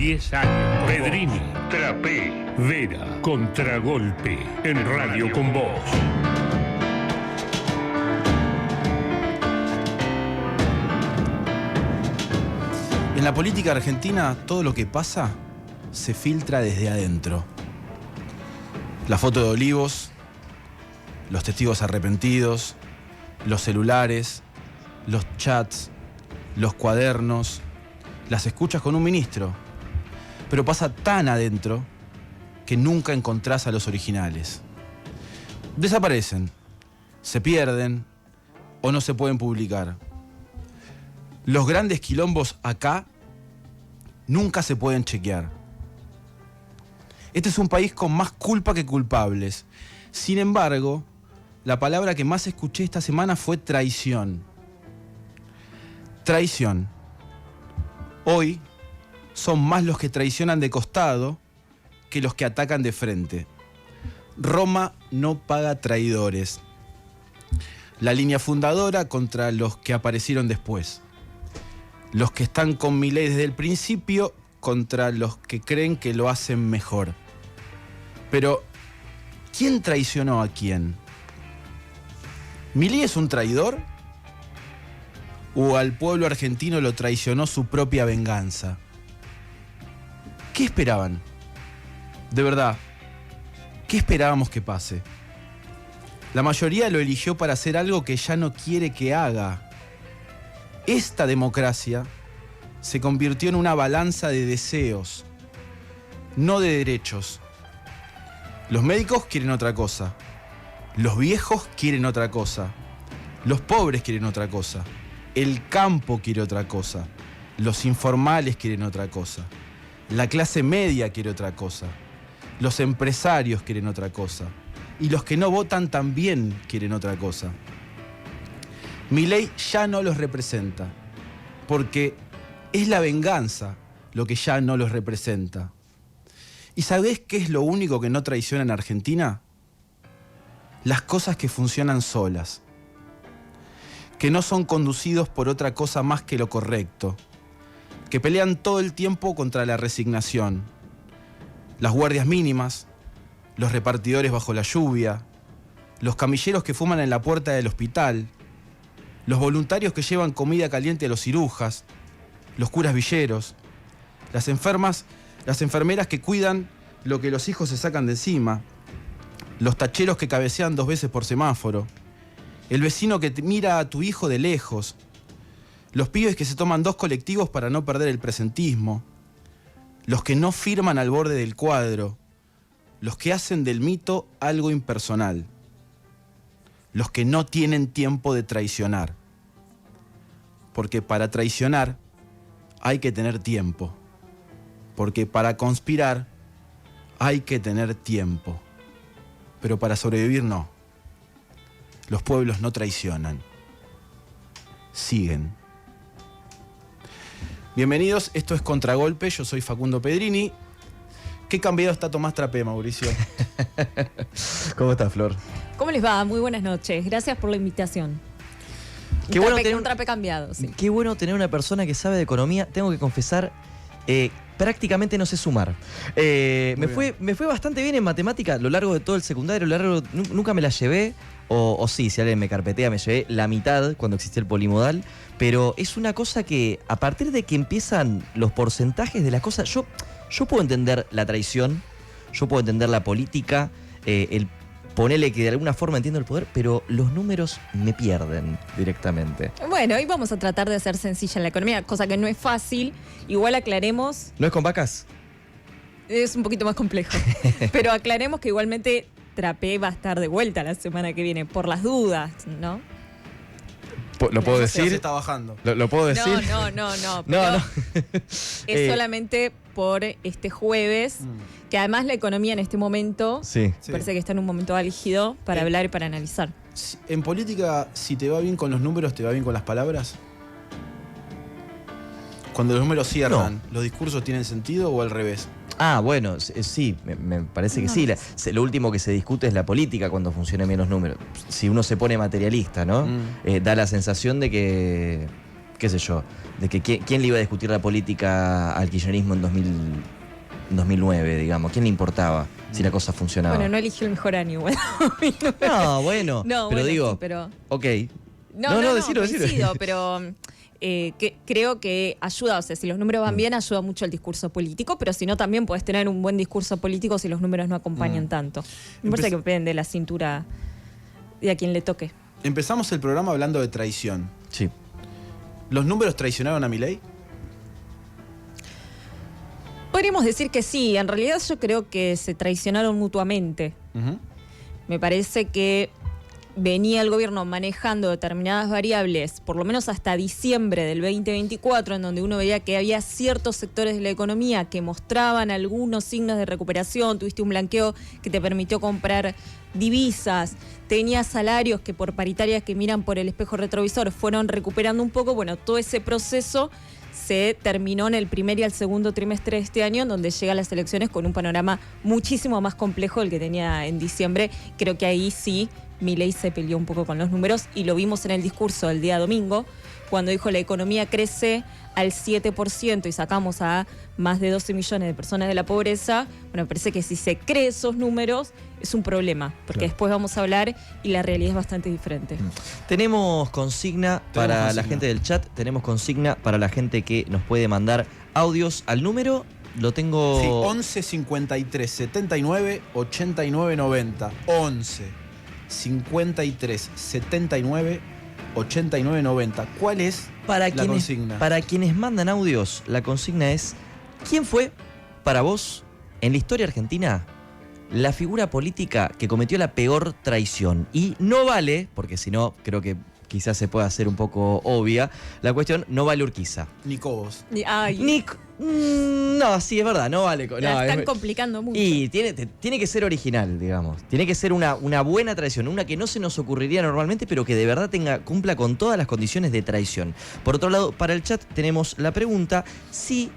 10 años. Pedrini, Trapé, Vera, Contragolpe, en Radio con Vos. En la política argentina, todo lo que pasa se filtra desde adentro. La foto de Olivos, los testigos arrepentidos, los celulares, los chats, los cuadernos, las escuchas con un ministro. Pero pasa tan adentro que nunca encontrás a los originales. Desaparecen, se pierden o no se pueden publicar. Los grandes quilombos acá nunca se pueden chequear. Este es un país con más culpa que culpables. Sin embargo, la palabra que más escuché esta semana fue traición. Traición. Hoy son más los que traicionan de costado que los que atacan de frente. Roma no paga traidores. La línea fundadora contra los que aparecieron después. Los que están con Milei desde el principio contra los que creen que lo hacen mejor. Pero, ¿quién traicionó a quién? ¿Milei es un traidor? ¿O al pueblo argentino lo traicionó su propia venganza? ¿Qué esperaban? De verdad, ¿qué esperábamos que pase? La mayoría lo eligió para hacer algo que ya no quiere que haga. Esta democracia se convirtió en una balanza de deseos, no de derechos. Los médicos quieren otra cosa. Los viejos quieren otra cosa. Los pobres quieren otra cosa. El campo quiere otra cosa. Los informales quieren otra cosa. La clase media quiere otra cosa. Los empresarios quieren otra cosa. Y los que no votan también quieren otra cosa. Milei ya no los representa, porque es la venganza lo que ya no los representa. ¿Y sabés qué es lo único que no traiciona en Argentina? Las cosas que funcionan solas, que no son conducidos por otra cosa más que lo correcto, que pelean todo el tiempo contra la resignación. Las guardias mínimas, los repartidores bajo la lluvia, los camilleros que fuman en la puerta del hospital, los voluntarios que llevan comida caliente a los cirujas, los curas villeros, las enfermeras que cuidan lo que los hijos se sacan de encima, los tacheros que cabecean 2 veces por semáforo, el vecino que mira a tu hijo de lejos, los pibes que se toman 2 colectivos para no perder el presentismo, los que no firman al borde del cuadro, los que hacen del mito algo impersonal, los que no tienen tiempo de traicionar. Porque para traicionar hay que tener tiempo. Porque para conspirar hay que tener tiempo. Pero para sobrevivir no. Los pueblos no traicionan. Siguen. Bienvenidos, esto es Contragolpe, yo soy Facundo Pedrini. ¿Qué cambiado está Tomás Trapé, Mauricio? ¿Cómo estás, Flor? ¿Cómo les va? Muy buenas noches. Gracias por la invitación. Qué bueno tener un trape cambiado, sí. Qué bueno tener una persona que sabe de economía. Tengo que confesar, prácticamente no sé sumar. Me fue bastante bien en matemática a lo largo de todo el secundario. Nunca me la llevé. O sí, si alguien me carpetea, me llevé la mitad cuando existía el polimodal. Pero es una cosa que, a partir de que empiezan los porcentajes de las cosas, yo puedo entender la traición, yo puedo entender la política, el ponerle que de alguna forma entiendo el poder, pero los números me pierden directamente. Bueno, hoy vamos a tratar de hacer sencilla la economía, cosa que no es fácil. Igual aclaremos. ¿No es con vacas? Es un poquito más complejo. Pero aclaremos que igualmente Trapé va a estar de vuelta la semana que viene, por las dudas, ¿no? ¿Lo puedo Se decir? está bajando. ¿Lo puedo decir? No. Es solamente por este jueves, que además la economía en este momento Sí. parece que está en un momento álgido para hablar y para analizar. En política, si te va bien con los números, ¿te va bien con las palabras? Cuando los números cierran, ¿los discursos tienen sentido o al revés? Ah, bueno, sí, me parece que sí. Lo último que se discute es la política cuando funcionan bien los números. Si uno se pone materialista, ¿no? Da la sensación de que qué sé yo, de que quién le iba a discutir la política al kirchnerismo en 2009, digamos. ¿Quién le importaba si la cosa funcionaba? Bueno, no eligió el mejor año igual. No, bueno, No, pero bueno, digo, sí, pero... ok. No, decilo. coincido, pero creo que ayuda, o sea, si los números van bien, ayuda mucho el discurso político, pero si no, también puedes tener un buen discurso político si los números no acompañan tanto. Me parece que depende de la cintura de a quien le toque. Empezamos el programa hablando de traición. Sí. ¿Los números traicionaron a Milei? Podríamos decir que sí, en realidad yo creo que se traicionaron mutuamente. Ujú. Me parece que venía el gobierno manejando determinadas variables, por lo menos hasta diciembre del 2024, en donde uno veía que había ciertos sectores de la economía que mostraban algunos signos de recuperación, tuviste un blanqueo que te permitió comprar divisas, tenías salarios que por paritarias que miran por el espejo retrovisor fueron recuperando un poco. Bueno, todo ese proceso se terminó en el primer y el segundo trimestre de este año, en donde llega a las elecciones con un panorama muchísimo más complejo del que tenía en diciembre. Creo que ahí sí Milei se peleó un poco con los números y lo vimos en el discurso del día domingo, cuando dijo la economía crece al 7% y sacamos a más de 12 millones de personas de la pobreza. Bueno, me parece que si se cree esos números es un problema, porque Claro. después vamos a hablar y la realidad es bastante diferente. Tenemos consigna para la consigna. gente del chat, tenemos consigna para la gente que nos puede mandar audios al número. Lo tengo. Sí, 11 53 79 89 90. 11 53 79 89 90. ¿Cuál es Para la quienes, consigna? para quienes mandan audios, la consigna es: ¿quién fue para vos en la historia argentina la figura política que cometió la peor traición? Y no vale, porque si no, creo que quizás se pueda hacer un poco obvia la cuestión, no vale Urquiza. Nicobos. Ay, No, sí, es verdad, no vale. la No, están es- complicando mucho. y tiene que ser original, digamos. Tiene que ser una buena traición, una que no se nos ocurriría normalmente, pero que de verdad cumpla con todas las condiciones de traición. Por otro lado, para el chat tenemos la pregunta si,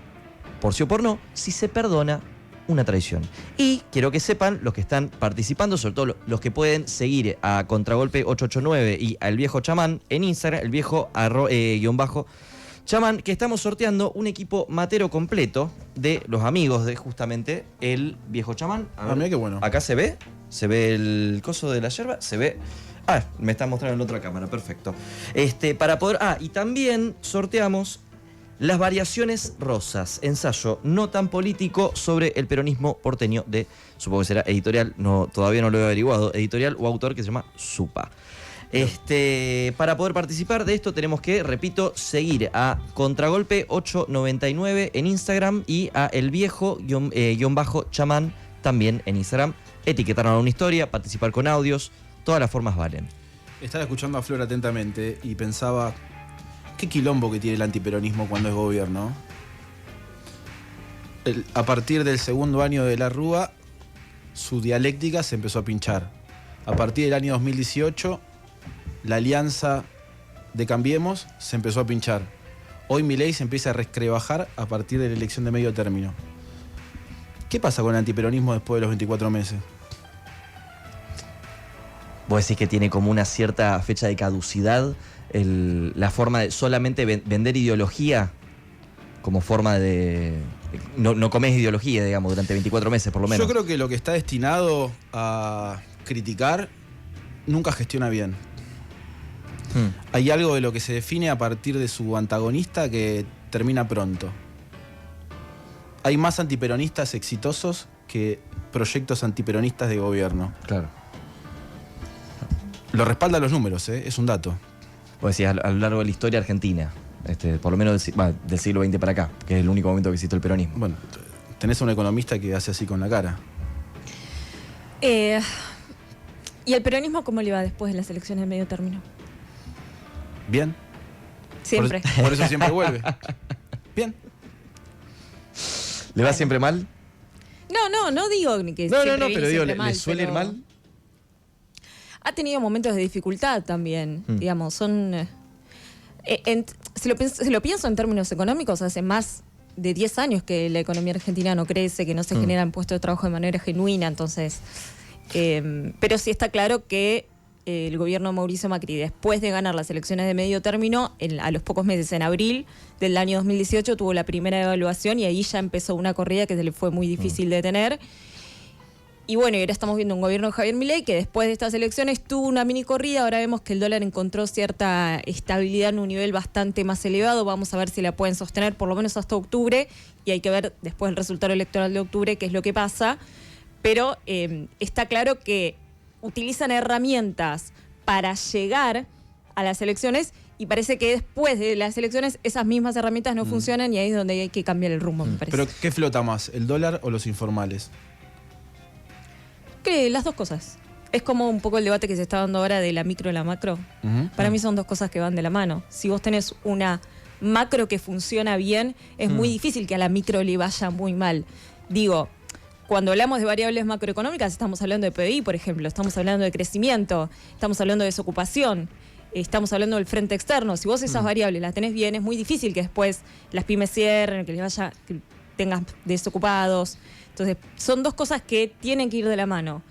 por sí o por no, si se perdona una traición. Y quiero que sepan, los que están participando, sobre todo los que pueden seguir a Contragolpe 889 y al viejo chamán en Instagram, el viejo __ chamán, que estamos sorteando un equipo matero completo de los amigos de justamente el viejo chamán. A ver, mira qué bueno. Acá se ve el coso de la yerba, se ve. Ah, me está mostrando en la otra cámara, perfecto. Para poder. Y también sorteamos Las variaciones rosas, ensayo no tan político sobre el peronismo porteño de, supongo que será editorial, no, todavía no lo he averiguado, editorial o autor que se llama Supa. Para poder participar de esto tenemos que, repito, seguir a Contragolpe 899 en Instagram y a el viejo _ chamán también en Instagram. Etiquetarnos a una historia, participar con audios, todas las formas valen. Estaba escuchando a Flor atentamente y pensaba, qué quilombo que tiene el antiperonismo cuando es gobierno. A partir del segundo año de la Rúa, su dialéctica se empezó a pinchar. A partir del año 2018, la alianza de Cambiemos se empezó a pinchar. Hoy Milei se empieza a rescrebajar a partir de la elección de medio término. ¿Qué pasa con el antiperonismo después de los 24 meses? Vos decís que tiene como una cierta fecha de caducidad la forma de solamente vender ideología como forma de... No comes ideología, digamos, durante 24 meses por lo menos. Yo creo que lo que está destinado a criticar nunca gestiona bien. Hay algo de lo que se define a partir de su antagonista que termina pronto. Hay más antiperonistas exitosos que proyectos antiperonistas de gobierno. Claro. Lo respaldan los números, es un dato. Vos decís, a lo largo de la historia argentina, por lo menos del siglo XX para acá, que es el único momento que existe el peronismo. Bueno, tenés a un economista que hace así con la cara. ¿Y el peronismo cómo le va después de las elecciones de medio término? Bien. Siempre. Por eso siempre vuelve. Bien. ¿Le va siempre mal? No digo ni que No, siempre no, bien pero y digo, siempre mal, ¿le suele ir pero mal? ha tenido momentos de dificultad también, digamos, son... si lo pienso en términos económicos, hace más de 10 años que la economía argentina no crece, que no se generan puestos de trabajo de manera genuina, entonces... pero sí está claro que el gobierno de Mauricio Macri, después de ganar las elecciones de medio término, a los pocos meses, en abril del año 2018, tuvo la primera evaluación y ahí ya empezó una corrida que se le fue muy difícil detener. Y bueno, y ahora estamos viendo un gobierno de Javier Milei que después de estas elecciones tuvo una mini corrida. Ahora vemos que el dólar encontró cierta estabilidad en un nivel bastante más elevado. Vamos a ver si la pueden sostener por lo menos hasta octubre. Y hay que ver después del resultado electoral de octubre qué es lo que pasa. Pero está claro que utilizan herramientas para llegar a las elecciones y parece que después de las elecciones esas mismas herramientas no funcionan y ahí es donde hay que cambiar el rumbo, me parece. Pero ¿qué flota más, el dólar o los informales? Que las dos cosas. Es como un poco el debate que se está dando ahora de la micro y la macro. Para mí son dos cosas que van de la mano. Si vos tenés una macro que funciona bien, es muy difícil que a la micro le vaya muy mal. Digo, cuando hablamos de variables macroeconómicas, estamos hablando de PBI, por ejemplo, estamos hablando de crecimiento, estamos hablando de desocupación, estamos hablando del frente externo. Si vos esas variables las tenés bien, es muy difícil que después las pymes cierren, que tengas desocupados. Entonces, son dos cosas que tienen que ir de la mano.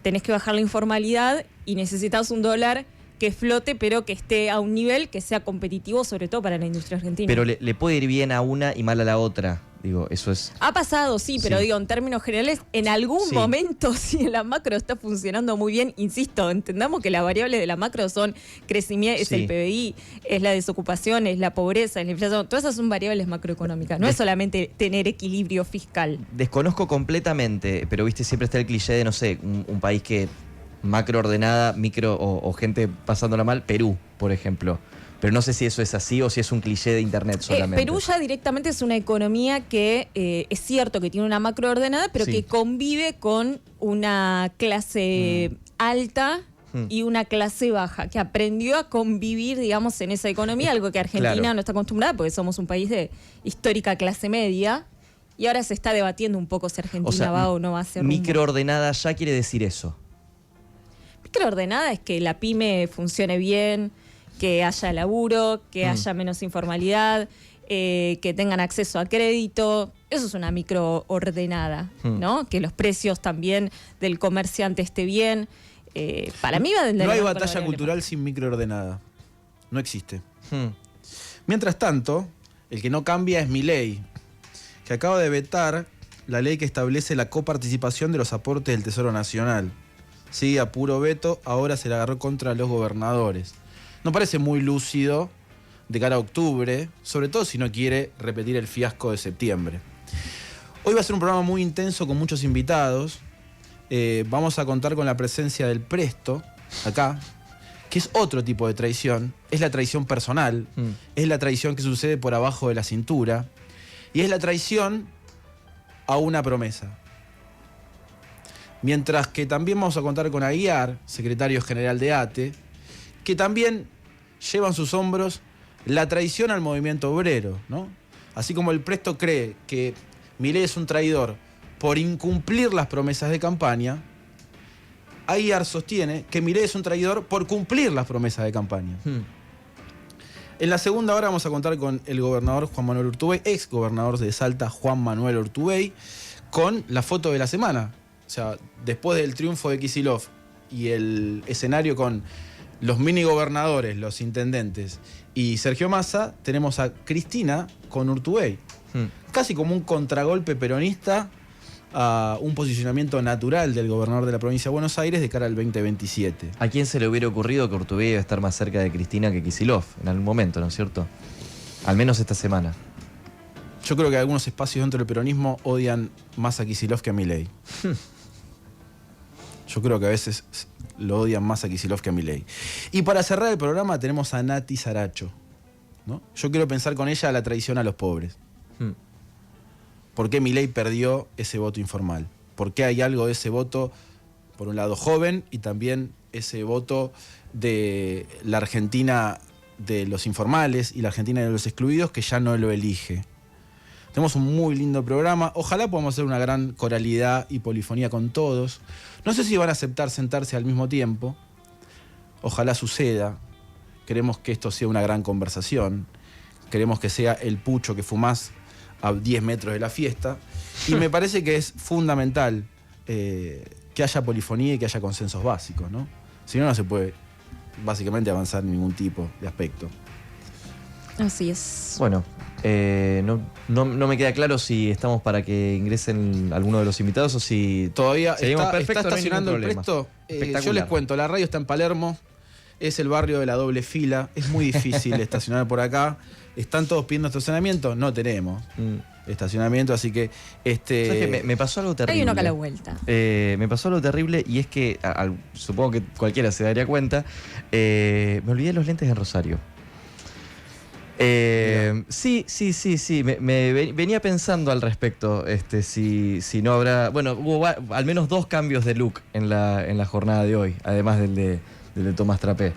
Tenés que bajar la informalidad y necesitas un dólar que flote, pero que esté a un nivel que sea competitivo, sobre todo para la industria argentina. Pero le puede ir bien a una y mal a la otra. Digo, eso es... Ha pasado, sí, pero digo, en términos generales, en algún Sí. momento, si la macro está funcionando muy bien, insisto, entendamos que las variables de la macro son crecimiento, es Sí. el PBI, es la desocupación, es la pobreza, es la inflación, todas esas son variables macroeconómicas, no es solamente tener equilibrio fiscal. Desconozco completamente, pero viste, siempre está el cliché de, no sé, un país que macro ordenada, micro o gente pasándola mal, Perú, por ejemplo. Pero no sé si eso es así o si es un cliché de internet solamente. Perú ya directamente es una economía que es cierto que tiene una macro ordenada, pero Sí. que convive con una clase alta y una clase baja, que aprendió a convivir, digamos, en esa economía, algo que Argentina Claro. no está acostumbrada, porque somos un país de histórica clase media, y ahora se está debatiendo un poco si Argentina O sea, va o no va a ser rumbo. microordenada ya quiere decir eso. Microordenada es que la pyme funcione bien, que haya laburo, que haya menos informalidad, que tengan acceso a crédito. Eso es una microordenada, ¿no? Que los precios también del comerciante esté bien. Para mí va de No la hay mano con la batalla variable cultural sin microordenada. No existe. Hmm. Mientras tanto, el que no cambia es Milei, que acaba de vetar la ley que establece la coparticipación de los aportes del Tesoro Nacional. Sí, a puro veto, ahora se la agarró contra los gobernadores. No parece muy lúcido de cara a octubre, sobre todo si no quiere repetir el fiasco de septiembre. Hoy va a ser un programa muy intenso con muchos invitados. Vamos a contar con la presencia del Presto, acá, que es otro tipo de traición. Es la traición personal, es la traición que sucede por abajo de la cintura, y es la traición a una promesa. Mientras que también vamos a contar con Aguiar, secretario general de ATE, que también lleva en sus hombros la traición al movimiento obrero, ¿no? Así como el Presto cree que Milei es un traidor por incumplir las promesas de campaña, Aguiar sostiene que Milei es un traidor por cumplir las promesas de campaña. En la segunda hora vamos a contar con el gobernador Juan Manuel Urtubey, ex gobernador de Salta Juan Manuel Urtubey, con la foto de la semana. O sea, después del triunfo de Kicillof y el escenario con los mini gobernadores, los intendentes y Sergio Massa, tenemos a Cristina con Urtubey. Casi como un contragolpe peronista a un posicionamiento natural del gobernador de la provincia de Buenos Aires de cara al 2027. ¿A quién se le hubiera ocurrido que Urtubey iba a estar más cerca de Cristina que Kicillof en algún momento, ¿no es cierto? Al menos esta semana. Yo creo que algunos espacios dentro del peronismo odian más a Kicillof que a Milei. Yo creo que a veces lo odian más a Kicillof que a Milei. Y para cerrar el programa tenemos a Nati Saracho, ¿no? Yo quiero pensar con ella la traición a los pobres. ¿Por qué Milei perdió ese voto informal? ¿Por qué hay algo de ese voto, por un lado joven, y también ese voto de la Argentina de los informales y la Argentina de los excluidos que ya no lo elige? Tenemos un muy lindo programa. Ojalá podamos hacer una gran coralidad y polifonía con todos. No sé si van a aceptar sentarse al mismo tiempo. Ojalá suceda. Queremos que esto sea una gran conversación. Queremos que sea el pucho que fumás a 10 metros de la fiesta. Y me parece que es fundamental que haya polifonía y que haya consensos básicos, ¿no? Si no, no se puede básicamente avanzar en ningún tipo de aspecto. Así es. Bueno, no me queda claro si estamos para que ingresen alguno de los invitados o si Todavía seguimos está perfecto, no hay estacionando ningún el problema. Presto. Yo Espectacular. les cuento, la radio está en Palermo, es el barrio de la doble fila, es muy difícil estacionar por acá. ¿Están todos pidiendo estacionamiento? No tenemos estacionamiento, así que ¿Sabes qué? Me pasó algo terrible. Hay uno acá a la vuelta. Me pasó algo terrible y es que, supongo que cualquiera se daría cuenta, me olvidé los lentes en Rosario. Sí. Venía pensando al respecto, si no habrá. Bueno, hubo al menos 2 cambios de look en la jornada de hoy, además del de Tomás Trapé.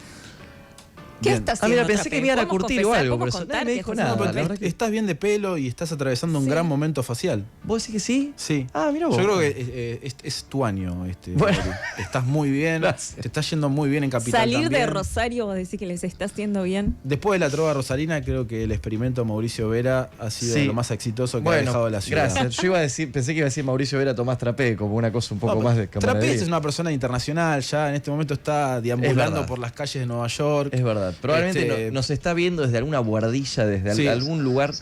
¿Qué Bien. está haciendo? Mira, pensé Trapé? que me iban a ¿Podemos curtir o confesar? algo, ¿Podemos pero contar nadie me qué dijo está nada. haciendo? La verdad que- estás bien de pelo y estás atravesando un Sí. gran momento facial. ¿Vos decís que sí? Sí. Ah, mira vos. Yo creo que es tu año. Bueno. Gabriel. Estás muy bien. Gracias. Te está yendo muy bien en Capital Salir de también. Rosario, vos decís que les está haciendo bien. Después de la trova rosarina, creo que el experimento Mauricio Vera ha sido Sí. lo más exitoso que ha dejado la ciudad. Gracias. Yo pensé que iba a decir Mauricio Vera Tomás Trapé, como una cosa un poco No, más de camaradería. Trapez es una persona internacional, ya en este momento está deambulando verdad. por las calles de Nueva York. Es verdad. Probablemente nos está viendo desde alguna guardilla, desde Sí. algún lugar.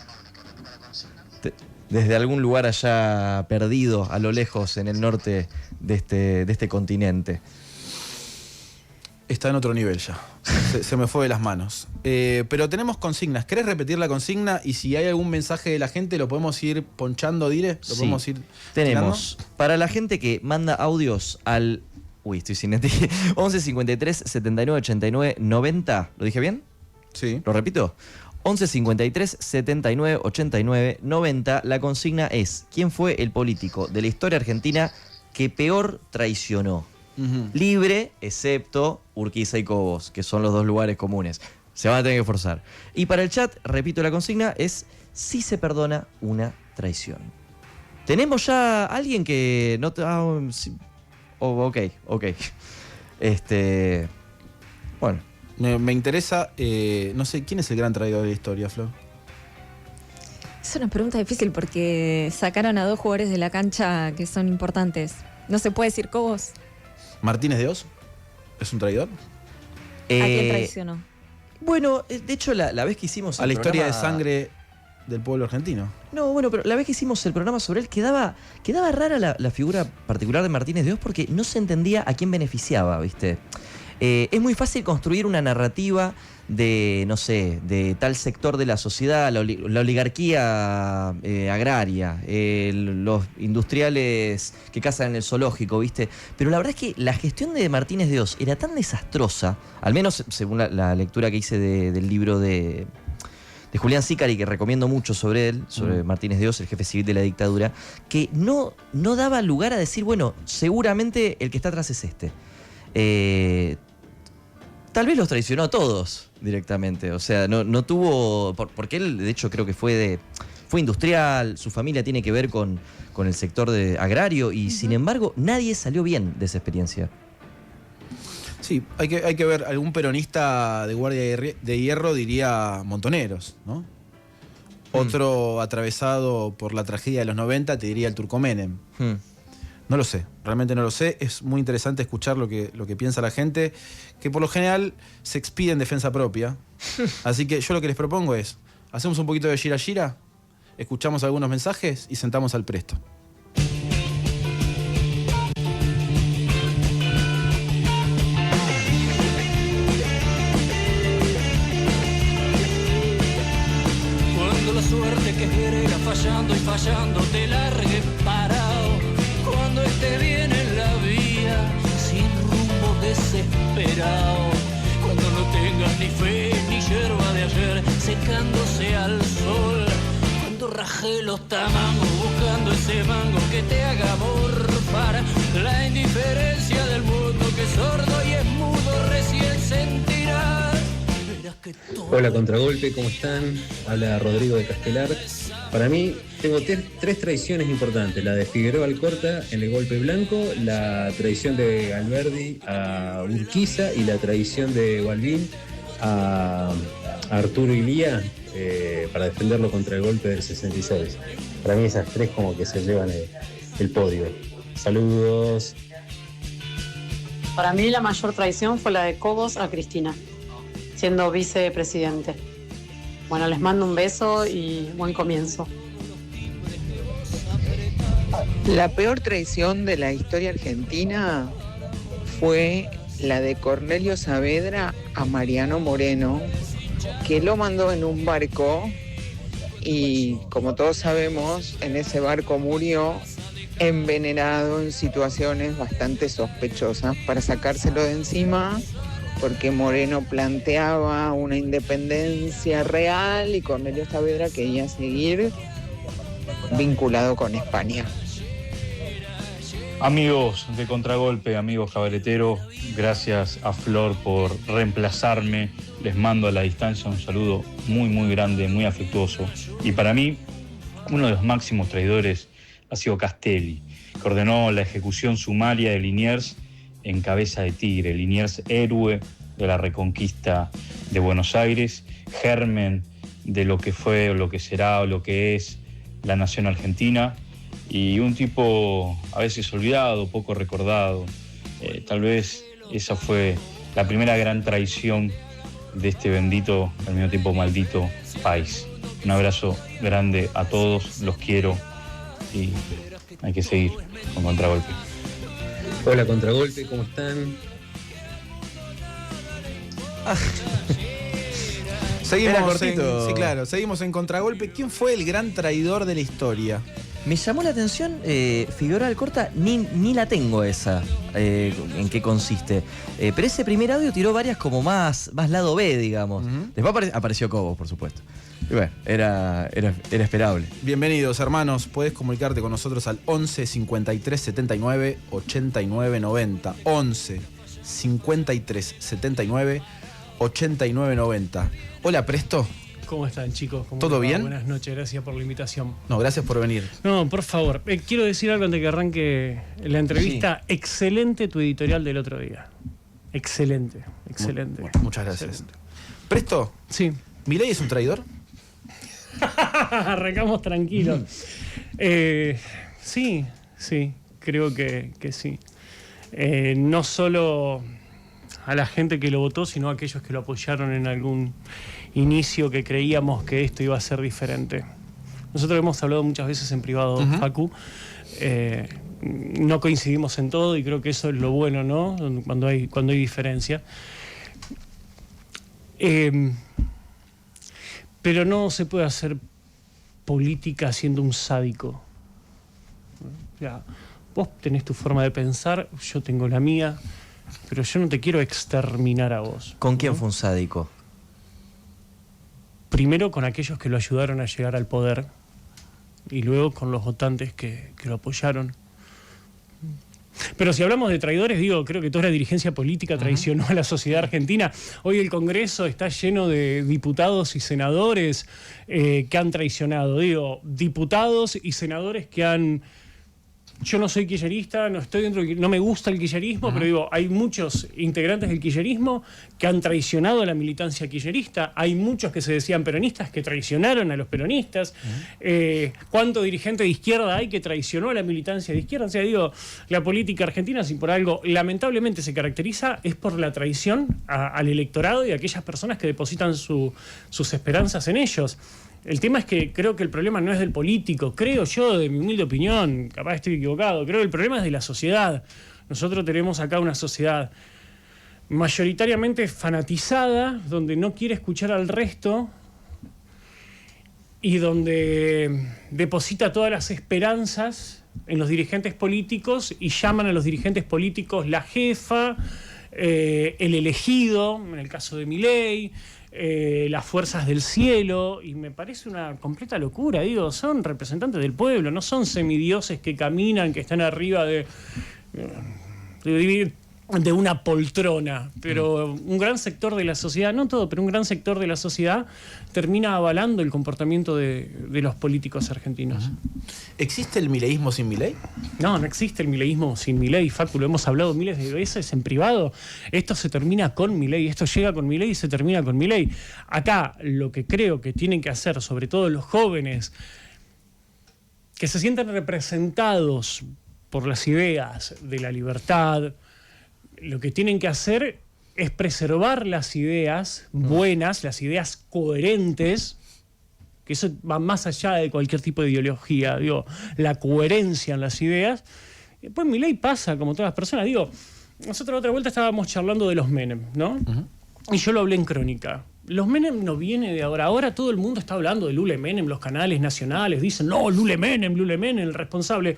Desde algún lugar allá perdido, a lo lejos, en el norte de este continente. Está en otro nivel ya. Se me fue de las manos. Pero tenemos consignas. ¿Querés repetir la consigna? Y si hay algún mensaje de la gente, ¿lo podemos ir ponchando, Dire? ¿Lo Sí. podemos ir Tenemos, para la gente que manda audios al... Uy, estoy sin 11 53 79 89 90. ¿Lo dije bien? tirando? Sí. ¿Lo repito? 11 53 79 89 90. La consigna es: ¿quién fue el político de la historia argentina que peor traicionó? Ujú. Libre, excepto Urquiza y Cobos, que son los 2 lugares comunes. Se van a tener que forzar. Y para el chat, repito la consigna, es si se perdona una traición. ¿Tenemos ya alguien que no... sí. Ok. Bueno. Me interesa, no sé, ¿quién es el gran traidor de la historia, Flor? Es una pregunta difícil porque sacaron a 2 jugadores de la cancha que son importantes. ¿No se puede decir Cobos? ¿Martínez de Oz? ¿Es un traidor? ¿A quién traicionó? Bueno, de hecho, la vez que hicimos A la historia de programa- sangre del pueblo argentino. No, bueno, pero la vez que hicimos el programa sobre él quedaba rara la figura particular de Martínez de Oz porque no se entendía a quién beneficiaba, ¿viste? Es muy fácil construir una narrativa de, no sé, de tal sector de la sociedad, la oligarquía agraria, los industriales que cazan en el zoológico, ¿viste? Pero la verdad es que la gestión de Martínez de Oz era tan desastrosa, al menos según la lectura que hice del libro de Julián Sicari, que recomiendo mucho sobre él, sobre Martínez de Oz, el jefe civil de la dictadura, que no daba lugar a decir, bueno, seguramente el que está atrás es este. Tal vez los traicionó a todos directamente, o sea, no tuvo... Porque él, de hecho, creo que fue industrial, su familia tiene que ver con el sector agrario y, sin embargo, nadie salió bien de esa experiencia. Sí, hay que ver, algún peronista de Guardia de Hierro diría Montoneros, ¿no? Otro atravesado por la tragedia de los 90 te diría el Turco Menem. No lo sé, realmente no lo sé. Es muy interesante escuchar lo que piensa la gente, que por lo general se expide en defensa propia. Así que yo lo que les propongo es, hacemos un poquito de gira gira, escuchamos algunos mensajes y sentamos al Presto. Cuando la suerte que espera fallando y fallando te largue parado. Cuando esté bien en la vía, sin rumbo desesperado. Cuando no tengas ni fe ni yerba de ayer, secándose al sol. Cuando raje los tamangos buscando ese mango que te haga morfar. La indiferencia del mundo que es sordo y es mudo recién sentirá. Verás que todo... Hola Contragolpe, ¿cómo están? Habla Rodrigo de Castelar. Para mí tengo 3 traiciones importantes. La de Figueroa Alcorta en el golpe blanco, la traición de Alberdi a Urquiza y la traición de Balbín a Arturo Ilía para defenderlo contra el golpe del 66. Para mí esas 3 como que se llevan el podio. Saludos. Para mí la mayor traición fue la de Cobos a Cristina, siendo vicepresidente. Bueno, les mando un beso y buen comienzo. La peor traición de la historia argentina fue la de Cornelio Saavedra a Mariano Moreno, que lo mandó en un barco y, como todos sabemos, en ese barco murió envenenado en situaciones bastante sospechosas para sacárselo de encima, porque Moreno planteaba una independencia real y Cornelio Saavedra quería seguir vinculado con España. Amigos de Contragolpe, amigos cabareteros, gracias a Flor por reemplazarme. Les mando a la distancia un saludo muy, muy grande, muy afectuoso. Y para mí, uno de los máximos traidores ha sido Castelli, que ordenó la ejecución sumaria de Liniers en cabeza de tigre. Liniers, héroe de la reconquista de Buenos Aires, germen de lo que fue, o lo que será, o lo que es la nación argentina. Y un tipo a veces olvidado, poco recordado. Tal vez esa fue la primera gran traición de este bendito, al mismo tiempo maldito país. Un abrazo grande a todos, los quiero y hay que seguir con Contragolpe. Hola Contragolpe, ¿cómo están? Seguimos en Contragolpe. ¿Quién fue el gran traidor de la historia? Me llamó la atención, Figueroa Alcorta, ni la tengo esa, en qué consiste. Pero ese primer audio tiró varias como más lado B, digamos. Después apareció Cobos, por supuesto. Y bueno, era esperable. Bienvenidos, hermanos. Puedes comunicarte con nosotros al 11 53 79 89 90. 11 53 79 89 90. Hola, Presto. ¿Cómo están, chicos? ¿Todo bien? Buenas noches, gracias por la invitación. No, gracias por venir. No, por favor, quiero decir algo antes que arranque la entrevista. Sí. Excelente tu editorial del otro día. Excelente. Muchas gracias. Excelente. Presto. Sí. ¿Milei es un traidor? Arrancamos tranquilos. Sí, creo que sí. No solo a la gente que lo votó, sino a aquellos que lo apoyaron en algún inicio que creíamos que esto iba a ser diferente. Nosotros hemos hablado muchas veces en privado, Facu. No coincidimos en todo y creo que eso es lo bueno, ¿no? Cuando hay diferencia. Pero no se puede hacer política siendo un sádico. O sea, vos tenés tu forma de pensar, yo tengo la mía, pero yo no te quiero exterminar a vos. ¿Con quién fue un sádico? Primero con aquellos que lo ayudaron a llegar al poder y luego con los votantes que lo apoyaron. Pero si hablamos de traidores, creo que toda la dirigencia política traicionó a la sociedad argentina. Hoy el Congreso está lleno de diputados y senadores que han traicionado. Diputados y senadores que han... Yo no soy kirchnerista, no me gusta el kirchnerismo, pero hay muchos integrantes del kirchnerismo que han traicionado a la militancia kirchnerista. Hay muchos que se decían peronistas que traicionaron a los peronistas. ¿Cuánto dirigente de izquierda hay que traicionó a la militancia de izquierda? O sea, la política argentina, si por algo lamentablemente se caracteriza, es por la traición al electorado y a aquellas personas que depositan sus esperanzas en ellos. El tema es que creo que el problema no es del político, creo yo, de mi humilde opinión, capaz estoy equivocado, creo que el problema es de la sociedad. Nosotros tenemos acá una sociedad mayoritariamente fanatizada, donde no quiere escuchar al resto y donde deposita todas las esperanzas en los dirigentes políticos y llaman a los dirigentes políticos la jefa, el elegido, en el caso de Milei, las fuerzas del cielo, y me parece una completa locura. Son representantes del pueblo, no son semidioses que caminan, que están arriba de una poltrona, pero un gran sector de la sociedad, no todo, pero un gran sector de la sociedad termina avalando el comportamiento de los políticos argentinos. ¿Existe el mileísmo sin Milei? No existe el mileísmo sin Milei, Facu, lo hemos hablado miles de veces en privado. Esto se termina con Milei, esto llega con Milei y se termina con Milei. Acá lo que creo que tienen que hacer, sobre todo los jóvenes, que se sientan representados por las ideas de la libertad, lo que tienen que hacer es preservar las ideas buenas, las ideas coherentes, que eso va más allá de cualquier tipo de ideología, digo, la coherencia en las ideas. Después Milei pasa, como todas las personas, digo, nosotros la otra vuelta estábamos charlando de los Menem, ¿no? Y yo lo hablé en Crónica. Los Menem no viene de ahora. Ahora todo el mundo está hablando de Lule Menem, los canales nacionales dicen, no, Lule Menem, el responsable.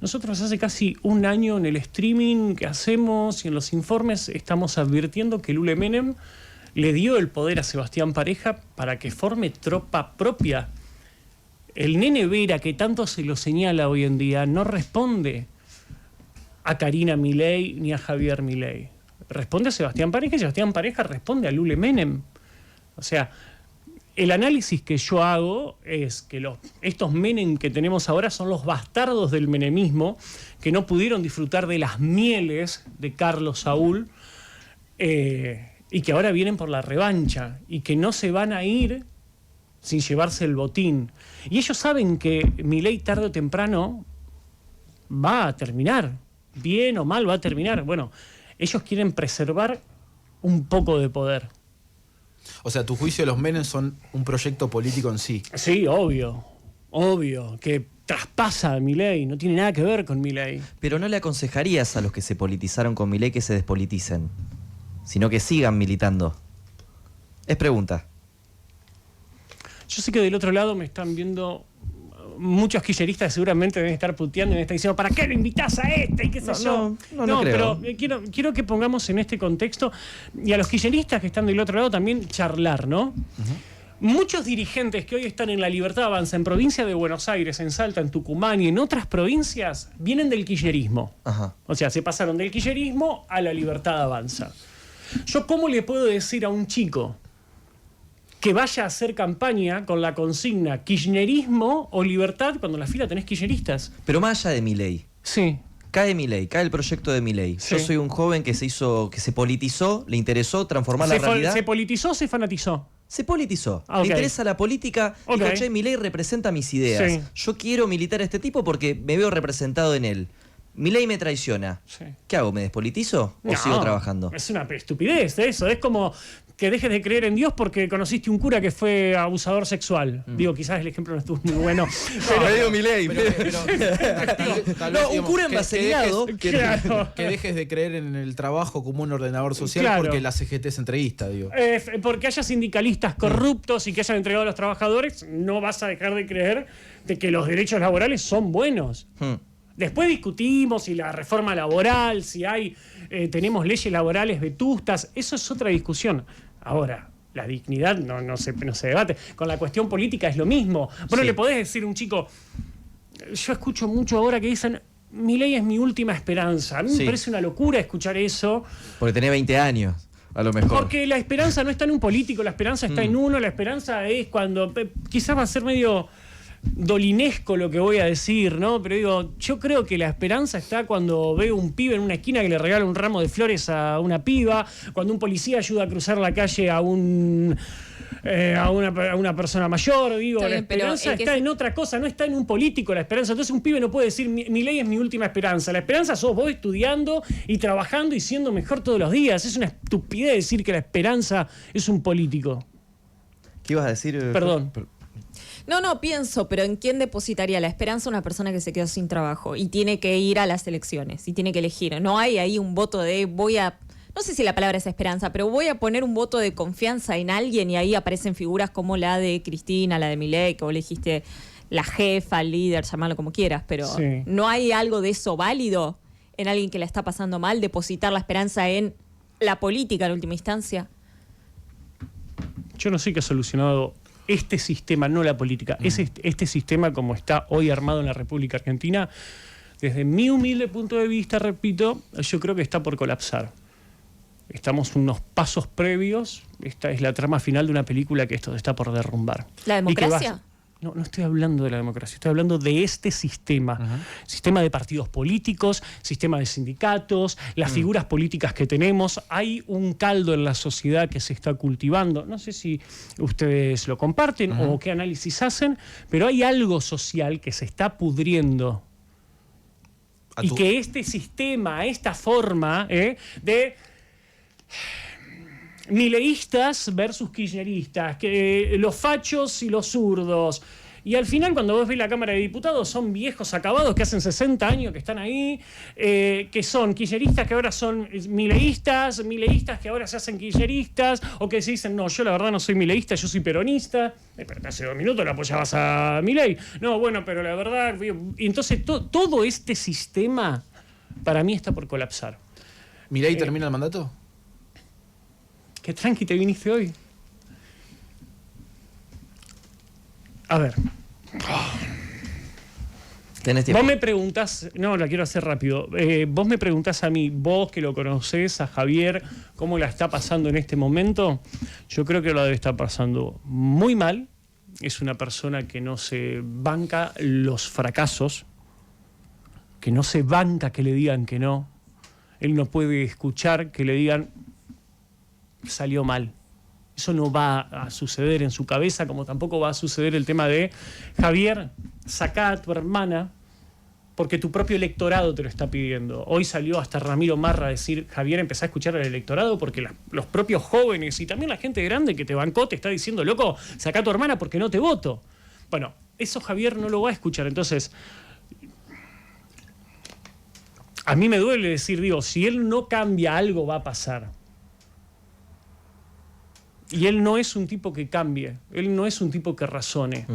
Nosotros hace casi un año en el streaming que hacemos y en los informes estamos advirtiendo que Lule Menem le dio el poder a Sebastián Pareja para que forme tropa propia. El nene Vera, que tanto se lo señala hoy en día, no responde a Karina Milei ni a Javier Milei. Responde a Sebastián Pareja y Sebastián Pareja responde a Lule Menem. O sea, el análisis que yo hago es que estos Menem que tenemos ahora son los bastardos del menemismo que no pudieron disfrutar de las mieles de Carlos Saúl y que ahora vienen por la revancha y que no se van a ir sin llevarse el botín. Y ellos saben que Milei tarde o temprano va a terminar, bien o mal va a terminar. Bueno, ellos quieren preservar un poco de poder. O sea, a tu juicio los Menem son un proyecto político en sí. Sí, obvio, que traspasa a Milei, no tiene nada que ver con Milei. Pero no le aconsejarías a los que se politizaron con Milei que se despoliticen, sino que sigan militando. Es pregunta. Yo sé que del otro lado me están viendo muchos kirchneristas, seguramente deben estar puteando y me están diciendo, ¿para qué lo invitás a este? Y qué sé yo. No creo. Pero quiero que pongamos en este contexto y a los kirchneristas que están del otro lado también charlar, ¿no? Muchos dirigentes que hoy están en La Libertad Avanza, en provincia de Buenos Aires, en Salta, en Tucumán y en otras provincias, vienen del kirchnerismo. O sea, se pasaron del kirchnerismo a La Libertad Avanza. ¿Yo cómo le puedo decir a un chico que vaya a hacer campaña con la consigna kirchnerismo o libertad cuando en la fila tenés kirchneristas? Pero más allá de Milei. Sí. Cae Milei, cae el proyecto de Milei. Sí. Yo soy un joven que se politizó, le interesó transformar la realidad. ¿Se politizó o se fanatizó? Se politizó. Ah, Le interesa la política. Dijo, che, Milei representa mis ideas. Sí. Yo quiero militar a este tipo porque me veo representado en él. Milei me traiciona. Sí. ¿Qué hago? ¿Me despolitizo o sigo trabajando? Es una estupidez eso. Es como que dejes de creer en Dios porque conociste un cura que fue abusador sexual. Digo, quizás el ejemplo no estuvo muy bueno. Me digo Milei. Tal vez, un cura envaselado. Que dejes de creer en el trabajo como un ordenador social porque la CGT es entreguista, digo. Porque haya sindicalistas corruptos y que hayan entregado a los trabajadores, no vas a dejar de creer de que los derechos laborales son buenos. Después discutimos si la reforma laboral, si tenemos leyes laborales vetustas, eso es otra discusión. Ahora, la dignidad no se debate. Con la cuestión política es lo mismo. Bueno, le podés decir a un chico, yo escucho mucho ahora que dicen, Milei es mi última esperanza. A mí me parece una locura escuchar eso. Porque tenés 20 años, a lo mejor. Porque la esperanza no está en un político, la esperanza está en uno, la esperanza es cuando, quizás va a ser medio dolinesco lo que voy a decir, ¿no? Pero digo, yo creo que la esperanza está cuando veo un pibe en una esquina que le regala un ramo de flores a una piba, cuando un policía ayuda a cruzar la calle a una persona mayor, digo, la esperanza está en otra cosa, no está en un político la esperanza. Entonces un pibe no puede decir, Milei es mi última esperanza. La esperanza sos vos estudiando y trabajando y siendo mejor todos los días. Es una estupidez decir que la esperanza es un político. ¿Qué ibas a decir? Perdón. No, pienso, pero ¿en quién depositaría la esperanza una persona que se quedó sin trabajo y tiene que ir a las elecciones y tiene que elegir? No hay ahí un voto de no sé si la palabra es esperanza, pero voy a poner un voto de confianza en alguien y ahí aparecen figuras como la de Cristina, la de Milei, que vos elegiste la jefa, el líder, llamarlo como quieras, pero ¿no hay algo de eso válido en alguien que la está pasando mal, depositar la esperanza en la política en última instancia? Yo no sé qué ha solucionado este sistema, no la política, este sistema como está hoy armado en la República Argentina. Desde mi humilde punto de vista, repito, yo creo que está por colapsar. Estamos unos pasos previos. Esta es la trama final de una película que esto está por derrumbar. ¿La democracia? No estoy hablando de la democracia, estoy hablando de este sistema. Sistema de partidos políticos, sistema de sindicatos, las figuras políticas que tenemos. Hay un caldo en la sociedad que se está cultivando. No sé si ustedes lo comparten o qué análisis hacen, pero hay algo social que se está pudriendo. Y que este sistema, esta forma de mileístas versus kirchneristas, que los fachos y los zurdos. Y al final, cuando vos ves la Cámara de Diputados, son viejos acabados que hacen 60 años que están ahí, que son kirchneristas que ahora son mileístas que ahora se hacen kirchneristas, o que se dicen, no, yo la verdad no soy mileísta, yo soy peronista. Pero hace 2 minutos le apoyabas a Milei. No, bueno, pero la verdad... Y entonces todo este sistema, para mí, está por colapsar. ¿Milei termina el mandato? Qué tranqui te viniste hoy. A ver. Tenés tiempo. Vos me preguntás, no, la quiero hacer rápido. Vos me preguntás a mí, vos que lo conocés, a Javier, cómo la está pasando en este momento. Yo creo que la debe estar pasando muy mal. Es una persona que no se banca los fracasos, que no se banca que le digan que no. Él no puede escuchar que le digan, salió mal. Eso no va a suceder en su cabeza, como tampoco va a suceder el tema de Javier, sacá a tu hermana porque tu propio electorado te lo está pidiendo. Hoy salió hasta Ramiro Marra a decir, Javier, empezá a escuchar al electorado porque los propios jóvenes y también la gente grande que te bancó te está diciendo, loco, sacá a tu hermana porque no te voto. Bueno, eso Javier no lo va a escuchar. Entonces, a mí me duele decir, digo, si él no cambia, algo va a pasar. Y él no es un tipo que cambie, él no es un tipo que razone.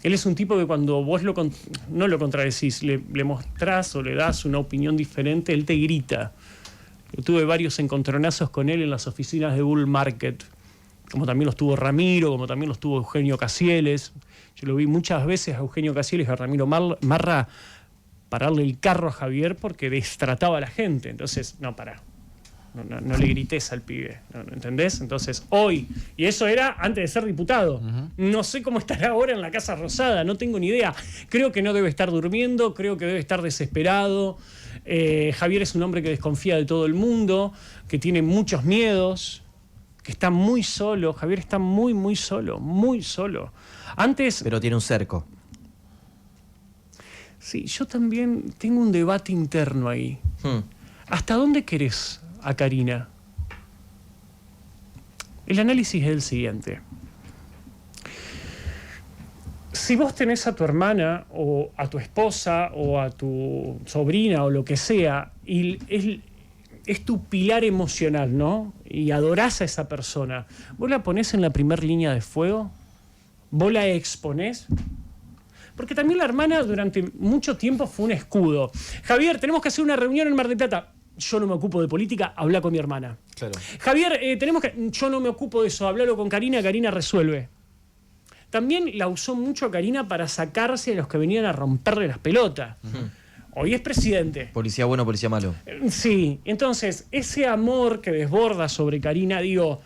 Él es un tipo que cuando vos no lo contradecís, le mostrás o le das una opinión diferente, él te grita. Yo tuve varios encontronazos con él en las oficinas de Bull Market, como también los tuvo Ramiro, como también los tuvo Eugenio Casieles. Yo lo vi muchas veces a Eugenio Casieles y a Ramiro Marra pararle el carro a Javier porque destrataba a la gente. Entonces, no, pará. No le grites al pibe, ¿no entendés? Entonces, hoy, y eso era antes de ser diputado, no sé cómo estará ahora en la Casa Rosada, no tengo ni idea. Creo que no debe estar durmiendo, creo que debe estar desesperado. Javier es un hombre que desconfía de todo el mundo, que tiene muchos miedos, que está muy solo. Javier está muy, muy solo, muy solo. Antes... Pero tiene un cerco. Sí, yo también tengo un debate interno ahí. ¿Hasta dónde querés a Karina? El análisis es el siguiente. Si vos tenés a tu hermana o a tu esposa o a tu sobrina o lo que sea y es tu pilar emocional, ¿no? Y adorás a esa persona, ¿vos la ponés en la primera línea de fuego? ¿Vos la exponés? Porque también la hermana durante mucho tiempo fue un escudo. Javier, tenemos que hacer una reunión en Mar del Plata. Yo no me ocupo de política, habla con mi hermana. Claro. Javier, yo no me ocupo de eso, hablalo con Karina, Karina resuelve. También la usó mucho a Karina para sacarse a los que venían a romperle las pelotas. Hoy es presidente. Policía bueno, policía malo. Sí, entonces, ese amor que desborda sobre Karina, digo,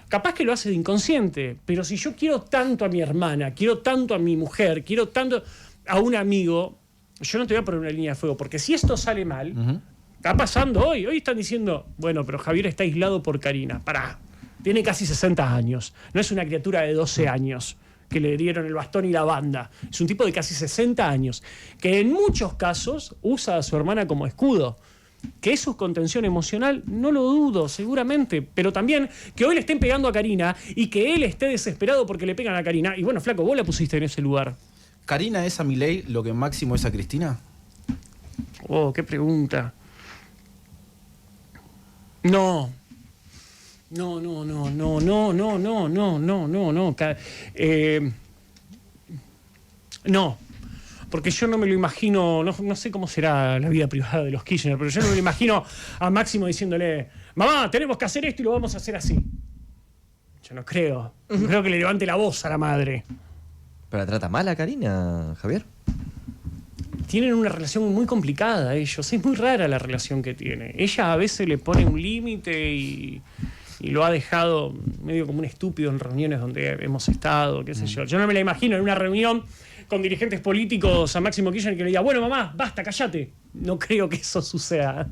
capaz que lo hace de inconsciente, pero si yo quiero tanto a mi hermana, quiero tanto a mi mujer, quiero tanto a un amigo, yo no te voy a poner una línea de fuego, porque si esto sale mal... Está pasando hoy. Hoy están diciendo, bueno, pero Javier está aislado por Karina. Pará, tiene casi 60 años. No es una criatura de 12 años que le dieron el bastón y la banda. Es un tipo de casi 60 años que en muchos casos usa a su hermana como escudo. Que es su contención emocional, no lo dudo, seguramente. Pero también que hoy le estén pegando a Karina y que él esté desesperado porque le pegan a Karina. Y bueno, flaco, vos la pusiste en ese lugar. ¿Karina es a Milei lo que Máximo es a Cristina? Oh, qué pregunta. No, porque yo no me lo imagino, no sé cómo será la vida privada de los Kirchner, pero yo no me lo imagino a Máximo diciéndole, mamá, tenemos que hacer esto y lo vamos a hacer así. Yo no creo, creo que le levante la voz a la madre. ¿Pero la trata mal a Karina, Javier? Tienen una relación muy complicada ellos, es muy rara la relación que tiene. Ella a veces le pone un límite y lo ha dejado medio como un estúpido en reuniones donde hemos estado, qué sé yo. Yo no me la imagino en una reunión con dirigentes políticos a Máximo Kirchner que le diga, bueno mamá, basta, cállate. No creo que eso suceda.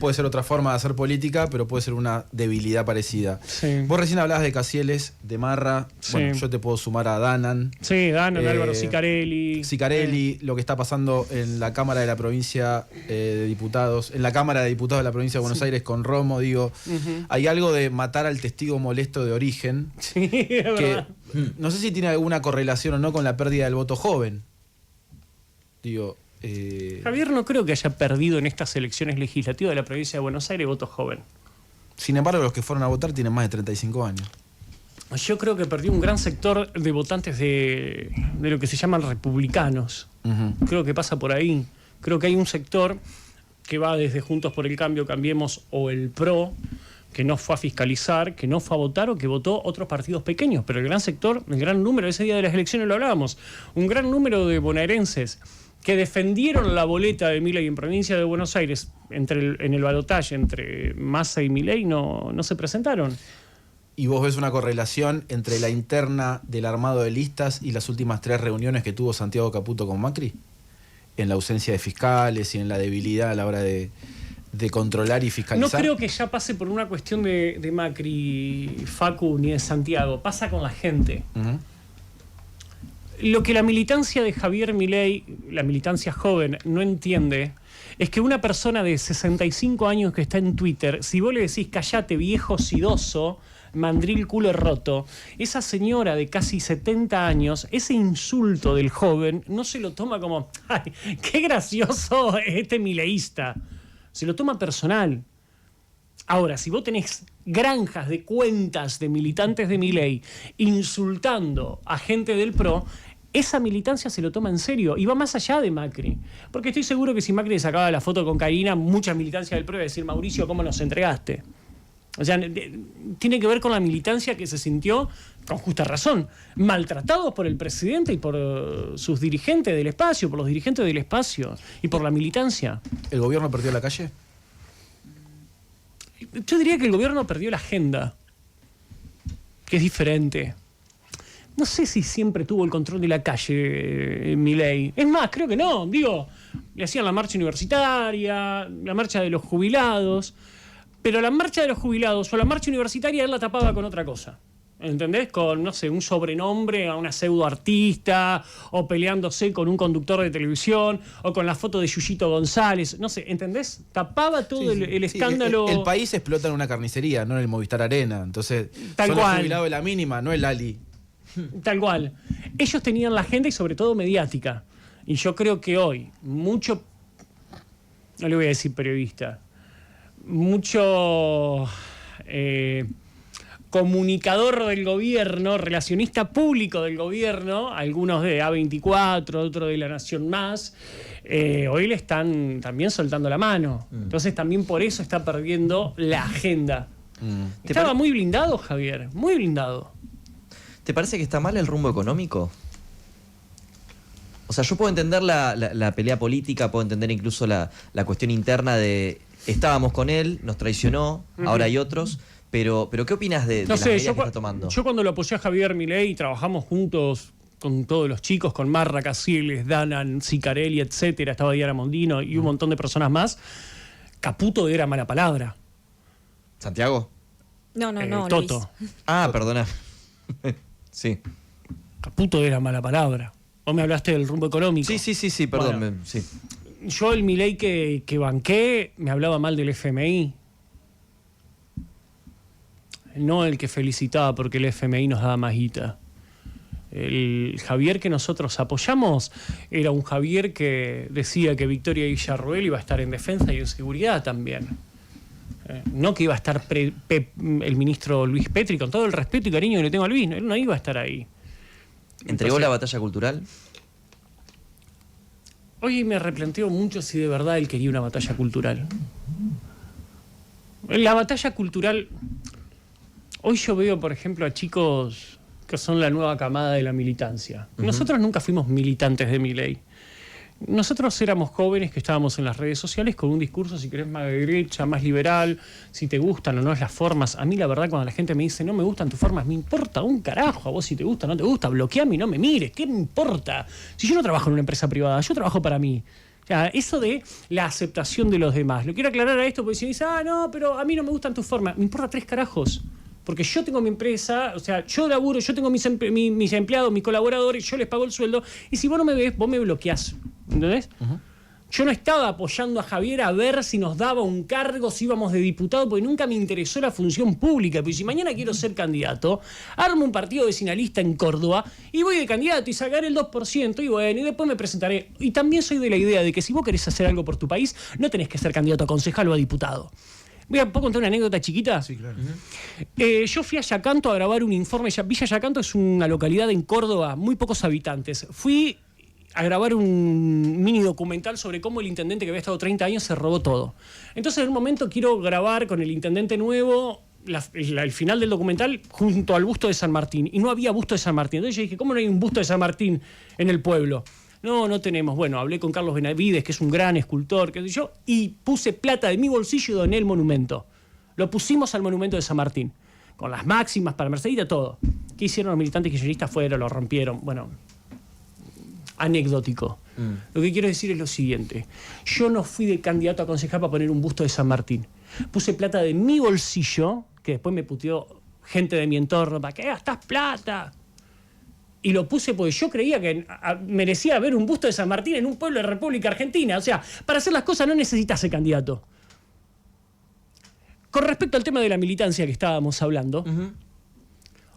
puede ser otra forma de hacer política, pero puede ser una debilidad parecida. Sí. Vos recién hablabas de Casieles, de Marra. Sí. Bueno, yo te puedo sumar a Danan. Sí, Danan, Álvaro Sicarelli. Lo que está pasando en la Cámara de la Provincia de Diputados, en la Cámara de Diputados de la Provincia de Buenos Aires con Romo, digo, hay algo de matar al testigo molesto de origen. Sí, es verdad. No sé si tiene alguna correlación o no con la pérdida del voto joven. Digo, Javier no creo que haya perdido en estas elecciones legislativas de la provincia de Buenos Aires voto joven. sin embargo, los que fueron a votar tienen más de 35 años. Yo creo que perdió un gran sector de votantes de lo que se llaman republicanos. Creo que pasa por ahí. Creo que hay un sector que va desde Juntos por el Cambio, Cambiemos o el PRO, que no fue a fiscalizar, que no fue a votar o que votó otros partidos pequeños. Pero el gran sector, el gran número, ese día de las elecciones lo hablábamos, un gran número de bonaerenses que defendieron la boleta de Milei en provincia de Buenos Aires en el balotaje entre Massa y Milei no se presentaron. ¿Y vos ves una correlación entre la interna del armado de listas y las últimas 3 reuniones que tuvo Santiago Caputo con Macri? En la ausencia de fiscales y en la debilidad a la hora de controlar y fiscalizar. No creo que ya pase por una cuestión de Macri, Facu, ni de Santiago. Pasa con la gente. Lo que la militancia de Javier Milei, la militancia joven, no entiende es que una persona de 65 años que está en Twitter, si vos le decís callate viejo sidoso, mandril culo roto, esa señora de casi 70 años, ese insulto del joven no se lo toma como ¡ay, qué gracioso este mileísta! Se lo toma personal. Ahora, si vos tenés granjas de cuentas de militantes de Milei insultando a gente del PRO, esa militancia se lo toma en serio y va más allá de Macri. Porque estoy seguro que si Macri sacaba la foto con Karina, mucha militancia del PRO iba a decir, Mauricio, ¿cómo nos entregaste? O sea, tiene que ver con la militancia que se sintió, con justa razón, maltratados por el presidente y por sus dirigentes del espacio, por los dirigentes del espacio y por la militancia. ¿El gobierno perdió la calle? Yo diría que el gobierno perdió la agenda, que es diferente. No sé si siempre tuvo el control de la calle, Milei. Es más, creo que no. Digo, le hacían la marcha universitaria, la marcha de los jubilados, pero la marcha de los jubilados o la marcha universitaria él la tapaba con otra cosa. ¿Entendés? Con, no sé, un sobrenombre a una pseudoartista, o peleándose con un conductor de televisión, o con la foto de Yuyito González. No sé, ¿entendés? Tapaba todo el escándalo. El país explota en una carnicería, no en el Movistar Arena. Entonces, Tal son cual. los jubilados de la mínima, no el Ali. Tal cual. Ellos tenían la agenda y sobre todo mediática. Y yo creo que hoy, mucho, no le voy a decir periodista, mucho comunicador del gobierno, relacionista público del gobierno, algunos de A24, otros de La Nación Más, hoy le están también soltando la mano. Entonces también por eso está perdiendo la agenda. Estaba muy blindado, Javier, muy blindado. ¿Te parece que está mal el rumbo económico? O sea, yo puedo entender la pelea política, puedo entender incluso la cuestión interna de estábamos con él, nos traicionó, ahora hay otros, pero ¿qué opinas de las medidas que está tomando? Yo cuando lo apoyé a Javier Milei, trabajamos juntos con todos los chicos, con Marra, Casieles, Danan, Sicarelli, etcétera, estaba Diana Mondino y un montón de personas más. Caputo era mala palabra. ¿Santiago? No, Toto. Luis. Ah, perdona. Sí. Caputo era mala palabra. Vos me hablaste del rumbo económico. Sí, perdón. Bueno, sí. Yo el Milei que banqué me hablaba mal del FMI. No el que felicitaba porque el FMI nos daba más guita. El Javier que nosotros apoyamos era un Javier que decía que Victoria Villarroel iba a estar en defensa y en seguridad también. No que iba a estar el ministro Luis Petri, con todo el respeto y cariño que le tengo a Luis, él no iba a estar ahí. ¿Entregó la batalla cultural? Hoy me replanteo mucho si de verdad él quería una batalla cultural. La batalla cultural... Hoy yo veo, por ejemplo, a chicos que son la nueva camada de la militancia. Nosotros nunca fuimos militantes de Milei. Nosotros éramos jóvenes que estábamos en las redes sociales con un discurso, si querés, más de derecha, más liberal, si te gustan o no las formas. A mí, la verdad, cuando la gente me dice no me gustan tus formas, me importa un carajo a vos si te gusta o no te gusta. Bloqueame y no me mires. ¿Qué me importa? Si yo no trabajo en una empresa privada, yo trabajo para mí. O sea, eso de la aceptación de los demás. Lo quiero aclarar a esto porque si me dice, no, pero a mí no me gustan tus formas. Me importa 3 carajos. Porque yo tengo mi empresa, o sea, yo laburo, yo tengo mis empleados, mis colaboradores, yo les pago el sueldo. Y si vos no me ves, vos me bloqueás. ¿Entendés? Yo no estaba apoyando a Javier a ver si nos daba un cargo, si íbamos de diputado, porque nunca me interesó la función pública. Porque si mañana quiero ser candidato, armo un partido vecinalista en Córdoba y voy de candidato y sacaré el 2% y bueno, y después me presentaré. Y también soy de la idea de que si vos querés hacer algo por tu país, no tenés que ser candidato a concejal o a diputado. ¿Puedo contar una anécdota chiquita? Sí, claro. Yo fui a Yacanto a grabar un informe. Villa Yacanto es una localidad en Córdoba, muy pocos habitantes. Fui a grabar un mini documental sobre cómo el intendente que había estado 30 años se robó todo. Entonces en un momento quiero grabar con el intendente nuevo el final del documental junto al busto de San Martín. Y no había busto de San Martín. Entonces yo dije, ¿cómo no hay un busto de San Martín en el pueblo? No tenemos. Bueno, hablé con Carlos Benavides, que es un gran escultor, qué sé yo, y puse plata de mi bolsillo y doné el monumento. Lo pusimos al monumento de San Martín, con las máximas para Mercedita, todo. ¿Qué hicieron los militantes kirchneristas? Fueron, lo rompieron. Bueno, anecdótico. Lo que quiero decir es lo siguiente. Yo no fui de candidato a concejal para poner un busto de San Martín. Puse plata de mi bolsillo, que después me puteó gente de mi entorno, ¿para qué gastás plata? Y lo puse porque yo creía que merecía haber un busto de San Martín en un pueblo de República Argentina. O sea, para hacer las cosas no necesitas ser candidato. Con respecto al tema de la militancia que estábamos hablando,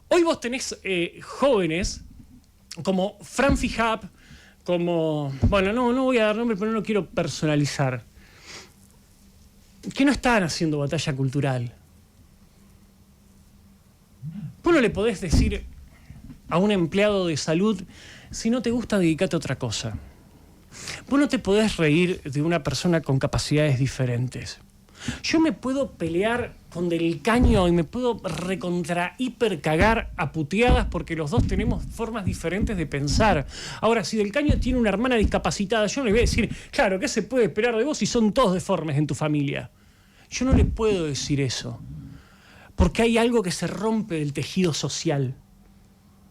hoy vos tenés jóvenes como Fran Fijap, como... Bueno, no voy a dar nombre, pero no lo quiero personalizar. Que no están haciendo batalla cultural. Vos no le podés decir a un empleado de salud, si no te gusta, dedicate a otra cosa. Vos no te podés reír de una persona con capacidades diferentes. Yo me puedo pelear con Del Caño y me puedo hiper cagar a puteadas porque los dos tenemos formas diferentes de pensar. Ahora, si Del Caño tiene una hermana discapacitada, yo no le voy a decir, claro, ¿qué se puede esperar de vos si son todos deformes en tu familia? Yo no le puedo decir eso. Porque hay algo que se rompe del tejido social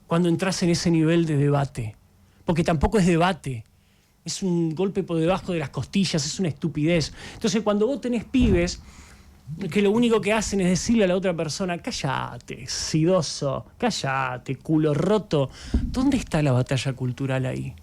cuando entras en ese nivel de debate. Porque tampoco es debate. Es un golpe por debajo de las costillas, es una estupidez. Entonces, cuando vos tenés pibes que lo único que hacen es decirle a la otra persona, cállate, sidoso, cállate, culo roto. ¿Dónde está la batalla cultural ahí?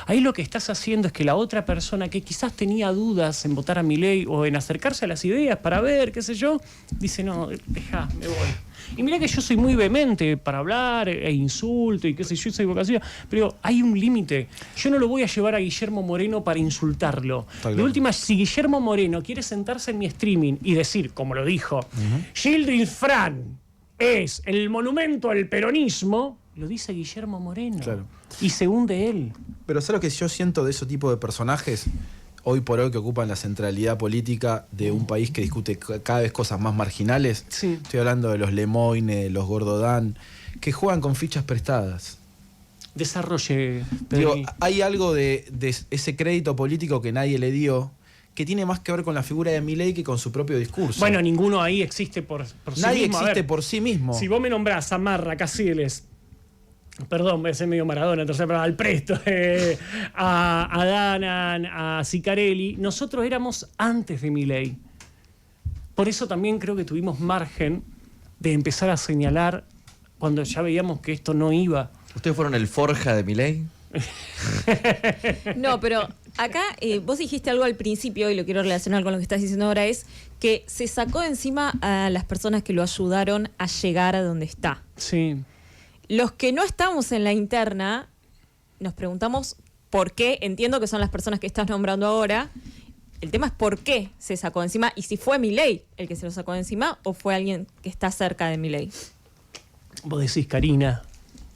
Ahí lo que estás haciendo es que la otra persona que quizás tenía dudas en votar a Milei o en acercarse a las ideas para ver, qué sé yo, dice, no, dejá, me voy. Y mirá que yo soy muy vehemente para hablar e insulto y qué sé yo, soy vocación, pero hay un límite. Yo no lo voy a llevar a Guillermo Moreno para insultarlo. De última, si Guillermo Moreno quiere sentarse en mi streaming y decir, como lo dijo, Gildris Fran es el monumento al peronismo, lo dice Guillermo Moreno. Claro. Y se hunde él. Pero ¿sabes lo que yo siento de ese tipo de personajes hoy por hoy que ocupan la centralidad política de un país que discute cada vez cosas más marginales? Sí. Estoy hablando de los Lemoyne, los Gordodán, que juegan con fichas prestadas. Desarrolle, Digo, hay algo de ese crédito político que nadie le dio, que tiene más que ver con la figura de Milei que con su propio discurso. Bueno, ninguno ahí existe por sí mismo. Nadie existe por sí mismo. Si vos me nombrás a Marra, Casillas, perdón, voy a ser medio Maradona, entonces, al Presto, a Danan, a Sicarelli, nosotros éramos antes de Milei. Por eso también creo que tuvimos margen de empezar a señalar cuando ya veíamos que esto no iba. ¿Ustedes fueron el forja de Milei? No, pero acá vos dijiste algo al principio y lo quiero relacionar con lo que estás diciendo ahora, es que se sacó de encima a las personas que lo ayudaron a llegar a donde está. Sí. Los que no estamos en la interna nos preguntamos por qué. Entiendo que son las personas que estás nombrando ahora. El tema es por qué se sacó de encima y si fue Milei el que se lo sacó de encima o fue alguien que está cerca de Milei. Vos decís Karina.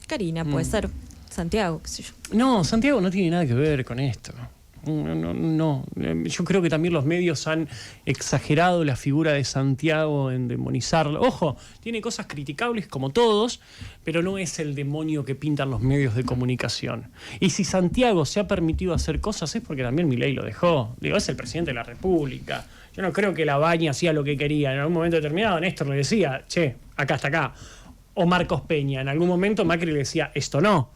Karina, puede ser Santiago, qué sé yo. No, Santiago no tiene nada que ver con esto. No. Yo creo que también los medios han exagerado la figura de Santiago en demonizarlo. Ojo, tiene cosas criticables como todos, pero no es el demonio que pintan los medios de comunicación. Y si Santiago se ha permitido hacer cosas es porque también Milei lo dejó. Digo, es el presidente de la República. Yo no creo que Labaña hacía lo que quería. En algún momento determinado Néstor le decía, che, acá hasta acá. O Marcos Peña. En algún momento Macri le decía, esto no.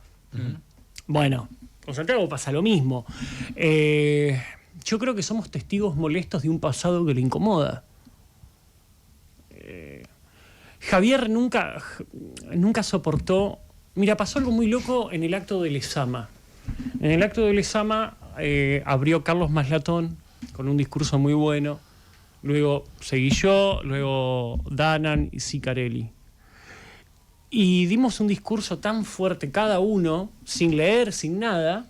Bueno, con Santiago pasa lo mismo. yo creo que somos testigos molestos de un pasado que le incomoda. Javier nunca soportó... Mira, pasó algo muy loco en el acto de Lezama. En el acto de Lezama abrió Carlos Maslatón con un discurso muy bueno. Luego seguí yo, luego Danan y Sicarelli. Y dimos un discurso tan fuerte cada uno, sin leer, sin nada,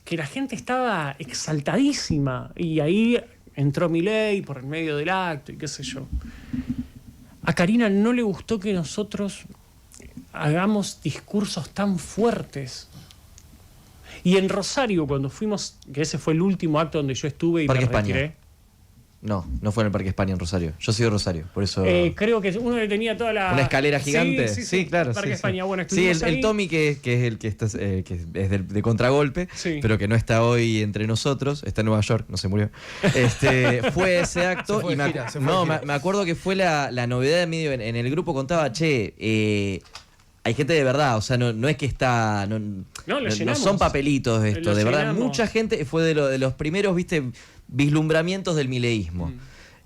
que la gente estaba exaltadísima. Y ahí entró Milei por el medio del acto y qué sé yo. A Karina no le gustó que nosotros hagamos discursos tan fuertes. Y en Rosario, cuando fuimos, que ese fue el último acto donde yo estuve y Parque me retiré. España. No fue en el Parque España, en Rosario. Yo soy de Rosario, por eso... creo que uno le tenía toda la... ¿Una escalera gigante? Sí, claro. Parque Sí. España. Bueno, sí, estuvimos ahí. el Tommy, que es el que está, que es de contragolpe, Sí. pero que no está hoy entre nosotros, está en Nueva York, no se murió. Fue ese acto Se fue y de gira, se fue de gira. me acuerdo que fue la novedad de medio en el grupo contaba, hay gente de verdad, o sea, no es que está... No llenamos. son papelitos esto, Lo de verdad. llenamos. Mucha gente fue de los primeros, viste, vislumbramientos del mileísmo.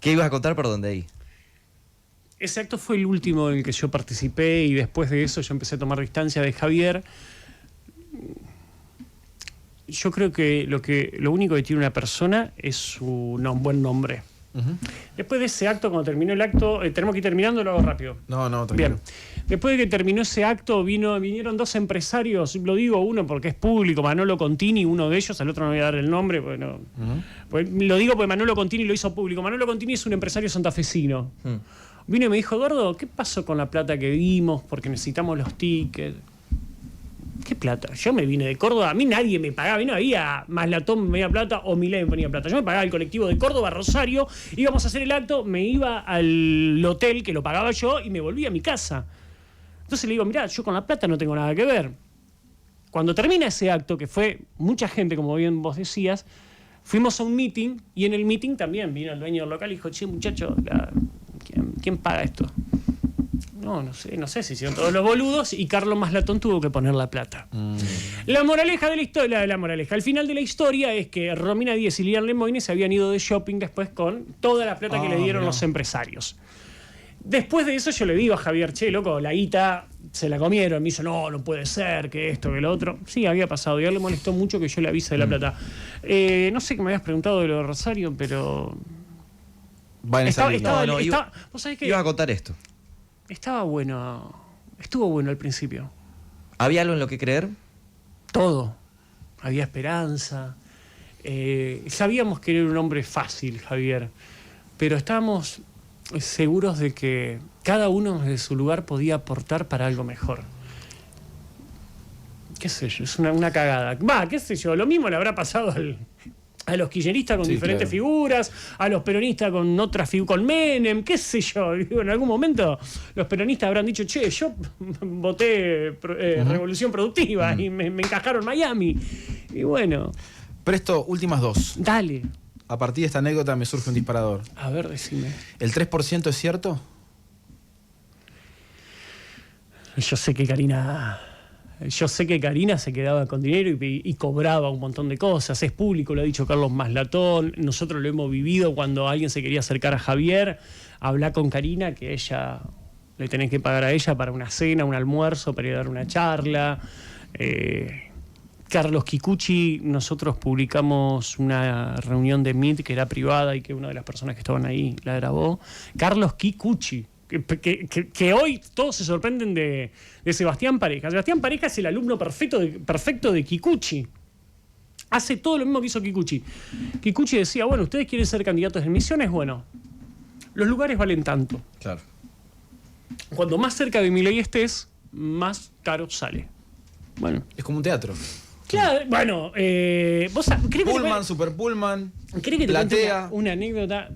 ¿Qué ibas a contar por dónde ahí? Ese acto fue el último en el que yo participé y después de eso yo empecé a tomar distancia de Javier. Yo creo que lo único que tiene una persona es un buen nombre. Después de ese acto, cuando terminó el acto, tenemos que ir terminando, lo hago rápido. No, tranquilo. Bien. Después de que terminó ese acto, vinieron dos empresarios, lo digo uno porque es público, Manolo Contini, uno de ellos, al otro no voy a dar el nombre, pues lo digo porque Manolo Contini lo hizo público. Manolo Contini es un empresario santafesino. Vino y me dijo, Eduardo, ¿qué pasó con la plata que dimos? Porque necesitamos los tickets. ¿Qué plata? Yo me vine de Córdoba, a mí nadie me pagaba, no había Maslatón me ponía plata o Milei me ponía plata. Yo me pagaba el colectivo de Córdoba a Rosario, íbamos a hacer el acto, me iba al hotel que lo pagaba yo y me volvía a mi casa. Entonces le digo, mirá, yo con la plata no tengo nada que ver. Cuando termina ese acto, que fue mucha gente, como bien vos decías, fuimos a un meeting y en el meeting también vino el dueño del local y dijo, che, muchacho, ¿quién paga esto? No sé si hicieron todos los boludos y Carlos Maslatón tuvo que poner la plata. La moraleja de la historia, al final de la historia es que Romina Díez y Lilian Lemoyne se habían ido de shopping después con toda la plata que le dieron los empresarios. Después de eso yo le digo a Javier, che, loco, la guita se la comieron. Me dice, no puede ser, que esto, que lo otro. Sí, había pasado. Y a él le molestó mucho que yo le avise de la plata. No sé qué me habías preguntado de lo de Rosario, pero... Va en esa línea. ¿Vos sabés que Ibas a contar esto. estaba bueno? Estuvo bueno al principio. ¿Había algo en lo que creer? Todo. Había esperanza. Sabíamos que era un hombre fácil, Javier. Pero estábamos seguros de que cada uno desde su lugar podía aportar para algo mejor. Qué sé yo, es una cagada. Qué sé yo, lo mismo le habrá pasado a los kirchneristas con diferentes figuras, a los peronistas con otras figuras, con Menem, qué sé yo. Digo, en algún momento los peronistas habrán dicho, che, yo voté Revolución Productiva y me encajaron Miami. Y bueno. Presto, últimas dos. Dale. A partir de esta anécdota me surge un disparador. A ver, decime. ¿El 3% es cierto? Yo sé que Karina se quedaba con dinero y cobraba un montón de cosas. Es público, lo ha dicho Carlos Maslatón. Nosotros lo hemos vivido cuando alguien se quería acercar a Javier. Habla con Karina que ella le tenés que pagar a ella para una cena, un almuerzo, para ir a dar una charla. Carlos Kikuchi, nosotros publicamos una reunión de Meet que era privada y que una de las personas que estaban ahí la grabó. Carlos Kikuchi. Que hoy todos se sorprenden de Sebastián Pareja. Sebastián Pareja es el alumno perfecto de Kikuchi. Hace todo lo mismo que hizo Kikuchi. Kikuchi decía, bueno, ¿ustedes quieren ser candidatos en Misiones? Bueno, los lugares valen tanto. Claro. Cuando más cerca de Milei estés, más caro sale. Bueno. Es como un teatro. Claro, bueno, vos Pullman, Super Pullman, ¿cree que te platea. cuente una anécdota?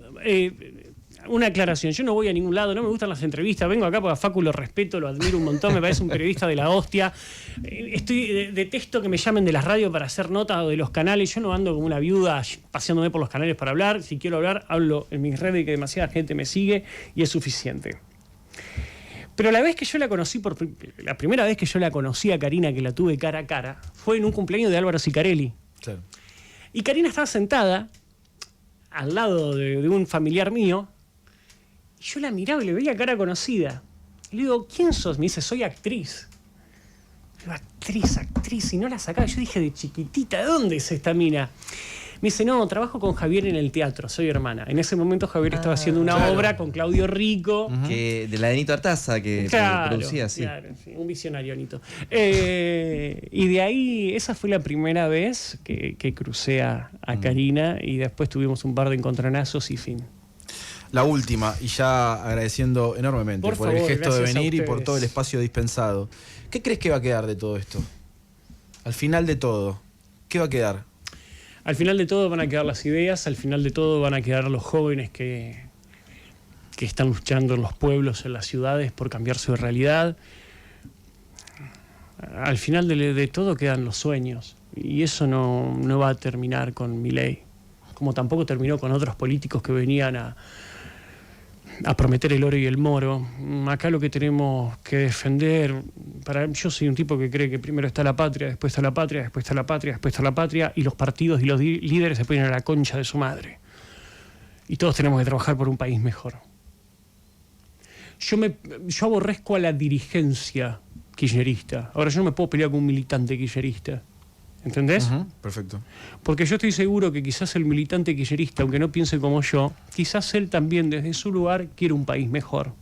Una aclaración, yo no voy a ningún lado, no me gustan las entrevistas, vengo acá porque a Facu lo respeto, lo admiro un montón, me parece un periodista de la hostia. Detesto que me llamen de las radios para hacer nota o de los canales, yo no ando como una viuda paseándome por los canales para hablar, si quiero hablar, hablo en mis redes que demasiada gente me sigue y es suficiente. Pero la primera vez que yo la conocí a Karina, que la tuve cara a cara, fue en un cumpleaños de Álvaro Sicarelli. Claro. Y Karina estaba sentada al lado de un familiar mío. Y yo la miraba y le veía cara conocida. Y le digo, ¿quién sos? Me dice, soy actriz. Le digo, actriz, y no la sacaba. Yo dije, de chiquitita, ¿de dónde es esta mina? Me dice, no, trabajo con Javier en el teatro, soy hermana. En ese momento Javier estaba haciendo una obra con Claudio Rico. De la de Nito Artaza, que producía, sí. Claro, sí, un visionario, Nito. Y de ahí, esa fue la primera vez que crucé a Karina, y después tuvimos un par de encontronazos y fin. La última, y ya agradeciendo enormemente por favor, el gesto de gracias a venir y por ustedes. todo el espacio dispensado. ¿Qué crees que va a quedar de todo esto? Al final de todo, ¿qué va a quedar? Al final de todo van a quedar las ideas, al final de todo van a quedar los jóvenes que están luchando en los pueblos, en las ciudades, por cambiar su realidad. Al final de todo quedan los sueños, y eso no va a terminar con Milei, como tampoco terminó con otros políticos que venían a prometer el oro y el moro. Acá lo que tenemos que defender, yo soy un tipo que cree que primero está la patria, después está la patria, después está la patria, después está la patria, y los partidos y los líderes se ponen a la concha de su madre. Y todos tenemos que trabajar por un país mejor. Yo aborrezco a la dirigencia kirchnerista. Ahora, yo no me puedo pelear con un militante kirchnerista. ¿Entendés? Perfecto. Porque yo estoy seguro que quizás el militante kirchnerista, aunque no piense como yo, quizás él también desde su lugar quiere un país mejor.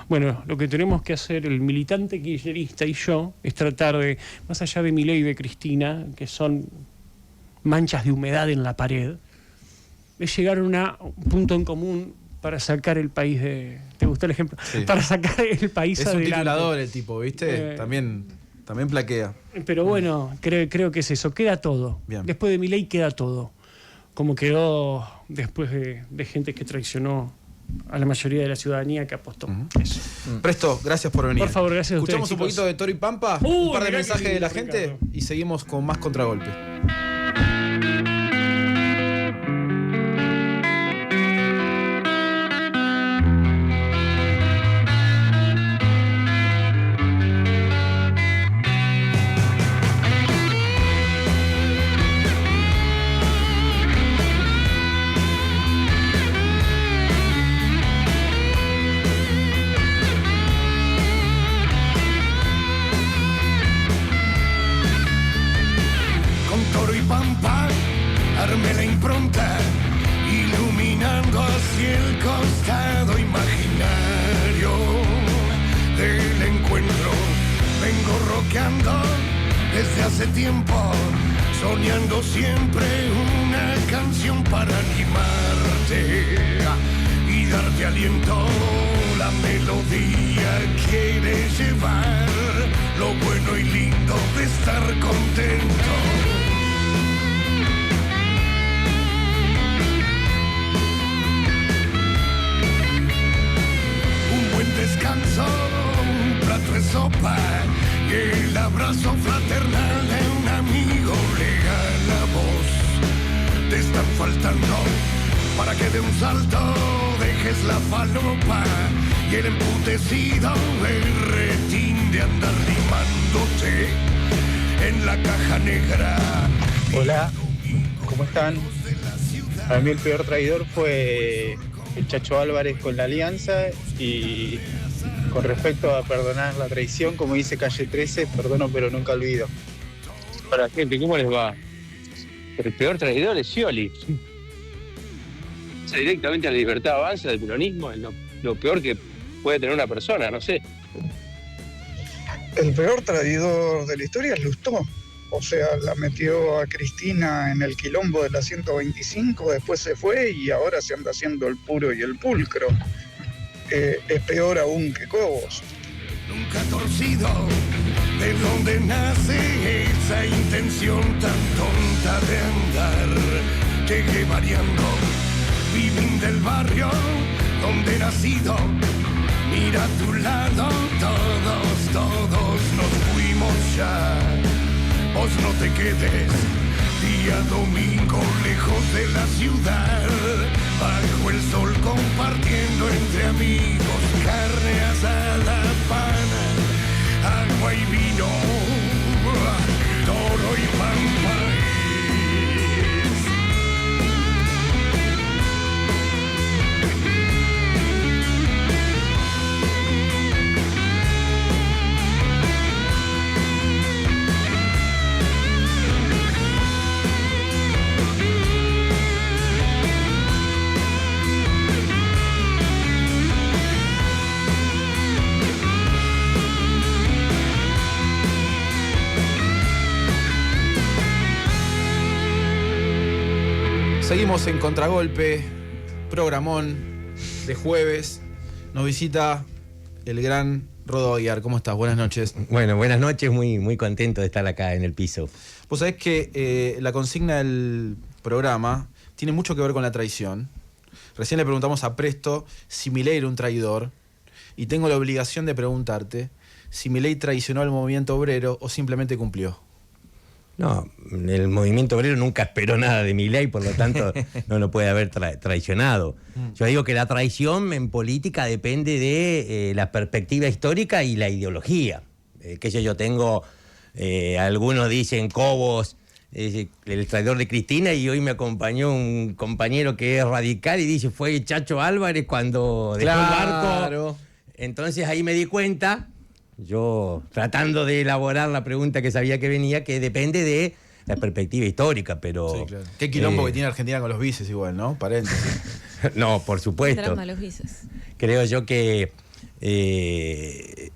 Bueno, lo que tenemos que hacer el militante kirchnerista y yo es tratar de, más allá de Milei y de Cristina, que son manchas de humedad en la pared, es llegar a un punto en común para sacar el país de... ¿Te gustó el ejemplo? Sí. Para sacar el país adelante. Es un titulador el tipo, ¿viste? También plaquea. Pero bueno, creo que es eso. Queda todo. Bien. Después de Milei queda todo. Como quedó después de gente que traicionó a la mayoría de la ciudadanía que apostó. Eso. Presto, gracias por venir. Por favor, gracias a ustedes. Escuchamos un poquito de Toro y Pampa, un par de mensajes de la gente, Ricardo, y seguimos con más Contragolpe. Arme la impronta, iluminando hacia el costado imaginario del encuentro. Vengo rockeando desde hace tiempo, soñando siempre una canción para animarte y darte aliento. La melodía quiere llevar lo bueno y lindo de estar contento. Descanso, un plato de sopa y el abrazo fraternal de un amigo. Regala voz, te están faltando para que de un salto dejes la falopa y el emputecido berretín de andar limándote en la caja negra. Hola, ¿cómo están? A mí el peor traidor fue el Chacho Álvarez con la Alianza, y con respecto a perdonar la traición, como dice Calle 13, perdono pero nunca olvido. Hola gente, ¿cómo les va? El peor traidor es Scioli. Directamente a la Libertad Avanza del peronismo es lo peor que puede tener una persona, no sé. El peor traidor de la historia es Lustó. O sea, la metió a Cristina en el quilombo de la 125, después se fue y ahora se anda haciendo el puro y el pulcro. Es peor aún que Cobos. Nunca torcido, de donde nace esa intención tan tonta de andar. Llegué variando, vivín del barrio donde he nacido. Mira a tu lado, todos nos fuimos ya. Vos no te quedes, día domingo lejos de la ciudad, bajo el sol compartiendo entre amigos, carne asada, pan, agua y vino, toro y pampa. Seguimos en Contragolpe, programón de jueves. Nos visita el gran Rodo Aguiar. ¿Cómo estás? Buenas noches. Bueno, buenas noches, muy contento de estar acá en el piso. Vos sabés que la consigna del programa tiene mucho que ver con la traición. Recién le preguntamos a Presto si Milei era un traidor, y tengo la obligación de preguntarte si Milei traicionó al movimiento obrero o simplemente cumplió. No, el movimiento obrero nunca esperó nada de Milei, por lo tanto no lo puede haber traicionado. Yo digo que la traición en política depende de la perspectiva histórica y la ideología. Que yo tengo, algunos dicen Cobos, el traidor de Cristina, y hoy me acompañó un compañero que es radical y dice fue Chacho Álvarez cuando dejó el barco. Entonces ahí me di cuenta, yo tratando de elaborar la pregunta que sabía que venía, que depende de la perspectiva histórica, pero... Sí, claro. Qué quilombo que tiene Argentina con los vices igual, ¿no? Paréntesis. No, por supuesto. Drama los vices. Creo yo que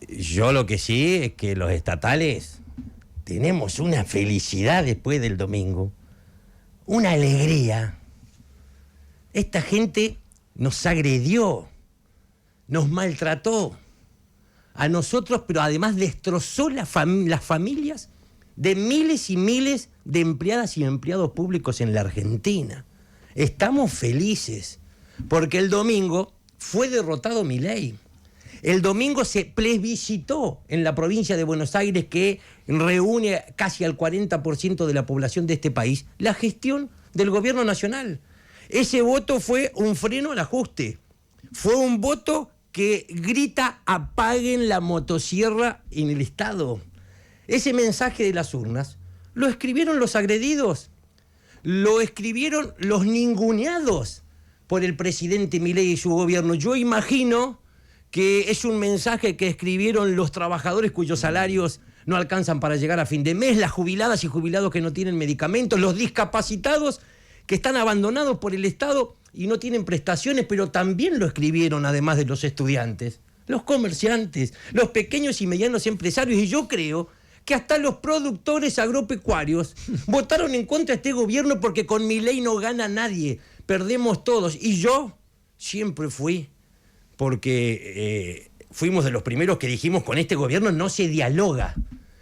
yo lo que sí es que los estatales tenemos una felicidad después del domingo, una alegría. Esta gente nos agredió, nos maltrató a nosotros, pero además destrozó las familias de miles y miles de empleadas y empleados públicos en la Argentina. Estamos felices porque el domingo fue derrotado Milei. El domingo se plebiscitó en la provincia de Buenos Aires, que reúne casi al 40% de la población de este país, la gestión del gobierno nacional. Ese voto fue un freno al ajuste. Fue un voto que grita apaguen la motosierra en el Estado. Ese mensaje de las urnas lo escribieron los agredidos, lo escribieron los ninguneados por el presidente Milei y su gobierno. Yo imagino que es un mensaje que escribieron los trabajadores cuyos salarios no alcanzan para llegar a fin de mes, las jubiladas y jubilados que no tienen medicamentos, los discapacitados que están abandonados por el Estado y no tienen prestaciones, pero también lo escribieron, además de los estudiantes, los comerciantes, los pequeños y medianos empresarios, y yo creo que hasta los productores agropecuarios votaron en contra de este gobierno porque con Milei no gana nadie, perdemos todos. Y yo siempre fui, porque fuimos de los primeros que dijimos con este gobierno no se dialoga,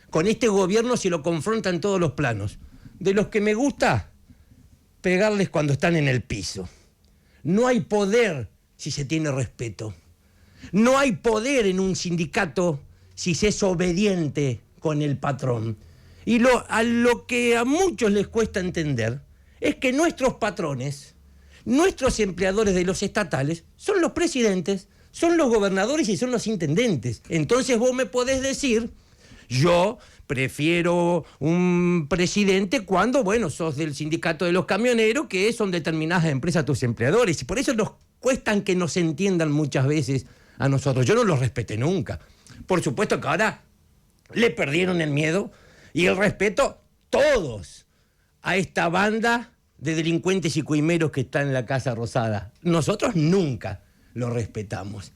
con este gobierno se lo confronta en todos los planos. De los que me gusta pegarles cuando están en el piso. No hay poder si se tiene respeto. No hay poder en un sindicato si se es obediente con el patrón. Y a lo que a muchos les cuesta entender es que nuestros patrones, nuestros empleadores de los estatales, son los presidentes, son los gobernadores y son los intendentes. Entonces vos me podés decir, yo prefiero un presidente cuando, bueno, sos del sindicato de los camioneros, que son determinadas empresas tus empleadores. Y por eso nos cuestan que nos entiendan muchas veces a nosotros. Yo no los respeté nunca. Por supuesto que ahora le perdieron el miedo y el respeto todos a esta banda de delincuentes y coimeros que está en la Casa Rosada. Nosotros nunca lo respetamos.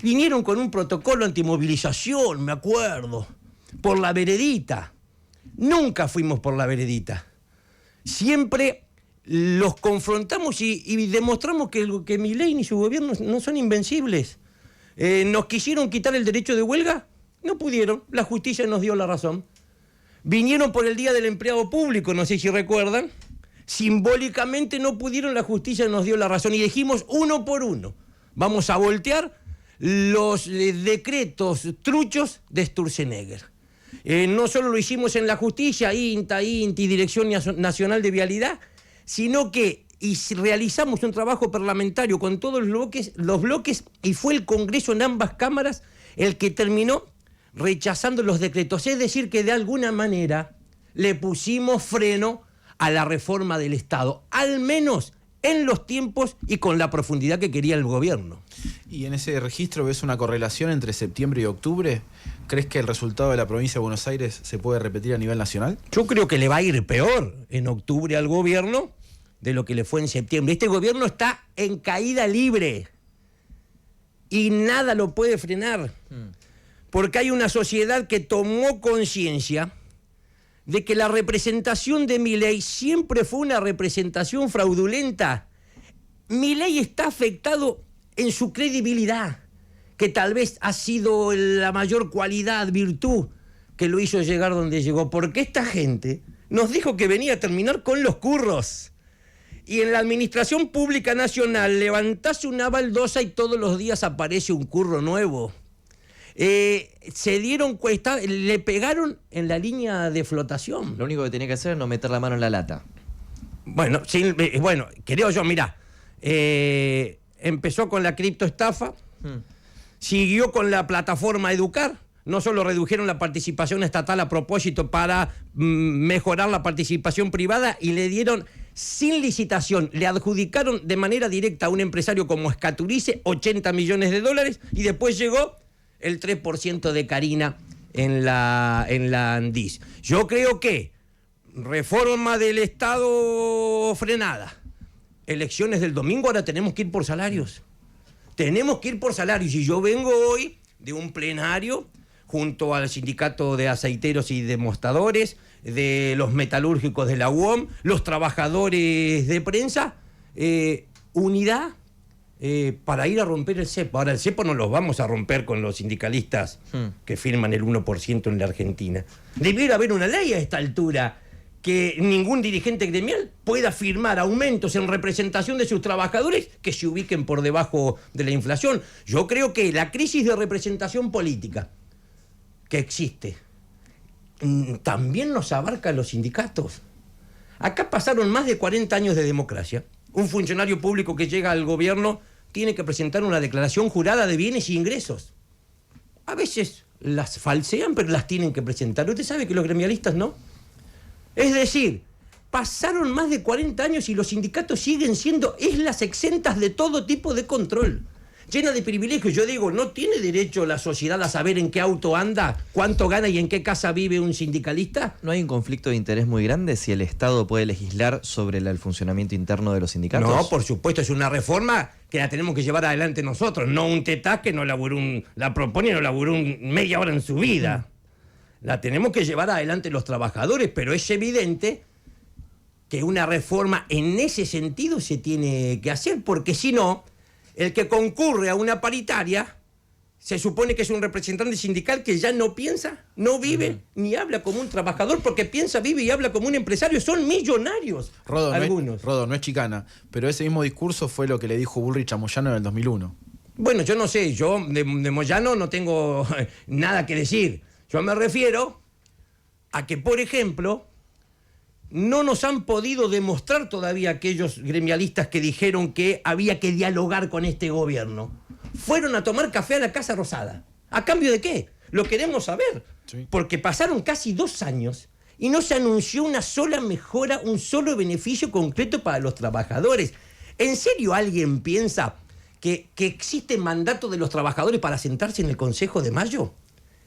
Vinieron con un protocolo antimovilización, me acuerdo, por la veredita. Nunca fuimos por la veredita. Siempre los confrontamos y demostramos que Milei ni su gobierno no son invencibles. Nos quisieron quitar el derecho de huelga, no pudieron, la justicia nos dio la razón. Vinieron por el Día del Empleado Público, no sé si recuerdan. Simbólicamente no pudieron, la justicia nos dio la razón y dijimos uno por uno. Vamos a voltear los decretos truchos de Sturzenegger. No solo lo hicimos en la justicia, INTI, Dirección Nacional de Vialidad, sino que realizamos un trabajo parlamentario con todos los bloques y fue el Congreso en ambas cámaras el que terminó rechazando los decretos. Es decir, que de alguna manera le pusimos freno a la reforma del Estado, al menos en los tiempos y con la profundidad que quería el gobierno. ¿Y en ese registro ves una correlación entre septiembre y octubre? ¿Crees que el resultado de la provincia de Buenos Aires se puede repetir a nivel nacional? Yo creo que le va a ir peor en octubre al gobierno de lo que le fue en septiembre. Este gobierno está en caída libre y nada lo puede frenar, porque hay una sociedad que tomó conciencia de que la representación de Milei siempre fue una representación fraudulenta, Milei está afectado en su credibilidad, que tal vez ha sido la mayor cualidad, virtud, que lo hizo llegar donde llegó, porque esta gente nos dijo que venía a terminar con los curros. Y en la Administración Pública Nacional levantás una baldosa y todos los días aparece un curro nuevo. Se dieron cuenta, le pegaron en la línea de flotación. Lo único que tenía que hacer es no meter la mano en la lata. Bueno, creo yo, mirá, empezó con la criptoestafa, siguió con la plataforma Educar. No solo redujeron la participación estatal a propósito para mejorar la participación privada y le dieron sin licitación, le adjudicaron de manera directa a un empresario como Escaturice 80 millones de dólares y después llegó el 3% de Carina en la Andis. Yo creo que reforma del Estado frenada, elecciones del domingo, ahora tenemos que ir por salarios. Tenemos que ir por salarios y yo vengo hoy de un plenario junto al sindicato de aceiteros y demostadores, de los metalúrgicos de la UOM, los trabajadores de prensa, unidad para ir a romper el cepo. Ahora, el cepo no los vamos a romper con los sindicalistas que firman el 1% en la Argentina. Debiera haber una ley a esta altura que ningún dirigente gremial pueda firmar aumentos en representación de sus trabajadores que se ubiquen por debajo de la inflación. Yo creo que la crisis de representación política que existe también nos abarca a los sindicatos. Acá pasaron más de 40 años de democracia. Un funcionario público que llega al gobierno tiene que presentar una declaración jurada de bienes y ingresos. A veces las falsean, pero las tienen que presentar. ¿Usted sabe que los gremialistas no? Es decir, pasaron más de 40 años y los sindicatos siguen siendo islas exentas de todo tipo de control, llena de privilegios. Yo digo, ¿no tiene derecho la sociedad a saber en qué auto anda, cuánto gana y en qué casa vive un sindicalista? ¿No hay un conflicto de interés muy grande si el Estado puede legislar sobre el funcionamiento interno de los sindicatos? No, por supuesto, es una reforma que la tenemos que llevar adelante nosotros, no un tetá que no laburó la propone y no laburó media hora en su vida. La tenemos que llevar adelante los trabajadores, pero es evidente que una reforma en ese sentido se tiene que hacer, porque si no, el que concurre a una paritaria se supone que es un representante sindical que ya no piensa, no vive, ni habla como un trabajador, porque piensa, vive y habla como un empresario. Son millonarios algunos. Rodo, no es chicana, pero ese mismo discurso fue lo que le dijo Bullrich a Moyano en el 2001. Bueno, yo no sé, yo de Moyano no tengo nada que decir. Yo me refiero a que, por ejemplo, no nos han podido demostrar todavía aquellos gremialistas que dijeron que había que dialogar con este gobierno. Fueron a tomar café a la Casa Rosada. ¿A cambio de qué? Lo queremos saber. Sí. Porque pasaron casi 2 años y no se anunció una sola mejora, un solo beneficio concreto para los trabajadores. ¿En serio alguien piensa que existe mandato de los trabajadores para sentarse en el Consejo de Mayo?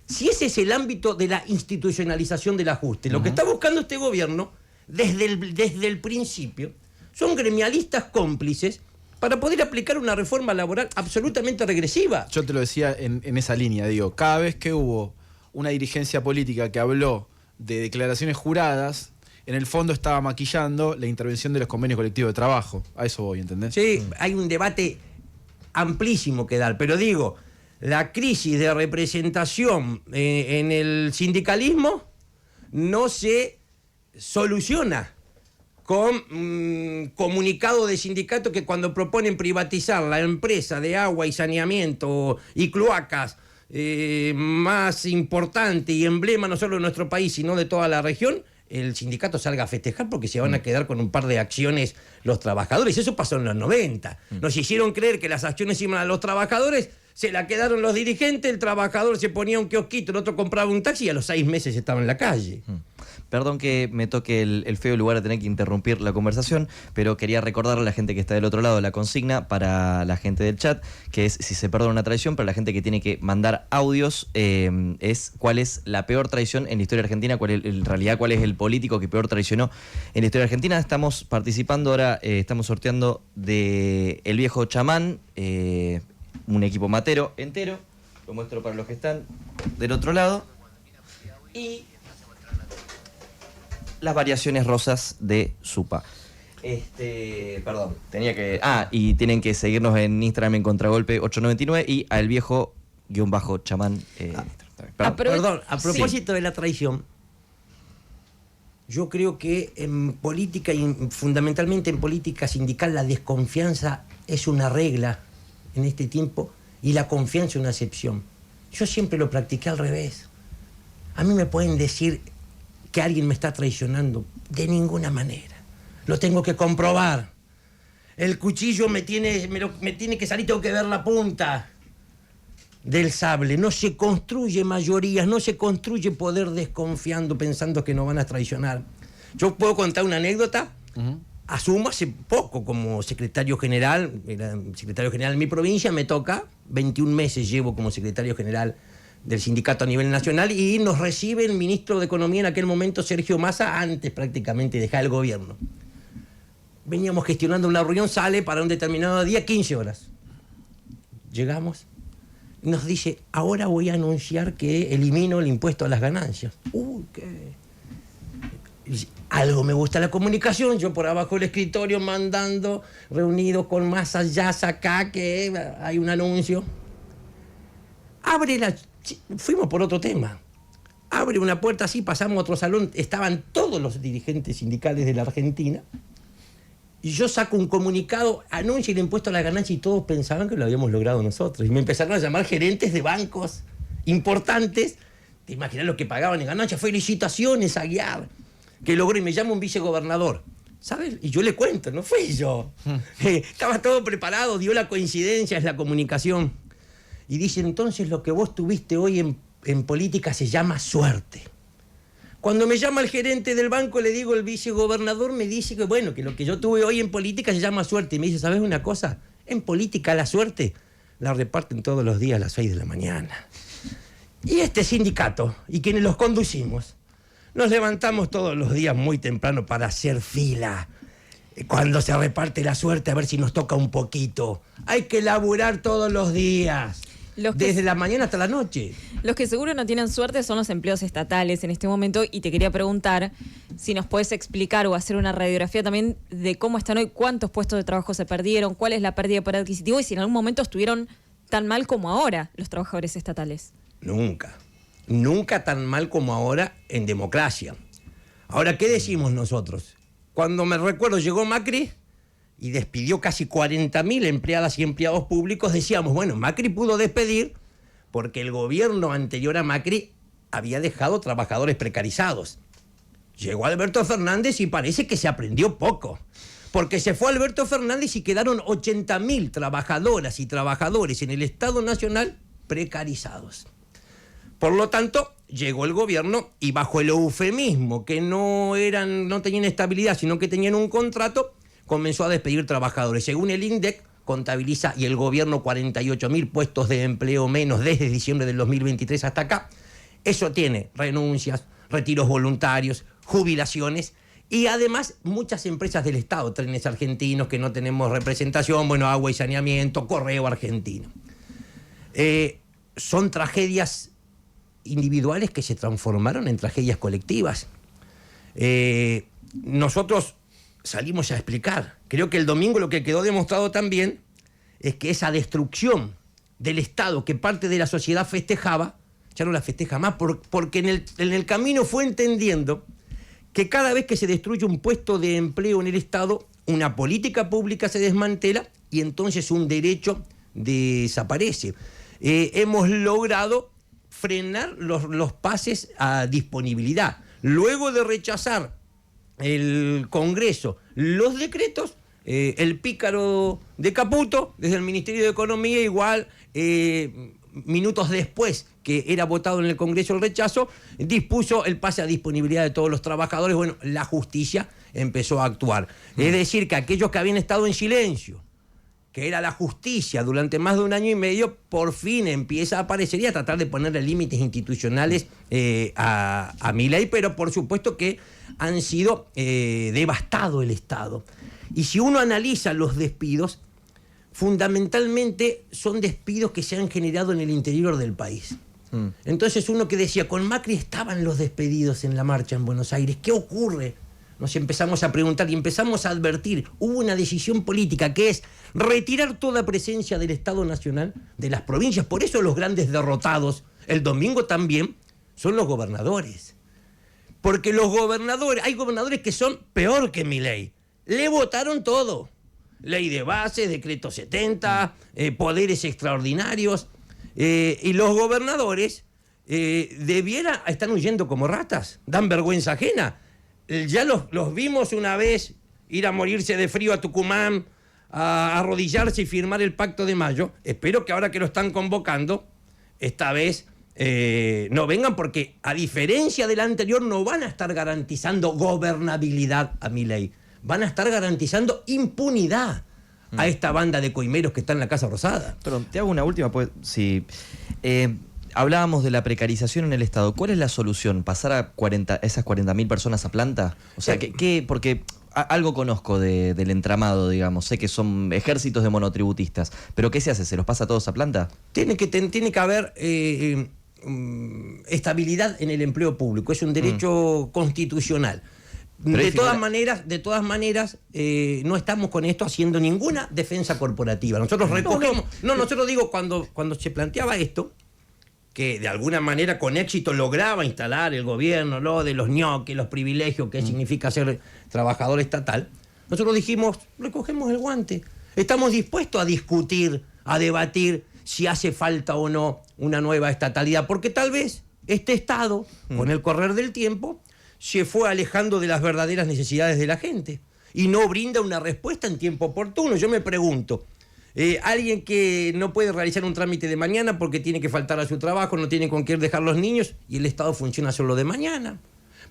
Si ese es el ámbito de la institucionalización del ajuste, lo que está buscando este gobierno desde el principio son gremialistas cómplices para poder aplicar una reforma laboral absolutamente regresiva. Yo te lo decía en esa línea, digo, cada vez que hubo una dirigencia política que habló de declaraciones juradas, en el fondo estaba maquillando la intervención de los convenios colectivos de trabajo. A eso voy, ¿entendés? Sí, hay un debate amplísimo que dar, pero digo, la crisis de representación en el sindicalismo no se soluciona con comunicado de sindicato que cuando proponen privatizar la empresa de agua y saneamiento y cloacas más importante y emblema no solo de nuestro país sino de toda la región, el sindicato salga a festejar porque se van a quedar con un par de acciones los trabajadores. Eso pasó en los 90. Nos hicieron creer que las acciones iban a los trabajadores, se la quedaron los dirigentes, el trabajador se ponía un kiosquito, el otro compraba un taxi y a los 6 meses estaba en la calle. Perdón que me toque el feo lugar de tener que interrumpir la conversación, pero quería recordarle a la gente que está del otro lado la consigna para la gente del chat, que es si se perdona una traición, para la gente que tiene que mandar audios, es cuál es la peor traición en la historia argentina, en realidad cuál es el político que peor traicionó en la historia argentina. Estamos participando ahora, estamos sorteando de El Viejo Chamán, un equipo matero entero, lo muestro para los que están del otro lado, y las variaciones rosas de Supa. Perdón, tenía que... y tienen que seguirnos en Instagram en Contragolpe 899 y al viejo _chamán. Perdón, a propósito de la traición, yo creo que en política y fundamentalmente en política sindical la desconfianza es una regla en este tiempo y la confianza una excepción. Yo siempre lo practiqué al revés. A mí me pueden decir que alguien me está traicionando de ninguna manera. Lo tengo que comprobar. El cuchillo me tiene que salir, tengo que ver la punta del sable. No se construye mayorías, no se construye poder desconfiando, pensando que nos van a traicionar. Yo puedo contar una anécdota. Asumo hace poco como secretario general, era secretario general en mi provincia, me toca, 21 meses llevo como secretario general del sindicato a nivel nacional y nos recibe el ministro de Economía en aquel momento, Sergio Massa, antes prácticamente de dejar el gobierno. Veníamos gestionando una reunión, sale para un determinado día, 15 horas. Llegamos, nos dice, ahora voy a anunciar que elimino el impuesto a las ganancias. ¿Qué? Algo me gusta la comunicación, yo por abajo del escritorio mandando, reunido con Massa, ya acá, que hay un anuncio. Fuimos por otro tema. Abre una puerta así, pasamos a otro salón, estaban todos los dirigentes sindicales de la Argentina. Y yo saco un comunicado, anuncio el impuesto a la ganancia y todos pensaban que lo habíamos logrado nosotros. Y me empezaron a llamar gerentes de bancos importantes. Te imaginas lo que pagaban en ganancia. Felicitaciones a Aguiar, que logró. Y me llama un vicegobernador. ¿Sabes? Y yo le cuento, no fui yo. Estaba todo preparado, dio la coincidencia, es la comunicación. Y dice, entonces lo que vos tuviste hoy en política se llama suerte. Cuando me llama el gerente del banco, le digo, el vicegobernador me dice que bueno, que lo que yo tuve hoy en política se llama suerte. Y me dice, ¿sabes una cosa? En política la suerte la reparten todos los días a las 6 de la mañana. Y este sindicato, y quienes los conducimos, nos levantamos todos los días muy temprano para hacer fila. Cuando se reparte la suerte, a ver si nos toca un poquito. Hay que laburar todos los días. Desde la mañana hasta la noche. Los que seguro no tienen suerte son los empleos estatales en este momento y te quería preguntar si nos puedes explicar o hacer una radiografía también de cómo están hoy, cuántos puestos de trabajo se perdieron, cuál es la pérdida de poder adquisitivo y si en algún momento estuvieron tan mal como ahora los trabajadores estatales. Nunca tan mal como ahora en democracia. Ahora, ¿qué decimos nosotros? Cuando me recuerdo llegó Macri y despidió casi 40.000 empleadas y empleados públicos, decíamos, bueno, Macri pudo despedir porque el gobierno anterior a Macri había dejado trabajadores precarizados. Llegó Alberto Fernández y parece que se aprendió poco, porque se fue Alberto Fernández y quedaron 80.000 trabajadoras y trabajadores en el Estado Nacional precarizados. Por lo tanto, llegó el gobierno y bajo el eufemismo que no tenían estabilidad, sino que tenían un contrato, comenzó a despedir trabajadores. Según el INDEC, contabiliza y el gobierno 48.000 puestos de empleo menos desde diciembre del 2023 hasta acá. Eso tiene renuncias, retiros voluntarios, jubilaciones y además muchas empresas del Estado, Trenes Argentinos, que no tenemos representación, bueno, Agua y Saneamiento, Correo Argentino. Son tragedias individuales que se transformaron en tragedias colectivas. Nosotros salimos a explicar. Creo que el domingo lo que quedó demostrado también es que esa destrucción del Estado que parte de la sociedad festejaba, ya no la festeja más, porque en el camino fue entendiendo que cada vez que se destruye un puesto de empleo en el Estado, una política pública se desmantela y entonces un derecho desaparece. Hemos logrado frenar los pases a disponibilidad. Luego de rechazar el Congreso los decretos, el pícaro de Caputo, desde el Ministerio de Economía, igual minutos después que era votado en el Congreso el rechazo, dispuso el pase a disponibilidad de todos los trabajadores. Bueno, la justicia empezó a actuar. Es decir, que aquellos que habían estado en silencio, que era la justicia durante más de 1 año y medio, por fin empieza a aparecer y a tratar de ponerle límites institucionales a Milei, pero por supuesto que han sido devastado el Estado. Y si uno analiza los despidos, fundamentalmente son despidos que se han generado en el interior del país. Entonces uno que decía, con Macri estaban los despedidos en la marcha en Buenos Aires, ¿qué ocurre? Nos empezamos a preguntar y empezamos a advertir. Hubo una decisión política que es retirar toda presencia del Estado Nacional de las provincias. Por eso los grandes derrotados el domingo también son los gobernadores. Porque los gobernadores, hay gobernadores que son peor que Milei. Le votaron todo. Ley de bases, decreto 70, poderes extraordinarios. Y los gobernadores están huyendo como ratas. Dan vergüenza ajena. Ya los vimos una vez ir a morirse de frío a Tucumán, a arrodillarse y firmar el Pacto de Mayo. Espero que ahora que lo están convocando, esta vez no vengan, porque a diferencia del anterior no van a estar garantizando gobernabilidad a Milei. Van a estar garantizando impunidad a esta banda de coimeros que está en la Casa Rosada. Pero te hago una última, pues, sí. Hablábamos de la precarización en el Estado. ¿Cuál es la solución? ¿Pasar a esas 40.000 personas a planta? O sea, porque algo conozco del entramado, digamos. Sé que son ejércitos de monotributistas. ¿Pero qué se hace? ¿Se los pasa a todos a planta? Tiene que haber estabilidad en el empleo público. Es un derecho constitucional. De todas maneras, no estamos con esto haciendo ninguna defensa corporativa. Nosotros recogemos... Nosotros digo, cuando se planteaba esto, que de alguna manera con éxito lograba instalar el gobierno, lo de los ñoques, los privilegios que significa ser trabajador estatal, nosotros dijimos, recogemos el guante. Estamos dispuestos a discutir, a debatir si hace falta o no una nueva estatalidad, porque tal vez este Estado, con el correr del tiempo, se fue alejando de las verdaderas necesidades de la gente y no brinda una respuesta en tiempo oportuno. Yo me pregunto, alguien que no puede realizar un trámite de mañana porque tiene que faltar a su trabajo, no tiene con qué dejar los niños y el Estado funciona solo de mañana.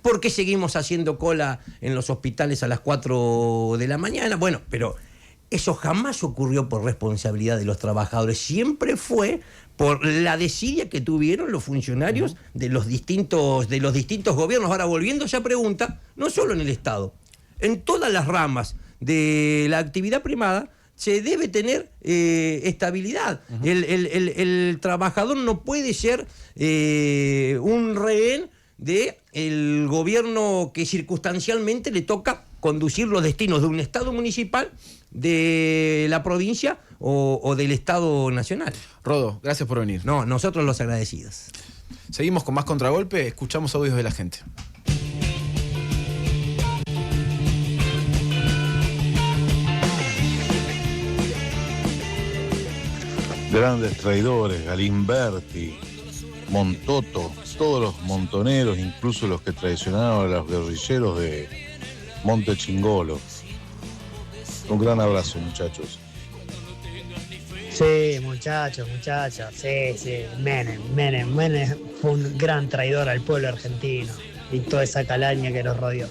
¿Por qué seguimos haciendo cola en los hospitales a las 4 de la mañana? Bueno, pero eso jamás ocurrió por responsabilidad de los trabajadores, siempre fue por la desidia que tuvieron los funcionarios de los distintos gobiernos. Ahora, volviendo a esa pregunta, no solo en el Estado, en todas las ramas de la actividad privada se debe tener estabilidad. El trabajador no puede ser un rehén del gobierno que circunstancialmente le toca conducir los destinos de un Estado municipal, de la provincia o del Estado nacional. Rodo, gracias por venir. No, nosotros los agradecidos. Seguimos con más Contragolpe, escuchamos audios de la gente. Grandes traidores, Galimberti, Montoto, todos los montoneros, incluso los que traicionaron a los guerrilleros de Monte Chingolo. Un gran abrazo, muchachos. Sí, muchachos, sí, Menem fue un gran traidor al pueblo argentino y toda esa calaña que los rodeó.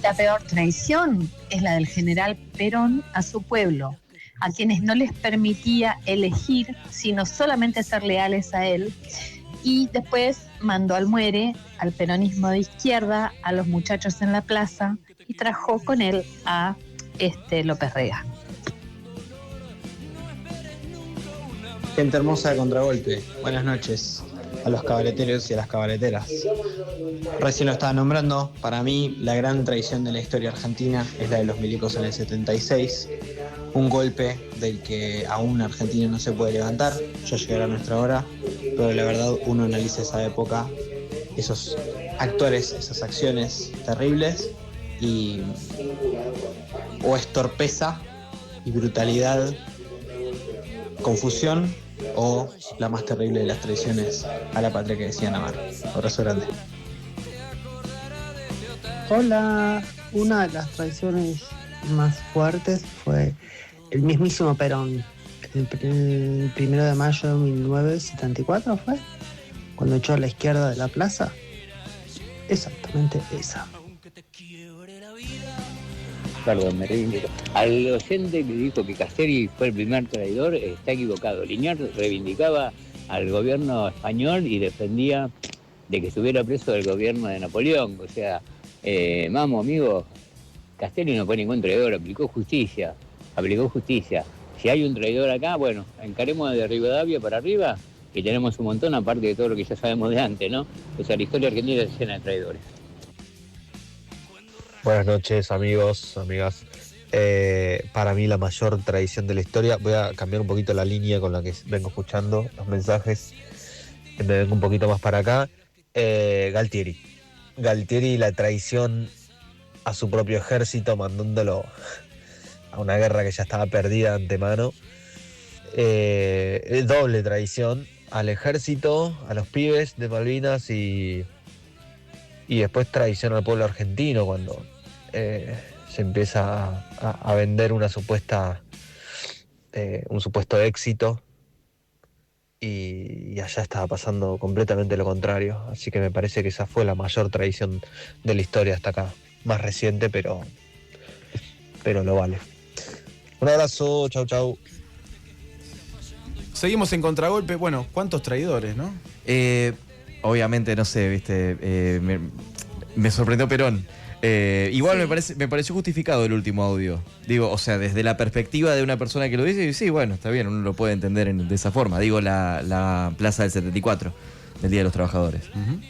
La peor traición es la del general Perón a su pueblo, a quienes no les permitía elegir, sino solamente ser leales a él, y después mandó al muere, al peronismo de izquierda, a los muchachos en la plaza, y trajo con él a López Rega. Gente hermosa de Contragolpe, buenas noches a los cabareteros y a las cabareteras. Recién lo estaba nombrando, para mí la gran traición de la historia argentina es la de los milicos en el 76, un golpe del que aún Argentina no se puede levantar, ya llegará nuestra hora, pero la verdad uno analiza esa época, esos actores, esas acciones terribles, y o es torpeza y brutalidad, confusión, o la más terrible de las traiciones a la patria que decían amar. Abrazo grande. Hola, una de las traiciones más fuertes fue el mismísimo Perón. El 1 de mayo de 1974 fue cuando echó a la izquierda de la plaza. Exactamente esa. Perdón, me reivindico. Al oyente que dijo que Castelli fue el primer traidor, está equivocado. Liniers reivindicaba al gobierno español y defendía de que estuviera preso del gobierno de Napoleón. O sea, vamos, amigo, Castelli no fue ningún traidor, aplicó justicia. Si hay un traidor acá, bueno, encaremos de Rivadavia para arriba, y tenemos un montón, aparte de todo lo que ya sabemos de antes, ¿no? O sea, la historia argentina es llena de traidores. Buenas noches, amigos, amigas. Para mí la mayor traición de la historia, voy a cambiar un poquito la línea con la que vengo escuchando los mensajes, me vengo un poquito más para acá. Galtieri, la traición a su propio ejército, mandándolo a una guerra que ya estaba perdida de antemano. Doble traición al ejército, a los pibes de Malvinas y después traición al pueblo argentino cuando se empieza a vender un supuesto éxito y allá estaba pasando completamente lo contrario, así que me parece que esa fue la mayor traición de la historia hasta acá, más reciente, pero lo vale. Un abrazo, chau chau. Seguimos en Contragolpe. Bueno, ¿cuántos traidores, no? Obviamente, no sé, viste, me sorprendió Perón. Igual me pareció justificado el último audio. Digo, o sea, desde la perspectiva de una persona que lo dice, sí, bueno, está bien, uno lo puede entender de esa forma. Digo, la Plaza del 74, del Día de los Trabajadores. Uh-huh.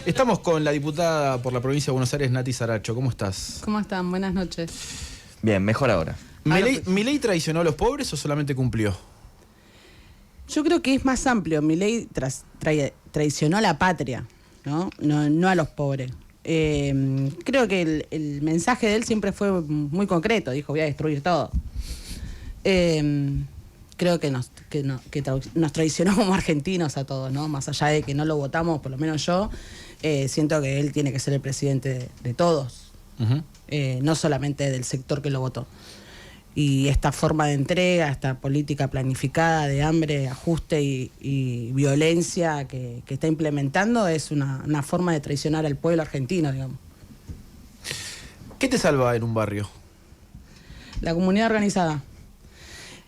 Estamos con la diputada por la provincia de Buenos Aires, Nati Saracho. ¿Cómo estás? ¿Cómo están? Buenas noches. Bien, mejor ahora. ¿Milei traicionó a los pobres o solamente cumplió? Yo creo que es más amplio. Milei traicionó a la patria, no a los pobres. Creo que el mensaje de él siempre fue muy concreto. Dijo, voy a destruir todo. Creo que nos traicionó como argentinos a todos, ¿no? Más allá de que no lo votamos, por lo menos yo, siento que él tiene que ser el presidente de todos. Uh-huh. No solamente del sector que lo votó. Y esta forma de entrega, esta política planificada de hambre, ajuste y violencia que está implementando es una forma de traicionar al pueblo argentino, digamos. ¿Qué te salva en un barrio? La comunidad organizada,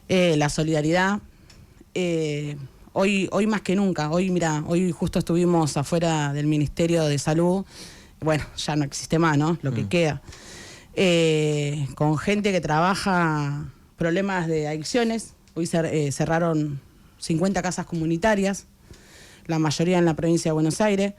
la solidaridad. Hoy más que nunca, hoy justo estuvimos afuera del Ministerio de Salud, bueno, ya no existe más, ¿no? Lo que queda. Con gente que trabaja problemas de adicciones. Hoy cerraron 50 casas comunitarias, la mayoría en la provincia de Buenos Aires,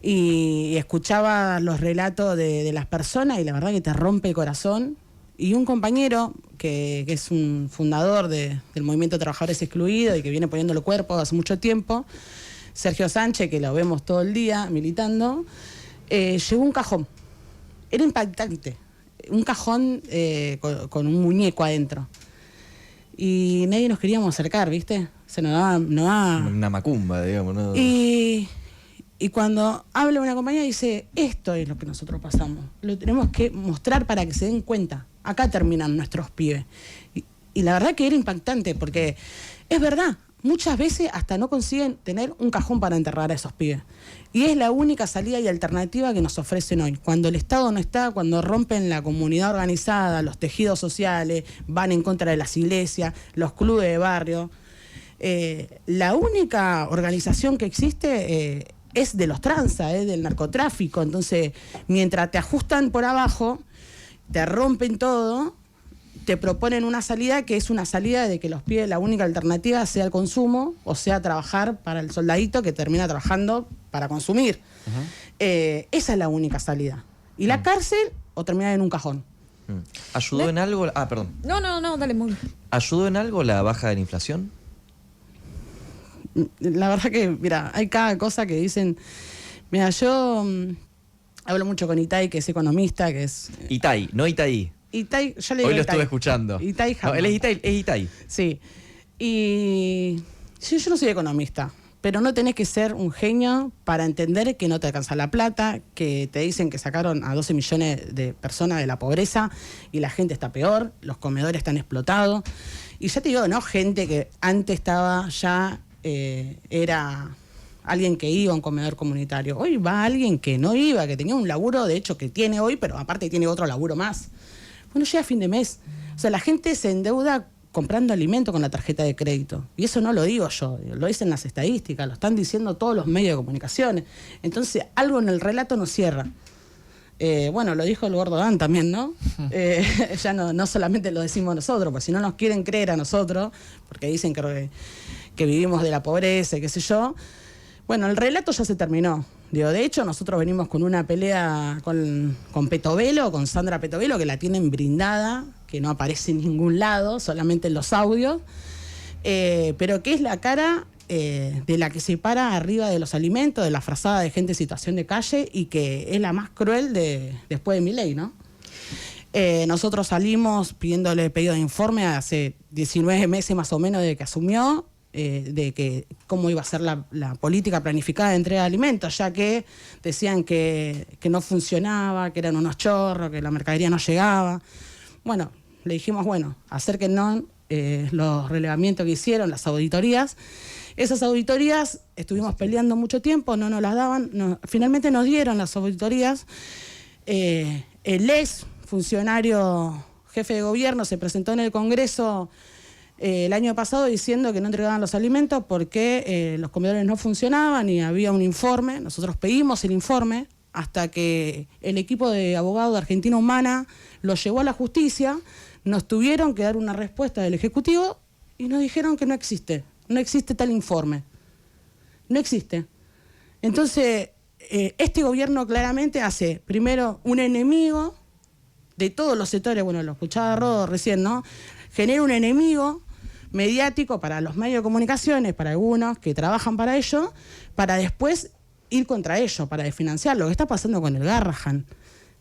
y escuchaba los relatos de las personas y la verdad que te rompe el corazón. Y un compañero que es un fundador del Movimiento de Trabajadores Excluidos y que viene poniéndole cuerpo hace mucho tiempo, Sergio Sánchez, que lo vemos todo el día militando, llevó un cajón. Era impactante. Un cajón con un muñeco adentro. Y nadie nos queríamos acercar, ¿viste? Se nos daba... Una macumba, digamos, ¿no? Y cuando habla una compañía dice, esto es lo que nosotros pasamos. Lo tenemos que mostrar para que se den cuenta. Acá terminan nuestros pibes. Y la verdad que era impactante porque es verdad. Muchas veces hasta no consiguen tener un cajón para enterrar a esos pibes. Y es la única salida y alternativa que nos ofrecen hoy. Cuando el Estado no está, cuando rompen la comunidad organizada, los tejidos sociales, van en contra de las iglesias, los clubes de barrio. La única organización que existe es de los tranza, del narcotráfico. Entonces, mientras te ajustan por abajo, te rompen todo, te proponen una salida que es una salida de que los pibes, la única alternativa sea el consumo, o sea trabajar para el soldadito que termina trabajando para consumir. Uh-huh. Esa es la única salida. Y la cárcel o terminar en un cajón. ¿Ayudó en algo? Perdón. No, dale, muy bien. ¿Ayudó en algo la baja de la inflación? La verdad que, mira, hay cada cosa que dicen. Mira, yo hablo mucho con Itay, que es economista, que es... Itay, no Itaí. Itay, yo le digo hoy lo Itay. estuve escuchando. Itay jamás. No, él es Itay. Sí. Y sí, yo no soy economista, pero no tenés que ser un genio para entender que no te alcanza la plata, que te dicen que sacaron a 12 millones de personas de la pobreza y la gente está peor, los comedores están explotados. Y ya te digo, ¿no? Gente que antes estaba ya, era alguien que iba a un comedor comunitario. Hoy va alguien que no iba, que tenía un laburo, de hecho, que tiene hoy, pero aparte tiene otro laburo más. Bueno, llega a fin de mes. O sea, la gente se endeuda comprando alimento con la tarjeta de crédito. Y eso no lo digo yo, lo dicen las estadísticas, lo están diciendo todos los medios de comunicación. Entonces, algo en el relato no cierra. Bueno, lo dijo el Gordo Dan también, ¿no? Ya no solamente lo decimos nosotros, porque si no nos quieren creer a nosotros, porque dicen que vivimos de la pobreza y qué sé yo. Bueno, el relato ya se terminó. Digo, de hecho, nosotros venimos con una pelea con Petovelo, con Sandra Petovelo, que la tienen brindada, que no aparece en ningún lado, solamente en los audios, pero que es la cara de la que se para arriba de los alimentos, de la frazada de gente en situación de calle, y que es la más cruel después de Milei, ¿no? Nosotros salimos pidiéndole pedido de informe hace 19 meses más o menos desde que asumió, de que cómo iba a ser la política planificada de entrega de alimentos, ya que decían que no funcionaba, que eran unos chorros, que la mercadería no llegaba. Bueno, le dijimos, bueno, acérquennos los relevamientos que hicieron, las auditorías. Esas auditorías estuvimos peleando mucho tiempo, no nos las daban, finalmente nos dieron las auditorías. El ex funcionario jefe de gobierno se presentó en el Congreso el año pasado diciendo que no entregaban los alimentos porque los comedores no funcionaban y había un informe. Nosotros pedimos el informe hasta que el equipo de abogados de Argentina Humana lo llevó a la justicia. Nos tuvieron que dar una respuesta del Ejecutivo y nos dijeron que no existe tal informe. No existe. Entonces, este gobierno claramente hace, primero, un enemigo de todos los sectores. Bueno, lo escuchaba Rodo recién, ¿no? Genera un enemigo mediático para los medios de comunicaciones, para algunos que trabajan para ello, para después ir contra ello, para desfinanciar. Lo que está pasando con el Garrahan,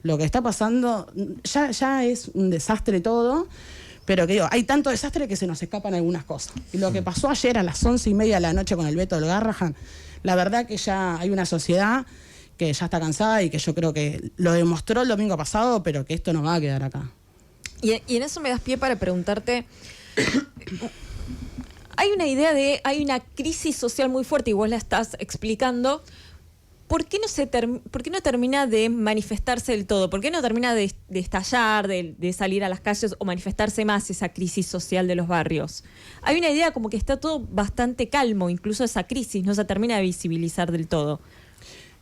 lo que está pasando, ya es un desastre todo, pero que digo, hay tanto desastre que se nos escapan algunas cosas. Y lo que pasó ayer a las 11:30 de la noche con el veto del Garrahan, la verdad que ya hay una sociedad que ya está cansada y que yo creo que lo demostró el domingo pasado, pero que esto no va a quedar acá. Y en eso me das pie para preguntarte, hay una crisis social muy fuerte y vos la estás explicando. ¿Por qué no termina de manifestarse del todo? ¿Por qué no termina de estallar, de salir a las calles o manifestarse más esa crisis social de los barrios? Hay una idea como que está todo bastante calmo, incluso esa crisis no se termina de visibilizar del todo.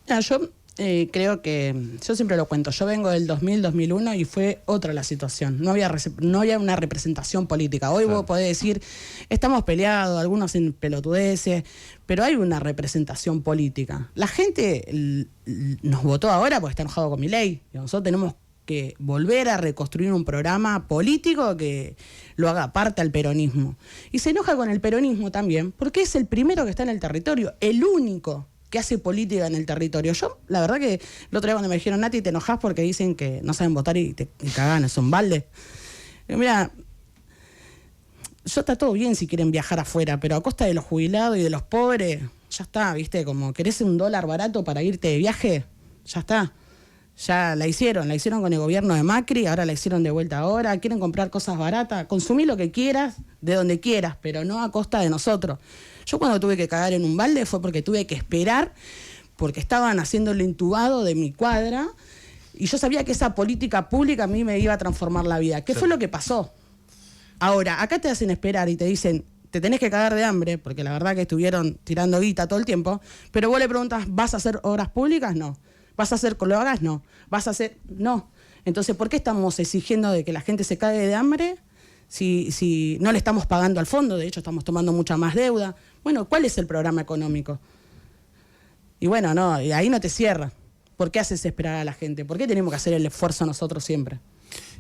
Yo creo que, yo siempre lo cuento, yo vengo del 2000-2001 y fue otra la situación. No había una representación política. Hoy vos podés decir, estamos peleados, algunos en pelotudeces, pero hay una representación política. La gente nos votó ahora porque está enojado con Milei. Nosotros tenemos que volver a reconstruir un programa político que lo haga parte al peronismo. Y se enoja con el peronismo también porque es el primero que está en el territorio, el único que hace política en el territorio. Yo, la verdad que el otro día cuando me dijeron, Nati, te enojás porque dicen que no saben votar y te cagan, es un balde. Mira, yo está todo bien si quieren viajar afuera, pero a costa de los jubilados y de los pobres, ya está, ¿viste? Como querés $1 barato para irte de viaje, ya está. Ya la hicieron con el gobierno de Macri, ahora la hicieron de vuelta ahora. Quieren comprar cosas baratas, consumí lo que quieras, de donde quieras, pero no a costa de nosotros. Yo cuando tuve que cagar en un balde fue porque tuve que esperar, porque estaban haciendo el intubado de mi cuadra, y yo sabía que esa política pública a mí me iba a transformar la vida. ¿Qué fue lo que pasó? Ahora, acá te hacen esperar y te dicen, te tenés que cagar de hambre, porque la verdad que estuvieron tirando guita todo el tiempo, pero vos le preguntas, ¿vas a hacer obras públicas? No. ¿Vas a hacer cloacas? No. ¿Vas a hacer...? No. Entonces, ¿por qué estamos exigiendo de que la gente se cague de hambre si no le estamos pagando al fondo? De hecho, estamos tomando mucha más deuda. Bueno, ¿cuál es el programa económico? Y bueno, no, y ahí no te cierra. ¿Por qué haces esperar a la gente? ¿Por qué tenemos que hacer el esfuerzo nosotros siempre?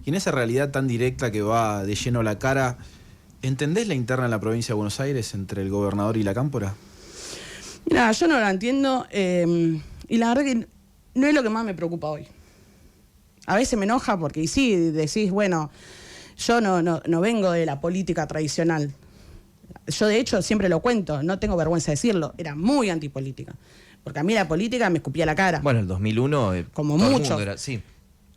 Y en esa realidad tan directa que va de lleno a la cara, ¿entendés la interna en la provincia de Buenos Aires entre el gobernador y la cámpora? Mira, yo no la entiendo y la verdad que no es lo que más me preocupa hoy. A veces me enoja porque, y sí, decís, bueno, yo no vengo de la política tradicional. Yo, de hecho, siempre lo cuento, no tengo vergüenza de decirlo, era muy antipolítica. Porque a mí la política me escupía la cara. Bueno, el 2001... como todo el mucho. mundo era, sí.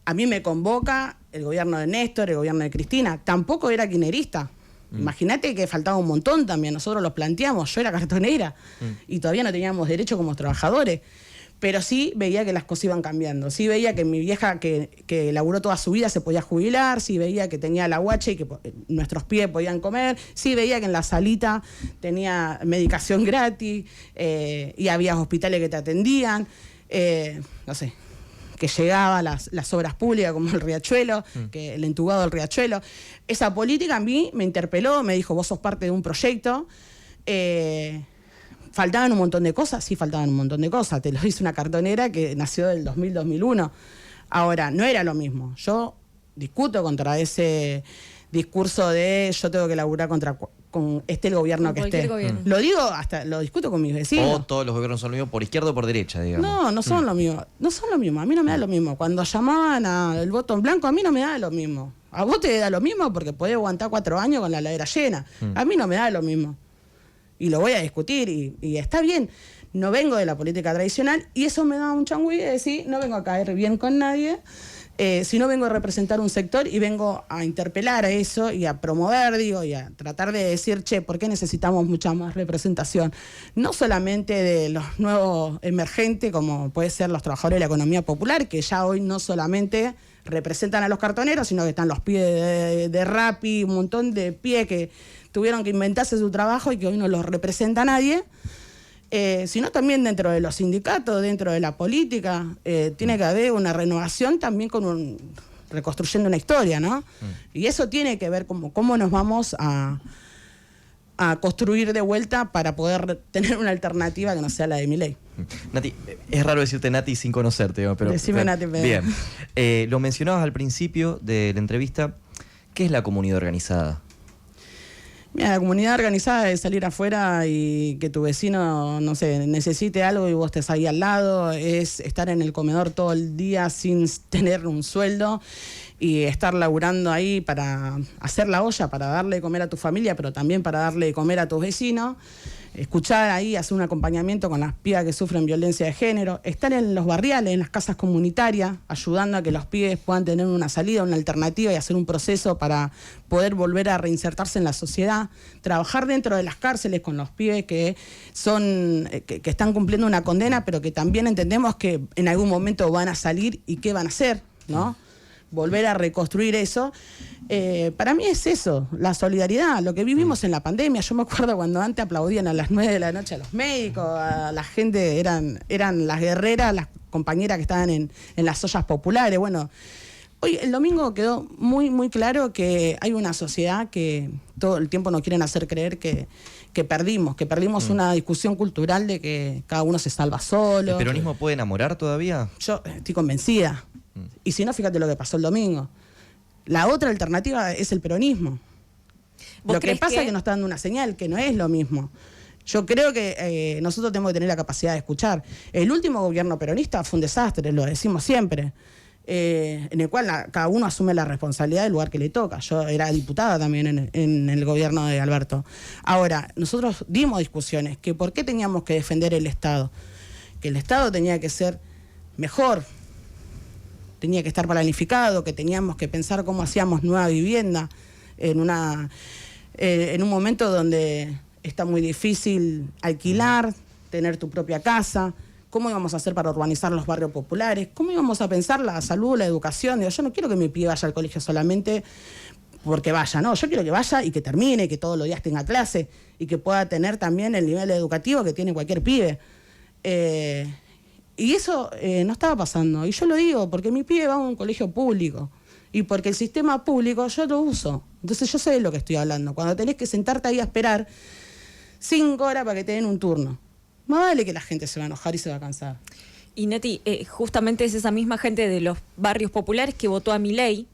A mí me convoca el gobierno de Néstor, el gobierno de Cristina. Tampoco era kirchnerista. Imagínate que faltaba un montón también. Nosotros los planteamos, yo era cartonera y todavía no teníamos derecho como trabajadores. Pero sí veía que las cosas iban cambiando. Sí veía que mi vieja, que laburó toda su vida, se podía jubilar. Sí veía que tenía la guache y que nuestros pies podían comer. Sí veía que en la salita tenía medicación gratis y había hospitales que te atendían. No sé, que llegaba a las obras públicas como el Riachuelo, que el entubado del Riachuelo. Esa política a mí me interpeló, me dijo, vos sos parte de un proyecto. ¿Faltaban un montón de cosas? Sí, faltaban un montón de cosas. Te lo hice una cartonera que nació del 2000-2001. Ahora, no era lo mismo. Yo discuto contra ese discurso de yo tengo que laburar con el gobierno que esté. Gobierno. Lo digo, hasta lo discuto con mis vecinos. O todos los gobiernos son lo mismo por izquierda o por derecha, digamos. No son lo mismo. No son lo mismo. A mí no me da lo mismo. Cuando llamaban al voto en blanco, a mí no me da lo mismo. A vos te da lo mismo porque podés aguantar 4 años con la heladera llena. A mí no me da lo mismo. Y lo voy a discutir y está bien. No vengo de la política tradicional y eso me da un changüí de decir, no vengo a caer bien con nadie, sino vengo a representar un sector y vengo a interpelar a eso y a promover, y a tratar de decir, che, ¿por qué necesitamos mucha más representación? No solamente de los nuevos emergentes, como puede ser los trabajadores de la economía popular, que ya hoy no solamente representan a los cartoneros, sino que están los pibes de Rappi, un montón de pibes que tuvieron que inventarse su trabajo y que hoy no los representa nadie. Sino también dentro de los sindicatos, dentro de la política, tiene que haber una renovación también reconstruyendo una historia, ¿no? Y eso tiene que ver como cómo nos vamos a construir de vuelta para poder tener una alternativa que no sea la de Milei. Nati, es raro decirte Nati sin conocerte, pero... Decime Nati, Bien. Lo mencionabas al principio de la entrevista. ¿Qué es la comunidad organizada? Mira, la comunidad organizada es salir afuera y que tu vecino, no sé, necesite algo y vos estés ahí al lado, es estar en el comedor todo el día sin tener un sueldo y estar laburando ahí para hacer la olla, para darle de comer a tu familia, pero también para darle de comer a tus vecinos. Escuchar ahí, hacer un acompañamiento con las pibas que sufren violencia de género, estar en los barriales, en las casas comunitarias, ayudando a que los pibes puedan tener una salida, una alternativa y hacer un proceso para poder volver a reinsertarse en la sociedad, trabajar dentro de las cárceles con los pibes que están cumpliendo una condena, pero que también entendemos que en algún momento van a salir y qué van a hacer, ¿no? Volver a reconstruir eso. Para mí es eso, la solidaridad, lo que vivimos en la pandemia. Yo me acuerdo cuando antes aplaudían a las 9 de la noche a los médicos, a la gente, eran las guerreras, las compañeras que estaban en las ollas populares. Bueno, hoy el domingo quedó muy, muy claro que hay una sociedad que todo el tiempo nos quieren hacer creer que perdimos una discusión cultural de que cada uno se salva solo. ¿El peronismo puede enamorar todavía? Yo estoy convencida. Y si no, fíjate lo que pasó el domingo. La otra alternativa es el peronismo. Lo que pasa es que nos está dando una señal, que no es lo mismo. Yo creo que nosotros tenemos que tener la capacidad de escuchar. El último gobierno peronista fue un desastre, lo decimos siempre, en el cual cada uno asume la responsabilidad del lugar que le toca. Yo era diputada también en el gobierno de Alberto. Ahora, nosotros dimos discusiones, que por qué teníamos que defender el Estado, que el Estado tenía que ser mejor, tenía que estar planificado, que teníamos que pensar cómo hacíamos nueva vivienda en un momento donde está muy difícil alquilar, tener tu propia casa, cómo íbamos a hacer para urbanizar los barrios populares, cómo íbamos a pensar la salud, la educación. Yo no quiero que mi pibe vaya al colegio solamente porque vaya, no, yo quiero que vaya y que termine, que todos los días tenga clase y que pueda tener también el nivel educativo que tiene cualquier pibe. Y eso no estaba pasando. Y yo lo digo porque mi pibe va a un colegio público. Y porque el sistema público yo lo uso. Entonces yo sé de lo que estoy hablando. Cuando tenés que sentarte ahí a esperar 5 horas para que te den un turno. Más vale que la gente se va a enojar y se va a cansar. Y Nati, justamente es esa misma gente de los barrios populares que votó a Milei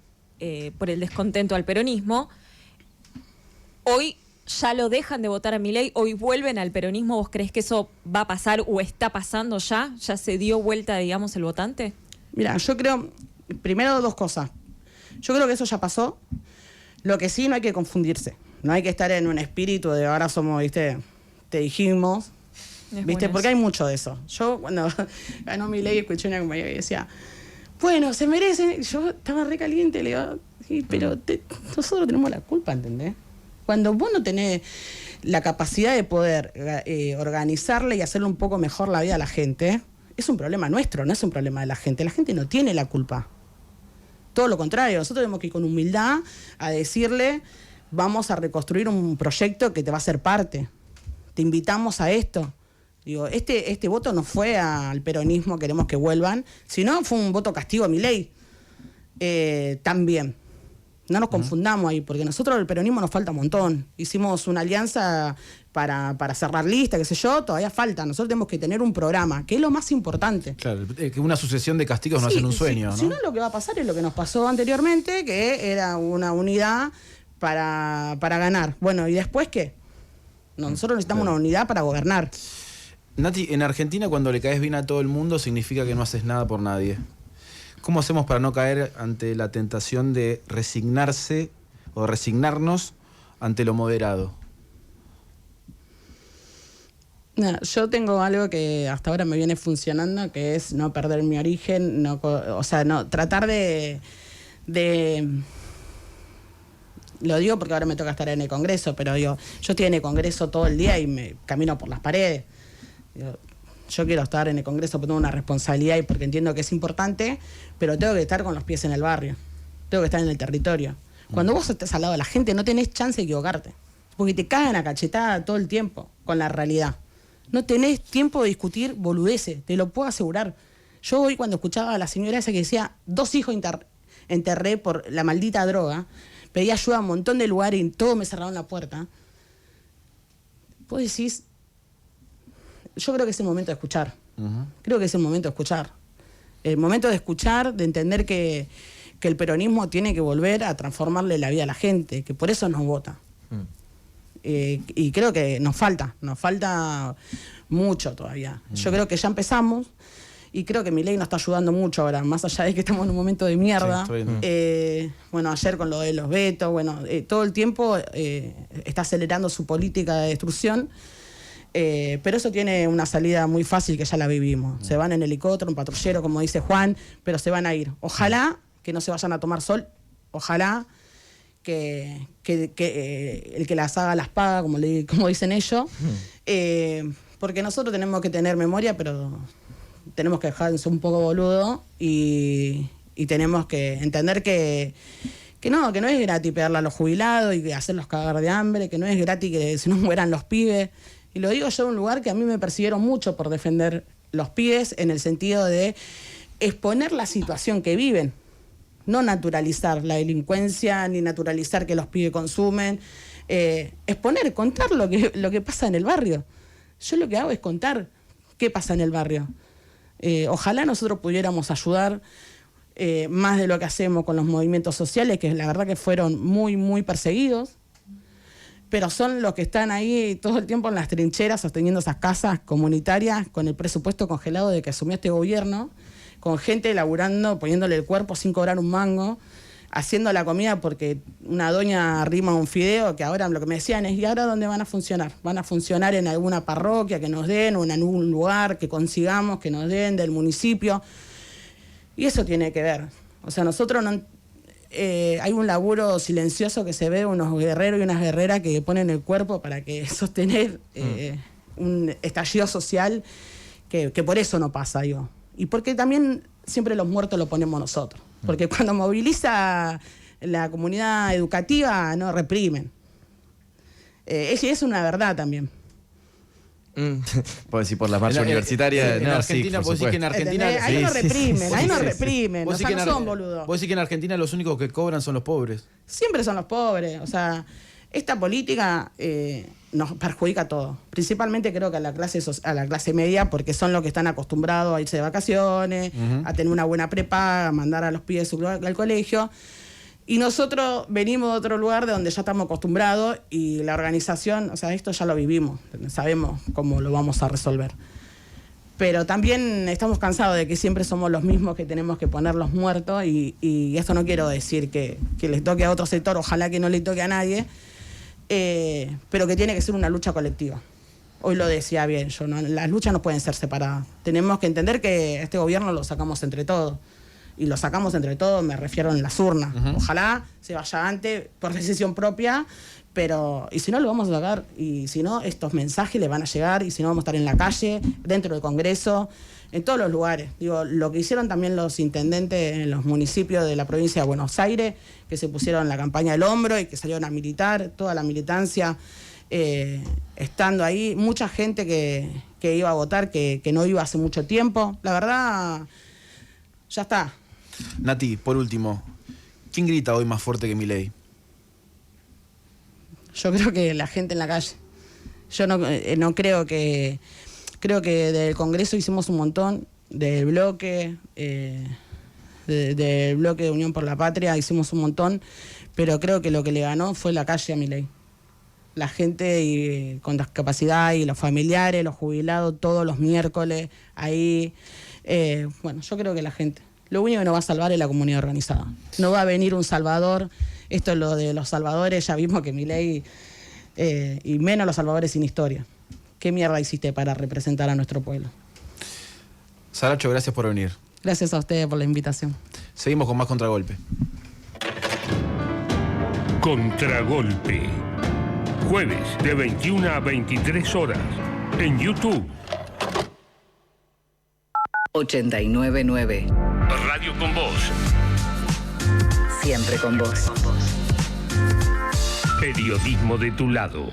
por el descontento al peronismo. Hoy ya lo dejan de votar a Milei, hoy vuelven al peronismo. ¿Vos creés que eso va a pasar o está pasando ya? ¿Ya se dio vuelta, digamos, el votante? Mira, yo creo, primero 2 cosas. Yo creo que eso ya pasó. Lo que sí, no hay que confundirse. No hay que estar en un espíritu de ahora somos, viste, te dijimos, viste, porque hay mucho de eso. Yo cuando ganó Milei escuché una compañera que decía, bueno, se merecen. Yo estaba re caliente, le digo, sí, pero nosotros tenemos la culpa, ¿entendés? Cuando vos no tenés la capacidad de poder organizarle y hacerle un poco mejor la vida a la gente, es un problema nuestro, no es un problema de la gente. La gente no tiene la culpa. Todo lo contrario, nosotros tenemos que ir con humildad a decirle, vamos a reconstruir un proyecto que te va a hacer parte. Te invitamos a esto. Digo, este voto no fue al peronismo, queremos que vuelvan, sino fue un voto castigo a Milei. También. No nos confundamos ahí, porque nosotros el peronismo nos falta un montón. Hicimos una alianza para cerrar lista, qué sé yo, todavía falta. Nosotros tenemos que tener un programa, que es lo más importante. Claro, que una sucesión de castigos no hacen un sueño, ¿no? Si no, lo que va a pasar es lo que nos pasó anteriormente, que era una unidad para ganar. Bueno, ¿y después qué? Nosotros necesitamos una unidad para gobernar. Nati, en Argentina cuando le caes bien a todo el mundo significa que no haces nada por nadie. ¿Cómo hacemos para no caer ante la tentación de resignarse o resignarnos ante lo moderado? No, yo tengo algo que hasta ahora me viene funcionando, que es no perder mi origen, no tratar de lo digo porque ahora me toca estar en el Congreso, pero yo estoy en el Congreso todo el día y me camino por las paredes. Yo quiero estar en el Congreso porque tengo una responsabilidad y porque entiendo que es importante, pero tengo que estar con los pies en el barrio, tengo que estar en el territorio. Cuando vos estés al lado de la gente no tenés chance de equivocarte, porque te cagan a cachetada todo el tiempo con la realidad. No tenés tiempo de discutir boludeces, te lo puedo asegurar. Yo hoy cuando escuchaba a la señora esa que decía 2 hijos enterré por la maldita droga, pedí ayuda a un montón de lugares y todos me cerraron la puerta, vos decís, yo creo que es el momento de escuchar. Creo que es el momento de escuchar. El momento de escuchar, de entender que el peronismo tiene que volver a transformarle la vida a la gente, que por eso nos vota. Y creo que nos falta mucho todavía. Yo creo que ya empezamos y creo que Milei nos está ayudando mucho ahora, más allá de que estamos en un momento de mierda. Bueno, ayer con lo de los vetos, todo el tiempo está acelerando su política de destrucción. Pero eso tiene una salida muy fácil que ya la vivimos. Se van en helicóptero, un patrullero, como dice Juan, pero se van a ir. Ojalá que no se vayan a tomar sol, ojalá que el que las haga las paga, como dicen ellos, porque nosotros tenemos que tener memoria, pero tenemos que dejarse un poco boludo y tenemos que entender que no es gratis pegarle a los jubilados y hacerlos cagar de hambre, que no es gratis que se nos mueran los pibes. Y lo digo yo en un lugar que a mí me persiguieron mucho por defender los pibes, en el sentido de exponer la situación que viven, no naturalizar la delincuencia, ni naturalizar que los pibes consumen, contar lo que pasa en el barrio. Yo lo que hago es contar qué pasa en el barrio. Ojalá nosotros pudiéramos ayudar más de lo que hacemos con los movimientos sociales, que la verdad que fueron muy, muy perseguidos, pero son los que están ahí todo el tiempo en las trincheras sosteniendo esas casas comunitarias con el presupuesto congelado de que asumió este gobierno, con gente laburando, poniéndole el cuerpo sin cobrar un mango, haciendo la comida porque una doña arrima un fideo, que ahora lo que me decían es, ¿y ahora dónde van a funcionar? Van a funcionar en alguna parroquia que nos den, o en algún lugar que consigamos, que nos den del municipio. Y eso tiene que ver. O sea, nosotros no... hay un laburo silencioso que se ve, unos guerreros y unas guerreras que ponen el cuerpo para que sostener un estallido social que por eso no pasa, digo. Y porque también siempre los muertos lo ponemos nosotros. Porque cuando moviliza la comunidad educativa, no reprimen. Es una verdad también. Puedo decir por la marcha universitaria. En Argentina, vos decís que en Argentina. Ahí no reprimen, o sea, no son boludos. Vos decís que en Argentina los únicos que cobran son los pobres. Siempre son los pobres, o sea, esta política nos perjudica a todos. Principalmente creo que a la clase media, porque son los que están acostumbrados a irse de vacaciones, a tener una buena prepaga, a mandar a los pibes al colegio. Y nosotros venimos de otro lugar de donde ya estamos acostumbrados y la organización, o sea, esto ya lo vivimos, sabemos cómo lo vamos a resolver. Pero también estamos cansados de que siempre somos los mismos que tenemos que poner los muertos y esto no quiero decir que les toque a otro sector, ojalá que no le toque a nadie, pero que tiene que ser una lucha colectiva. Hoy lo decía bien yo, ¿no? Las luchas no pueden ser separadas. Tenemos que entender que este gobierno lo sacamos entre todos. Y lo sacamos entre todos, me refiero en las urnas. Ojalá se vaya antes por decisión propia, pero y si no lo vamos a sacar, y si no estos mensajes le van a llegar, y si no vamos a estar en la calle, dentro del Congreso, en todos los lugares. Digo, lo que hicieron también los intendentes en los municipios de la provincia de Buenos Aires, que se pusieron la campaña del hombro y que salieron a militar, toda la militancia estando ahí, mucha gente que que iba a votar, que no iba hace mucho tiempo. La verdad, ya está. Nati, por último, ¿quién grita hoy más fuerte que Milei? Yo creo que la gente en la calle. Yo no creo que... Creo que del Congreso hicimos un montón, del bloque, del bloque de Unión por la Patria hicimos un montón, pero creo que lo que le ganó fue la calle a Milei. La gente con discapacidad y los familiares, los jubilados, todos los miércoles, ahí. Bueno, yo creo que la gente. Lo único que nos va a salvar es la comunidad organizada. No va a venir un salvador. Esto es lo de los salvadores, ya vimos que Milei, y menos los salvadores sin historia. ¿Qué mierda hiciste para representar a nuestro pueblo? Saracho, gracias por venir. Gracias a ustedes por la invitación. Seguimos con más Contragolpe. Contragolpe. Jueves de 21 a 23 horas. En YouTube. 899. Radio con Voz. Siempre con vos. Periodismo de tu lado.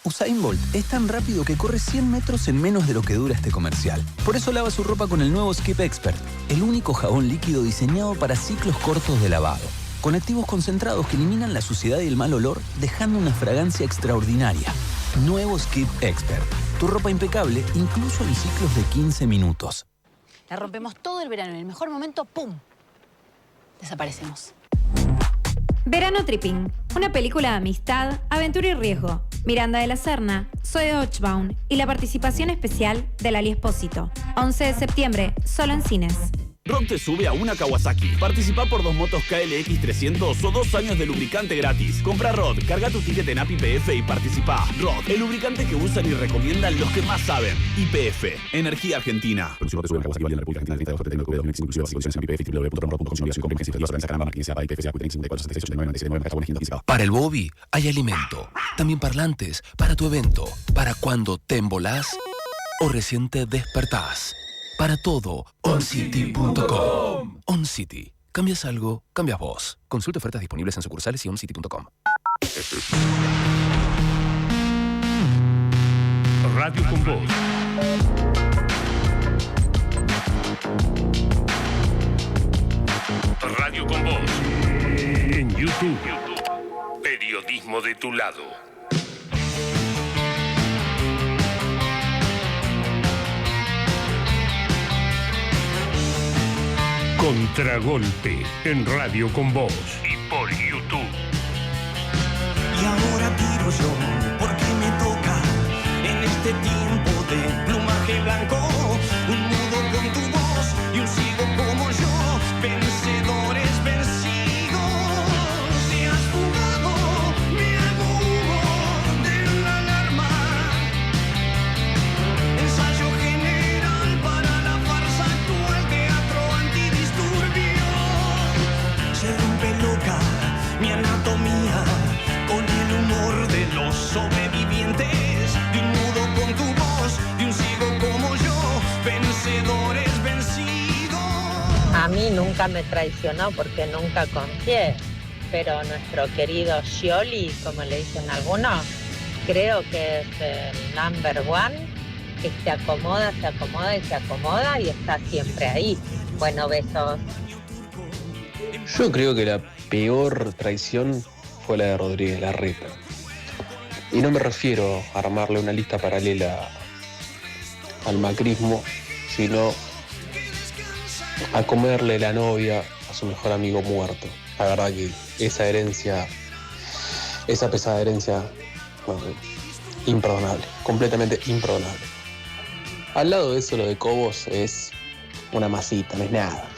Usain Bolt es tan rápido que corre 100 metros en menos de lo que dura este comercial. Por eso lava su ropa con el nuevo Skip Expert, el único jabón líquido diseñado para ciclos cortos de lavado. Con activos concentrados que eliminan la suciedad y el mal olor, dejando una fragancia extraordinaria. Nuevo Skip Expert. Tu ropa impecable, incluso en ciclos de 15 minutos. La rompemos todo el verano. En el mejor momento, ¡pum! Desaparecemos. Verano Tripping, una película de amistad, aventura y riesgo. Miranda de la Serna, Zoe Ochbaum y la participación especial de Lali Espósito. 11 de septiembre, solo en cines. Rock te sube a una Kawasaki. Participa por 2 motos KLX 300 o 2 años de lubricante gratis. Compra Rod, carga tu ticket en app YPF y participa. Rod, el lubricante que usan y recomiendan los que más saben. YPF, Energía Argentina. Producción te sube a Kawasaki, en la República Argentina, 32 79 inclusive condiciones en YPF, www.romrock.com. Para el Bobby hay alimento, también parlantes para tu evento, para cuando te embolás o recién te despertás. Para todo, oncity.com. OnCity. ¿Cambias algo? Cambias vos. Consulta ofertas disponibles en sucursales y oncity.com. Radio con Voz. Radio con Voz. En YouTube. Periodismo de tu lado. Contragolpe en Radio con Voz y por YouTube. Y ahora tiro yo, porque me toca en este tiempo de plumaje blanco. Un nudo con tu voz y un sigo como yo, vencedores vencidos. Te has fugado, me hago humo de la alarma. Ensayo general para la farsa actual, teatro antidisturbio. Se rompe loca mi anatomía con el humor de los sobrevivientes, de un nudo con tu voz, de un ciego como yo, vencedores vencidos. A mí nunca me traicionó porque nunca confié, pero nuestro querido Scioli, como le dicen algunos, creo que es el number one, que se acomoda y se acomoda y está siempre ahí. Bueno, besos. Yo creo que la peor traición fue la de Rodríguez Larreta. Y no me refiero a armarle una lista paralela al macrismo, sino a comerle la novia a su mejor amigo muerto. La verdad que esa herencia, esa pesada herencia, bueno, imperdonable, completamente imperdonable. Al lado de eso, lo de Cobos es una masita, no es nada.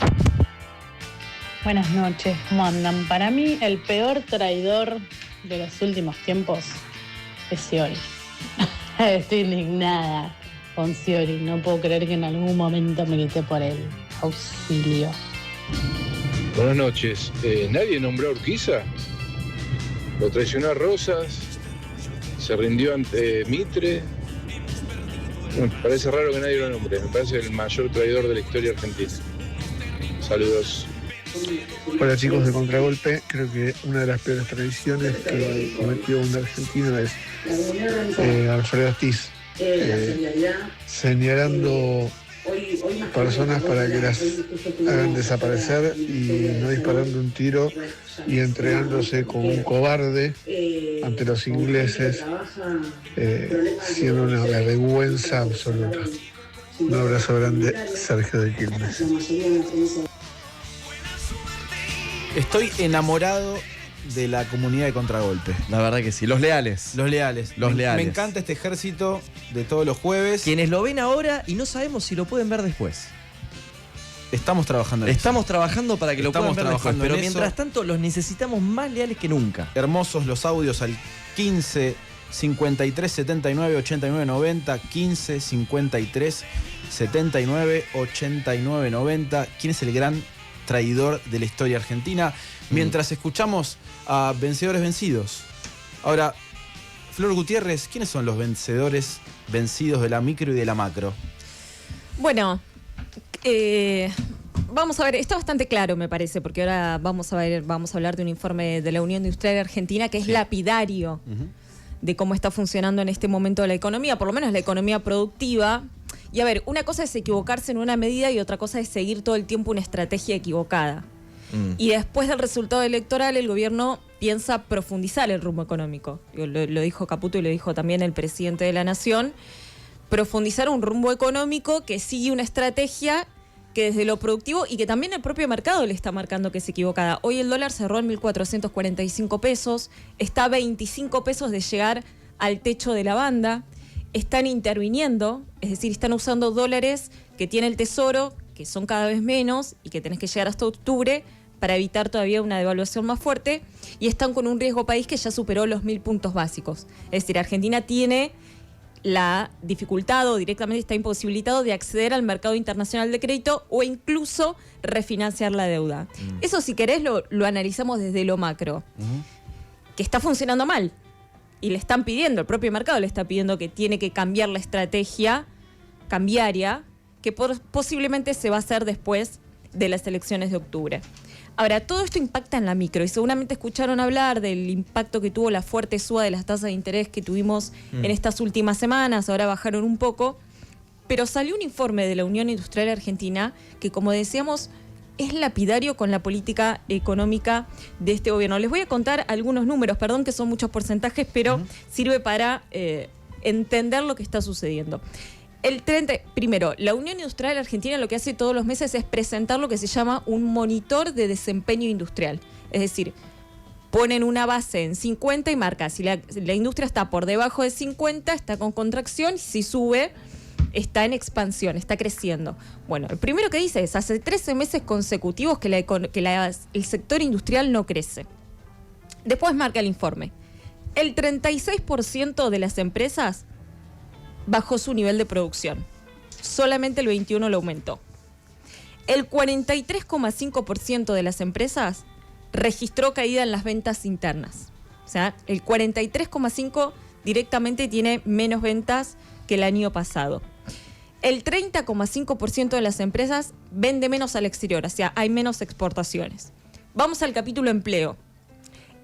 Buenas noches, ¿cómo andan? Para mí el peor traidor de los últimos tiempos es Scioli. Estoy indignada con Scioli, no puedo creer que en algún momento milité por él. Auxilio. Buenas noches. ¿Nadie nombró a Urquiza? Lo traicionó a Rosas, se rindió ante Mitre. Me parece raro que nadie lo nombre, me parece el mayor traidor de la historia argentina. Saludos. Hola chicos de Contragolpe, creo que una de las peores traiciones que cometió un argentino es Alfredo Astiz. señalando personas para que las hagan desaparecer y no disparando un tiro y entregándose como un cobarde ante los ingleses, siendo una vergüenza absoluta. Un abrazo grande, Sergio de Quilmes. Estoy enamorado de la comunidad de Contragolpe. La verdad que sí. Los leales. Los leales. Los leales. Me encanta este ejército de todos los jueves. Quienes lo ven ahora y no sabemos si lo pueden ver después. Estamos trabajando en Estamos trabajando para que lo puedan ver después. Pero en mientras eso. tanto, los necesitamos más leales que nunca. Hermosos los audios al 15 53 79 89 90. 15 53 79 89 90. ¿Quién es el gran traidor de la historia argentina? Mientras escuchamos a vencedores vencidos. Ahora, Flor Gutiérrez, ¿quiénes son los vencedores vencidos de la micro y de la macro? Bueno, vamos a ver, está bastante claro, me parece, porque ahora vamos a hablar de un informe de la Unión Industrial Argentina que es lapidario de cómo está funcionando en este momento la economía, por lo menos la economía productiva. Y a ver, una cosa es equivocarse en una medida y otra cosa es seguir todo el tiempo una estrategia equivocada. Y después del resultado electoral, el gobierno piensa profundizar el rumbo económico. Lo dijo Caputo y lo dijo también el presidente de la Nación. Profundizar un rumbo económico que sigue una estrategia que desde lo productivo y que también el propio mercado le está marcando que es equivocada. Hoy el dólar cerró en 1.445 pesos, está a 25 pesos de llegar al techo de la banda. Están interviniendo, es decir, están usando dólares que tiene el Tesoro, que son cada vez menos y que tenés que llegar hasta octubre para evitar todavía una devaluación más fuerte, y están con un riesgo país que ya superó los 1.000 puntos básicos. Es decir, Argentina tiene la dificultad o directamente está imposibilitado de acceder al mercado internacional de crédito o incluso refinanciar la deuda. Eso, si querés, lo analizamos desde lo macro, que está funcionando mal. Y le están pidiendo, el propio mercado le está pidiendo que tiene que cambiar la estrategia cambiaria, que posiblemente se va a hacer después de las elecciones de octubre. Ahora, todo esto impacta en la micro y seguramente escucharon hablar del impacto que tuvo la fuerte suba de las tasas de interés que tuvimos en estas últimas semanas. Ahora bajaron un poco, pero salió un informe de la Unión Industrial Argentina que, como decíamos, es lapidario con la política económica de este gobierno. Les voy a contar algunos números, perdón que son muchos porcentajes, pero sirve para entender lo que está sucediendo. Primero, la Unión Industrial Argentina lo que hace todos los meses es presentar lo que se llama un monitor de desempeño industrial. Es decir, ponen una base en 50 y marca si la industria está por debajo de 50, está con contracción, y si sube, está en expansión, está creciendo. Bueno, el primero que dice es, hace 13 meses consecutivos que el sector industrial no crece. Después marca el informe. El 36% de las empresas bajó su nivel de producción. Solamente el 21% lo aumentó. El 43,5% de las empresas registró caída en las ventas internas. O sea, el 43,5% directamente tiene menos ventas que el año pasado. El 30,5% de las empresas vende menos al exterior, o sea, hay menos exportaciones. Vamos al capítulo empleo.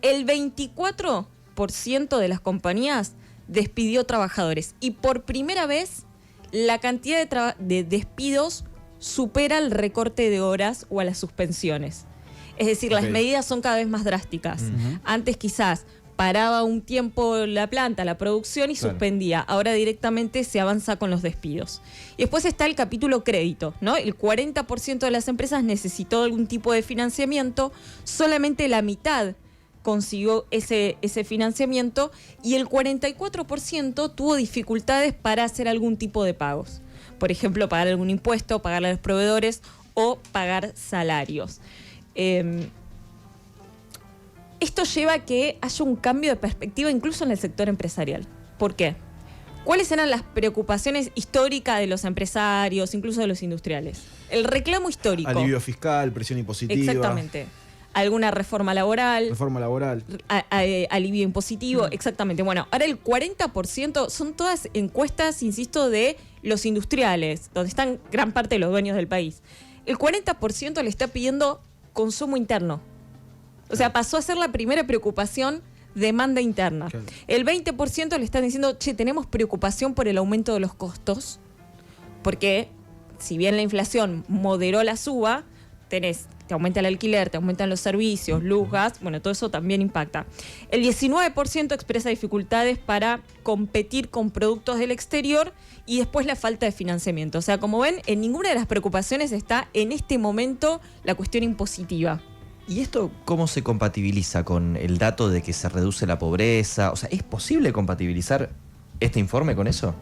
El 24% de las compañías despidió trabajadores y por primera vez la cantidad de despidos supera el recorte de horas o a las suspensiones. Es decir, las medidas son cada vez más drásticas. Antes quizás paraba un tiempo la planta, la producción y suspendía. Ahora directamente se avanza con los despidos. Y después está el capítulo crédito, ¿no? El 40% de las empresas necesitó algún tipo de financiamiento, solamente la mitad consiguió ese financiamiento y el 44% tuvo dificultades para hacer algún tipo de pagos. Por ejemplo, pagar algún impuesto, pagarle a los proveedores o pagar salarios. Esto lleva a que haya un cambio de perspectiva incluso en el sector empresarial. ¿Por qué? ¿Cuáles eran las preocupaciones históricas de los empresarios, incluso de los industriales? El reclamo histórico. Alivio fiscal, presión impositiva. Exactamente. Alguna reforma laboral. Reforma laboral. Alivio impositivo, exactamente. Bueno, ahora el 40% son todas encuestas, insisto, de los industriales, donde están gran parte de los dueños del país. El 40% le está pidiendo consumo interno. O sea, pasó a ser la primera preocupación demanda interna. Claro. El 20% le están diciendo, che, tenemos preocupación por el aumento de los costos, porque si bien la inflación moderó la suba, te aumenta el alquiler, te aumentan los servicios, luz, gas, bueno, todo eso también impacta. El 19% expresa dificultades para competir con productos del exterior y después la falta de financiamiento. O sea, como ven, en ninguna de las preocupaciones está en este momento la cuestión impositiva. ¿Y esto cómo se compatibiliza con el dato de que se reduce la pobreza? O sea, ¿es posible compatibilizar este informe con eso?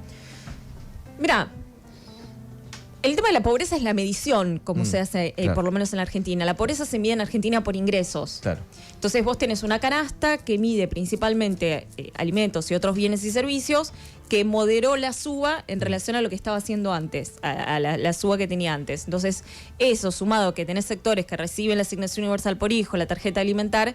Mira, el tema de la pobreza es la medición, como se hace, claro. por lo menos en la Argentina. La pobreza se mide en Argentina por ingresos. Claro. Entonces vos tenés una canasta que mide principalmente alimentos y otros bienes y servicios, que moderó la suba en relación a lo que estaba haciendo antes, a la suba que tenía antes. Entonces, eso sumado que tenés sectores que reciben la asignación universal por hijo, la tarjeta alimentar,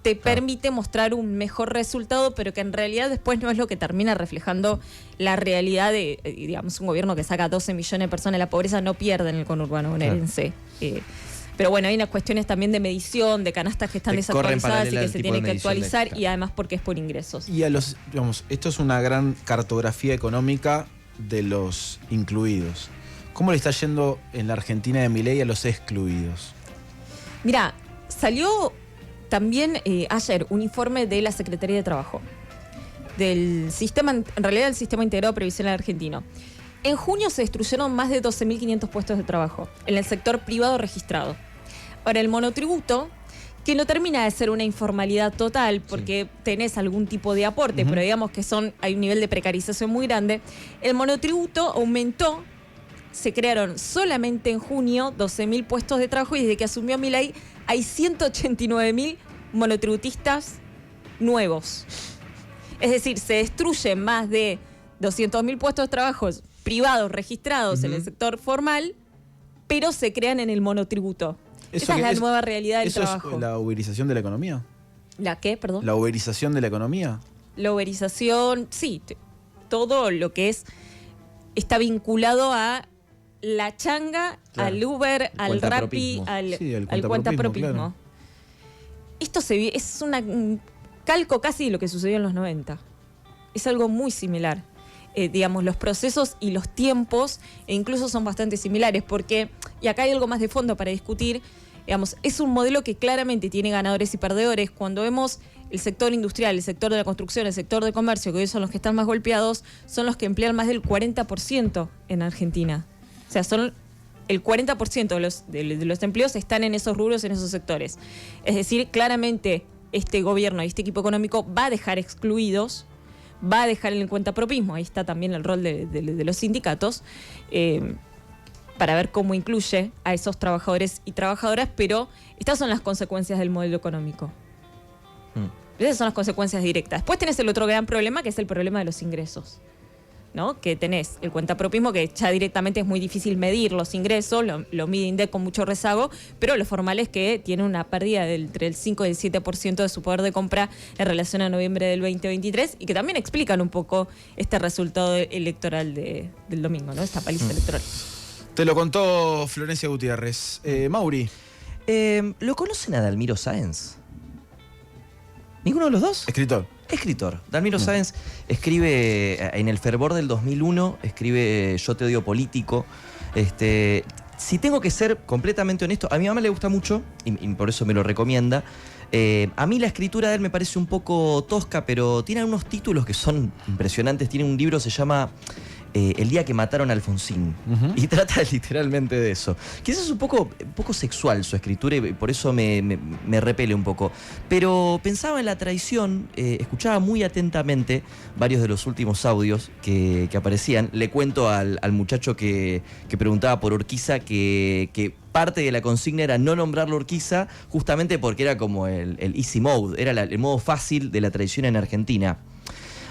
te permite mostrar un mejor resultado, pero que en realidad después no es lo que termina reflejando la realidad de, digamos, un gobierno que saca 12 millones de personas de la pobreza, no pierde en el conurbano bonaerense. Pero bueno, hay unas cuestiones también de medición, de canastas que están desactualizadas y que se tienen que actualizar, y además porque es por ingresos. Y esto es una gran cartografía económica de los incluidos. ¿Cómo le está yendo en la Argentina de Milei a los excluidos? Mira, salió también ayer un informe de la Secretaría de Trabajo, del sistema, en realidad del Sistema Integrado Previsional Argentino. En junio se destruyeron más de 12.500 puestos de trabajo en el sector privado registrado. Ahora, el monotributo, que no termina de ser una informalidad total porque tenés algún tipo de aporte, pero digamos que hay un nivel de precarización muy grande, el monotributo aumentó, se crearon solamente en junio 12.000 puestos de trabajo y desde que asumió Milei hay 189.000 monotributistas nuevos. Es decir, se destruyen más de 200.000 puestos de trabajo privados registrados en el sector formal, pero se crean en el monotributo. Esa es la nueva realidad del trabajo. ¿Eso es la uberización de la economía? ¿La qué, perdón? ¿La uberización de la economía? La uberización, sí, todo lo que está vinculado a la changa, claro, al Uber, al Rappi, al cuentapropismo. Claro. Esto es un calco casi de lo que sucedió en los 90. Es algo muy similar. Digamos, los procesos y los tiempos incluso son bastante similares porque, y acá hay algo más de fondo para discutir, digamos, es un modelo que claramente tiene ganadores y perdedores. Cuando vemos el sector industrial, el sector de la construcción, el sector de comercio, que hoy son los que están más golpeados, son los que emplean más del 40% en Argentina. O sea, son el 40% de los empleos están en esos rubros, en esos sectores. Es decir, claramente este gobierno y este equipo económico va a dejar excluidos, va a dejar en el cuentapropismo, ahí está también el rol de los sindicatos, para ver cómo incluye a esos trabajadores y trabajadoras, pero estas son las consecuencias del modelo económico. Esas son las consecuencias directas. Después tenés el otro gran problema, que es el problema de los ingresos, ¿no? Que tenés el cuentapropismo, que ya directamente es muy difícil medir los ingresos, lo mide INDEC con mucho rezago, pero lo formal es que tiene una pérdida entre el 5 y el 7% de su poder de compra en relación a noviembre del 2023, y que también explican un poco este resultado electoral del domingo, ¿no? Esta paliza electoral. Te lo contó Florencia Gutiérrez. Mauri. ¿Lo conocen a Dalmiro Sáenz? ¿Ninguno de los dos? Escritor. Dalmiro Sáenz escribe en El fervor del 2001, escribe Yo te odio político. Si tengo que ser completamente honesto, a mi mamá le gusta mucho y por eso me lo recomienda. A mí la escritura de él me parece un poco tosca, pero tiene unos títulos que son impresionantes. Tiene un libro, se llama El día que mataron a Alfonsín, y trata literalmente de eso. Quizás es un poco sexual su escritura y por eso me repele un poco. Pero pensaba en la traición, escuchaba muy atentamente varios de los últimos audios que aparecían. Le cuento al muchacho que preguntaba por Urquiza que parte de la consigna era no nombrarlo Urquiza, justamente porque era como el easy mode, era el modo fácil de la traición en Argentina.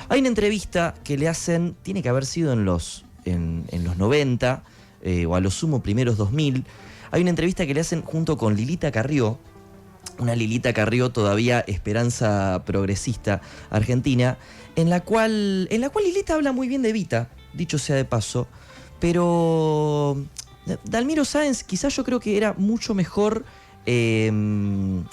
Hay una entrevista que le hacen, tiene que haber sido en los 90, o a lo sumo primeros 2000. Hay una entrevista que le hacen junto con Lilita Carrió, una Lilita Carrió todavía esperanza progresista argentina, en la cual Lilita habla muy bien de Evita, dicho sea de paso, pero Dalmiro Sáenz quizás yo creo que era mucho mejor, no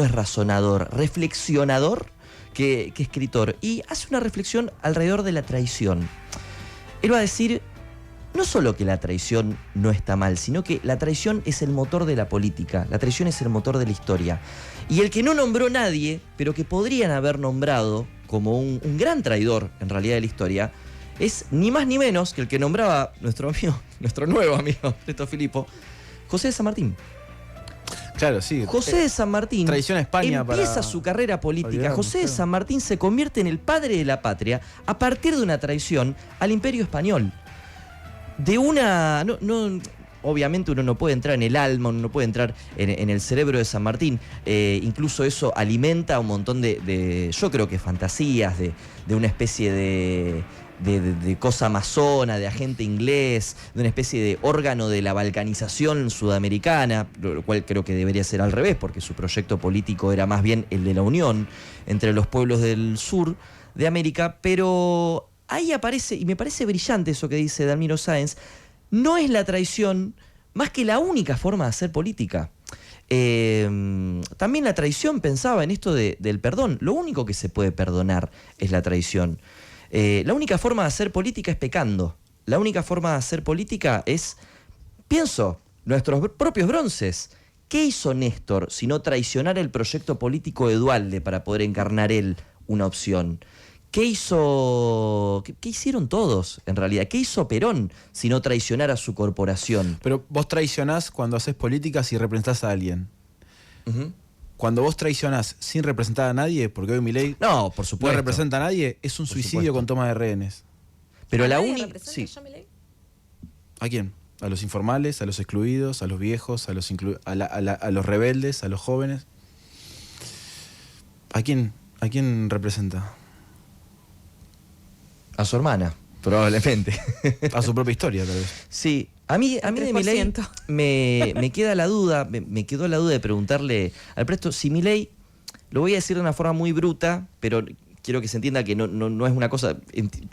es razonador, reflexionador, que escritor, y hace una reflexión alrededor de la traición. Él va a decir, no solo que la traición no está mal, sino que la traición es el motor de la política, la traición es el motor de la historia. Y el que no nombró nadie, pero que podrían haber nombrado como un gran traidor en realidad de la historia, es ni más ni menos que el que nombraba nuestro nuevo amigo, Presto Filippo, José de San Martín. Claro, sí. José de San Martín traición a España empieza su carrera política. Olvidamos, José de San Martín se convierte en el padre de la patria a partir de una traición al Imperio Español. De una... obviamente uno no puede entrar en el alma, uno no puede entrar en el cerebro de San Martín. Incluso eso alimenta un montón de yo creo que fantasías, de una especie de cosa amazona, de agente inglés, de una especie de órgano de la balcanización sudamericana, lo cual creo que debería ser al revés, porque su proyecto político era más bien el de la unión entre los pueblos del sur de América, pero ahí aparece, y me parece brillante eso que dice Dalmiro Sáenz, no es la traición más que la única forma de hacer política. También la traición pensaba en esto del perdón. Lo único que se puede perdonar es la traición. La única forma de hacer política es pecando. La única forma de hacer política es, pienso, nuestros propios bronces. ¿Qué hizo Néstor sino traicionar el proyecto político de Duhalde para poder encarnar él una opción? ¿Qué hicieron todos, en realidad? ¿Qué hizo Perón sino traicionar a su corporación? Pero vos traicionás cuando haces política si representás a alguien. Cuando vos traicionás sin representar a nadie, porque hoy Milei no, por supuesto, no representa a nadie, es un suicidio con toma de rehenes. Pero la única... Sí. ¿A quién? A los informales, a los excluidos, a los viejos, a los rebeldes, a los jóvenes. ¿A quién representa? A su hermana, probablemente. A su propia historia, tal vez. Sí. A mí de Milei me queda la duda, me quedó la duda de preguntarle al Presto si Milei, lo voy a decir de una forma muy bruta, pero quiero que se entienda que no es una cosa,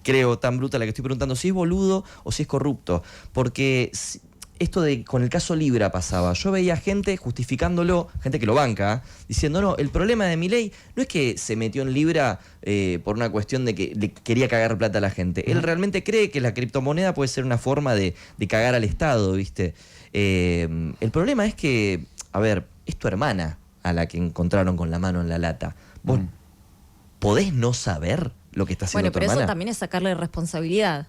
creo, tan bruta la que estoy preguntando, si es boludo o si es corrupto. Porque esto con el caso Libra pasaba. Yo veía gente justificándolo, gente que lo banca, diciendo, no, el problema de Milei no es que se metió en Libra por una cuestión de que le quería cagar plata a la gente. Él realmente cree que la criptomoneda puede ser una forma de cagar al Estado, ¿viste? El problema es que, a ver, es tu hermana a la que encontraron con la mano en la lata. ¿Vos podés no saber lo que está haciendo tu hermana? Bueno, pero eso también es sacarle responsabilidad.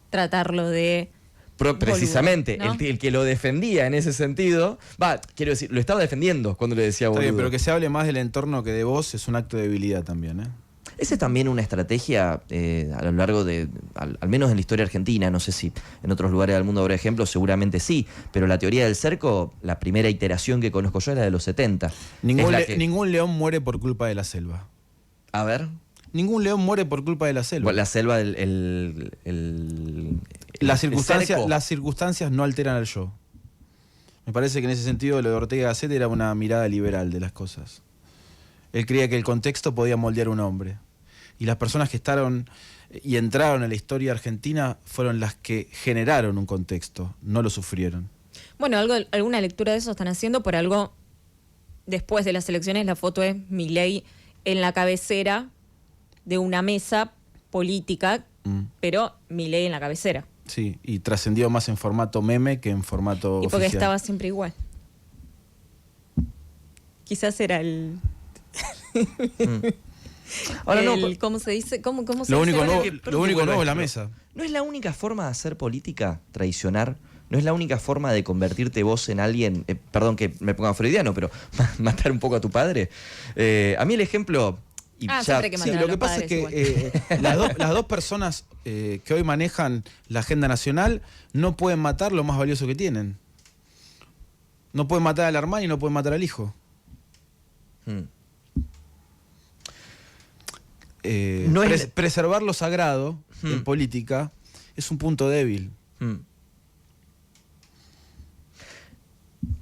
Tratarlo de... Precisamente, boludo, ¿no? el que lo defendía en ese sentido, quiero decir, lo estaba defendiendo cuando le decía boludo. Está bien, pero que se hable más del entorno que de vos es un acto de debilidad también, ¿eh? Esa es también una estrategia a lo largo de, al menos en la historia argentina, no sé si en otros lugares del mundo habrá ejemplos, seguramente sí, pero la teoría del cerco, la primera iteración que conozco yo es la de los 70. Ningún león muere por culpa de la selva. A ver. Ningún león muere por culpa de la selva. Bueno, la selva, las circunstancias no alteran al yo. Me parece que en ese sentido lo de Ortega y Gasset era una mirada liberal de las cosas. Él creía que el contexto podía moldear un hombre. Y las personas que entraron a la historia argentina fueron las que generaron un contexto, no lo sufrieron. Bueno, alguna lectura de eso están haciendo, por algo después de las elecciones la foto es Milei en la cabecera de una mesa política, pero Milei en la cabecera. Sí, y trascendió más en formato meme que en formato oficial. Y porque estaba siempre igual. Quizás era el... Ahora ¿cómo se dice? ¿Cómo se lo dice? único nuevo es la mesa. ¿No es la única forma de hacer política traicionar? ¿No es la única forma de convertirte vos en alguien, perdón que me ponga freudiano, pero matar un poco a tu padre? A mí el ejemplo... siempre que matar a lo los que pasa es padres que las dos personas que hoy manejan la agenda nacional no pueden matar lo más valioso que tienen. No pueden matar al hermano y no pueden matar al hijo. Preservar lo sagrado en política es un punto débil.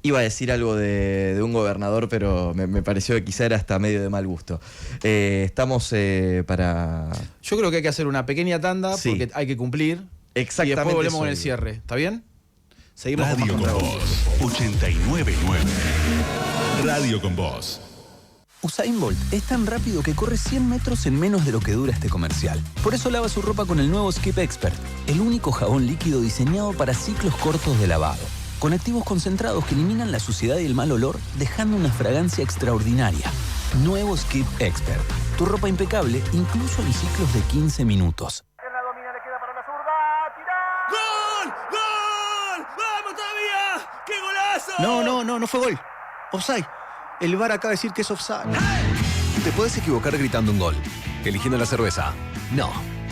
Iba a decir algo de un gobernador, pero me pareció que quizá era hasta medio de mal gusto. Estamos para... Yo creo que hay que hacer una pequeña tanda porque hay que cumplir. Exactamente. Y después volvemos con el cierre. ¿Está bien? Seguimos Radio con Vos. 89.9. Radio con Vos. Usain Bolt es tan rápido que corre 100 metros en menos de lo que dura este comercial. Por eso lava su ropa con el nuevo Skip Expert, el único jabón líquido diseñado para ciclos cortos de lavado. Con activos concentrados que eliminan la suciedad y el mal olor, dejando una fragancia extraordinaria. Nuevo Skip Expert. Tu ropa impecable, incluso en ciclos de 15 minutos. ¡Gol! ¡Gol! ¡Vamos todavía! ¡Qué golazo! No fue gol. Offside. El VAR acaba de decir que es offside. Te puedes equivocar gritando un gol. Eligiendo la cerveza. No.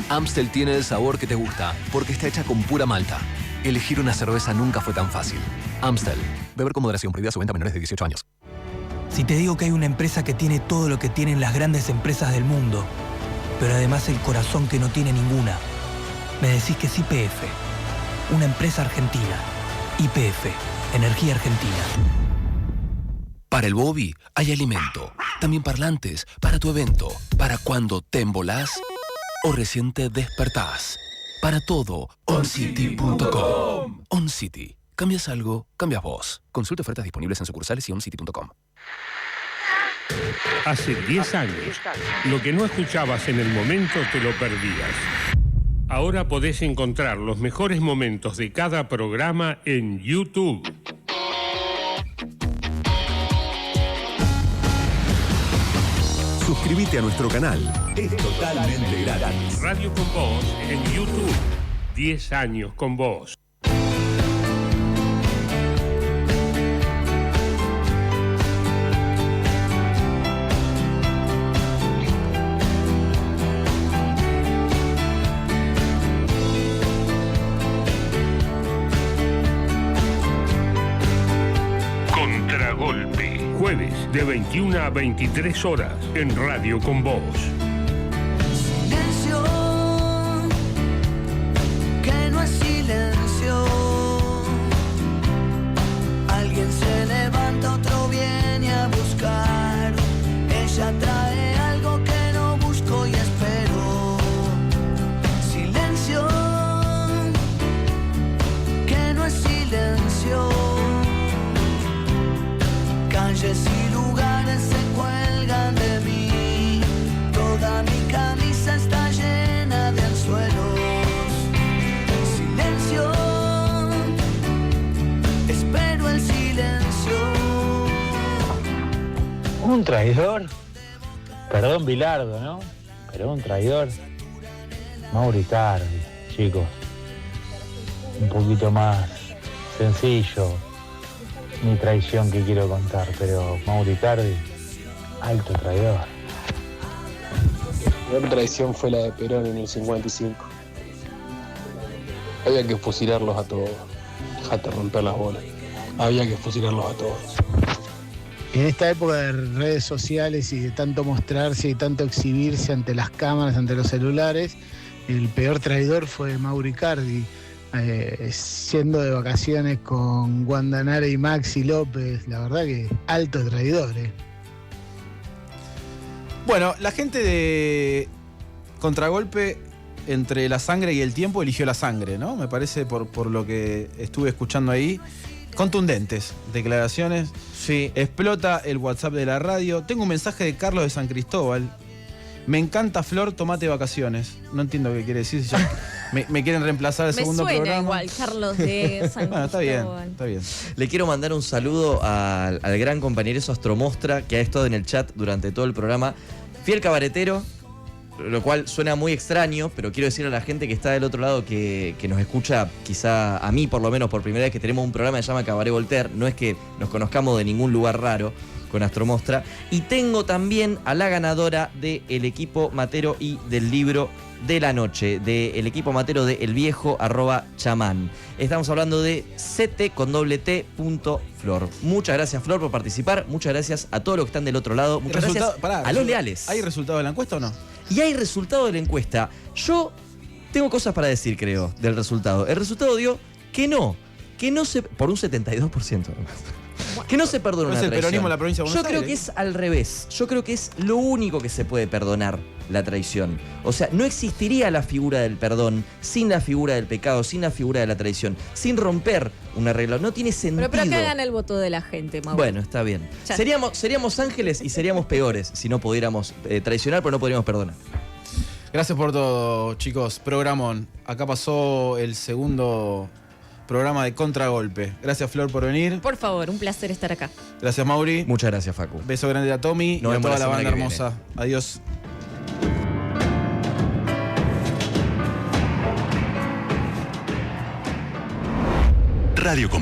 Amstel tiene el sabor que te gusta, porque está hecha con pura malta. Elegir una cerveza nunca fue tan fácil. Amstel. Beber con moderación. Prohibida su venta a menores de 18 años. Si te digo que hay una empresa que tiene todo lo que tienen las grandes empresas del mundo, pero además el corazón que no tiene ninguna, me decís que es YPF. Una empresa argentina. YPF. Energía Argentina. Para el Bobby hay alimento, también parlantes para tu evento, para cuando te embolás o recién te despertás. Para todo, oncity.com. OnCity. ¿Cambias algo? Cambias vos. Consulta ofertas disponibles en sucursales y oncity.com. Hace 10 años, lo que no escuchabas en el momento te lo perdías. Ahora podés encontrar los mejores momentos de cada programa en YouTube. Suscríbete a nuestro canal. Es totalmente gratis. Radio con Vos en YouTube. 10 años con vos. Contragolpe. Jueves de 21 a 23 horas en Radio con Vos. Silencio, que no es silencio. Alguien se levanta, otro viene a buscar. Ella trae algo que no busco y espero. Silencio, que no es silencio. Calles y lugares se cuelgan de mí. Toda mi camisa está llena de anzuelos. Silencio, espero el silencio. Un traidor. Perdón, Bilardo, ¿no? Pero un traidor. Mauro Icardi, chicos. Un poquito más sencillo. Mi traición que quiero contar, pero Mauro Icardi, alto traidor. La peor traición fue la de Perón en el 55. Había que fusilarlos a todos. Dejate romper las bolas. Había que fusilarlos a todos. En esta época de redes sociales y de tanto mostrarse y tanto exhibirse ante las cámaras, ante los celulares, el peor traidor fue Mauro Icardi. Siendo de vacaciones con Guandanara y Maxi López, la verdad que alto traidor. Bueno, la gente de Contragolpe, entre la sangre y el tiempo, eligió la sangre, ¿no? Me parece, por lo que estuve escuchando ahí, contundentes declaraciones. Sí. Explota el WhatsApp de la radio. Tengo un mensaje de Carlos de San Cristóbal. Me encanta Flor, tomate vacaciones. No entiendo qué quiere decir. Si ya me quieren reemplazar el segundo programa. Me suena igual, Carlos de San Bueno, está Cristóbal. bien, está bien. Le quiero mandar un saludo al gran compañero Astromostra, que ha estado en el chat durante todo el programa. Fiel cabaretero, lo cual suena muy extraño, pero quiero decirle a la gente que está del otro lado que nos escucha, quizá a mí por lo menos por primera vez, que tenemos un programa que se llama Cabaret Voltaire. No es que nos conozcamos de ningún lugar raro con Astromostra. Y tengo también a la ganadora del equipo Matero y del libro de la noche, del equipo Matero de El Viejo @chamán. Estamos hablando de ct.flor. Muchas gracias, Flor, por participar. Muchas gracias a todos los que están del otro lado. Muchas gracias a los leales. ¿Hay resultado de la encuesta o no? Y hay resultado de la encuesta. Yo tengo cosas para decir, creo, del resultado. El resultado dio que no se... por un 72%. Que no se perdona ¿No una es el traición. peronismo de la provincia de Buenos Yo creo Aires? que es al revés. Yo creo que es lo único que se puede perdonar, la traición. O sea, no existiría la figura del perdón sin la figura del pecado, sin la figura de la traición, sin romper una regla. No tiene sentido. Pero que hagan el voto de la gente, Mauro. Bueno, está bien. Ya. Seríamos ángeles y seríamos peores si no pudiéramos traicionar, pero no podríamos perdonar. Gracias por todo, chicos. Programón. Acá pasó el segundo programa de Contragolpe. Gracias, Flor, por venir. Por favor, un placer estar acá. Gracias, Mauri. Muchas gracias, Facu. Beso grande a Tommy Nos y a vemos toda la la semana banda que viene. hermosa. Adiós. Radio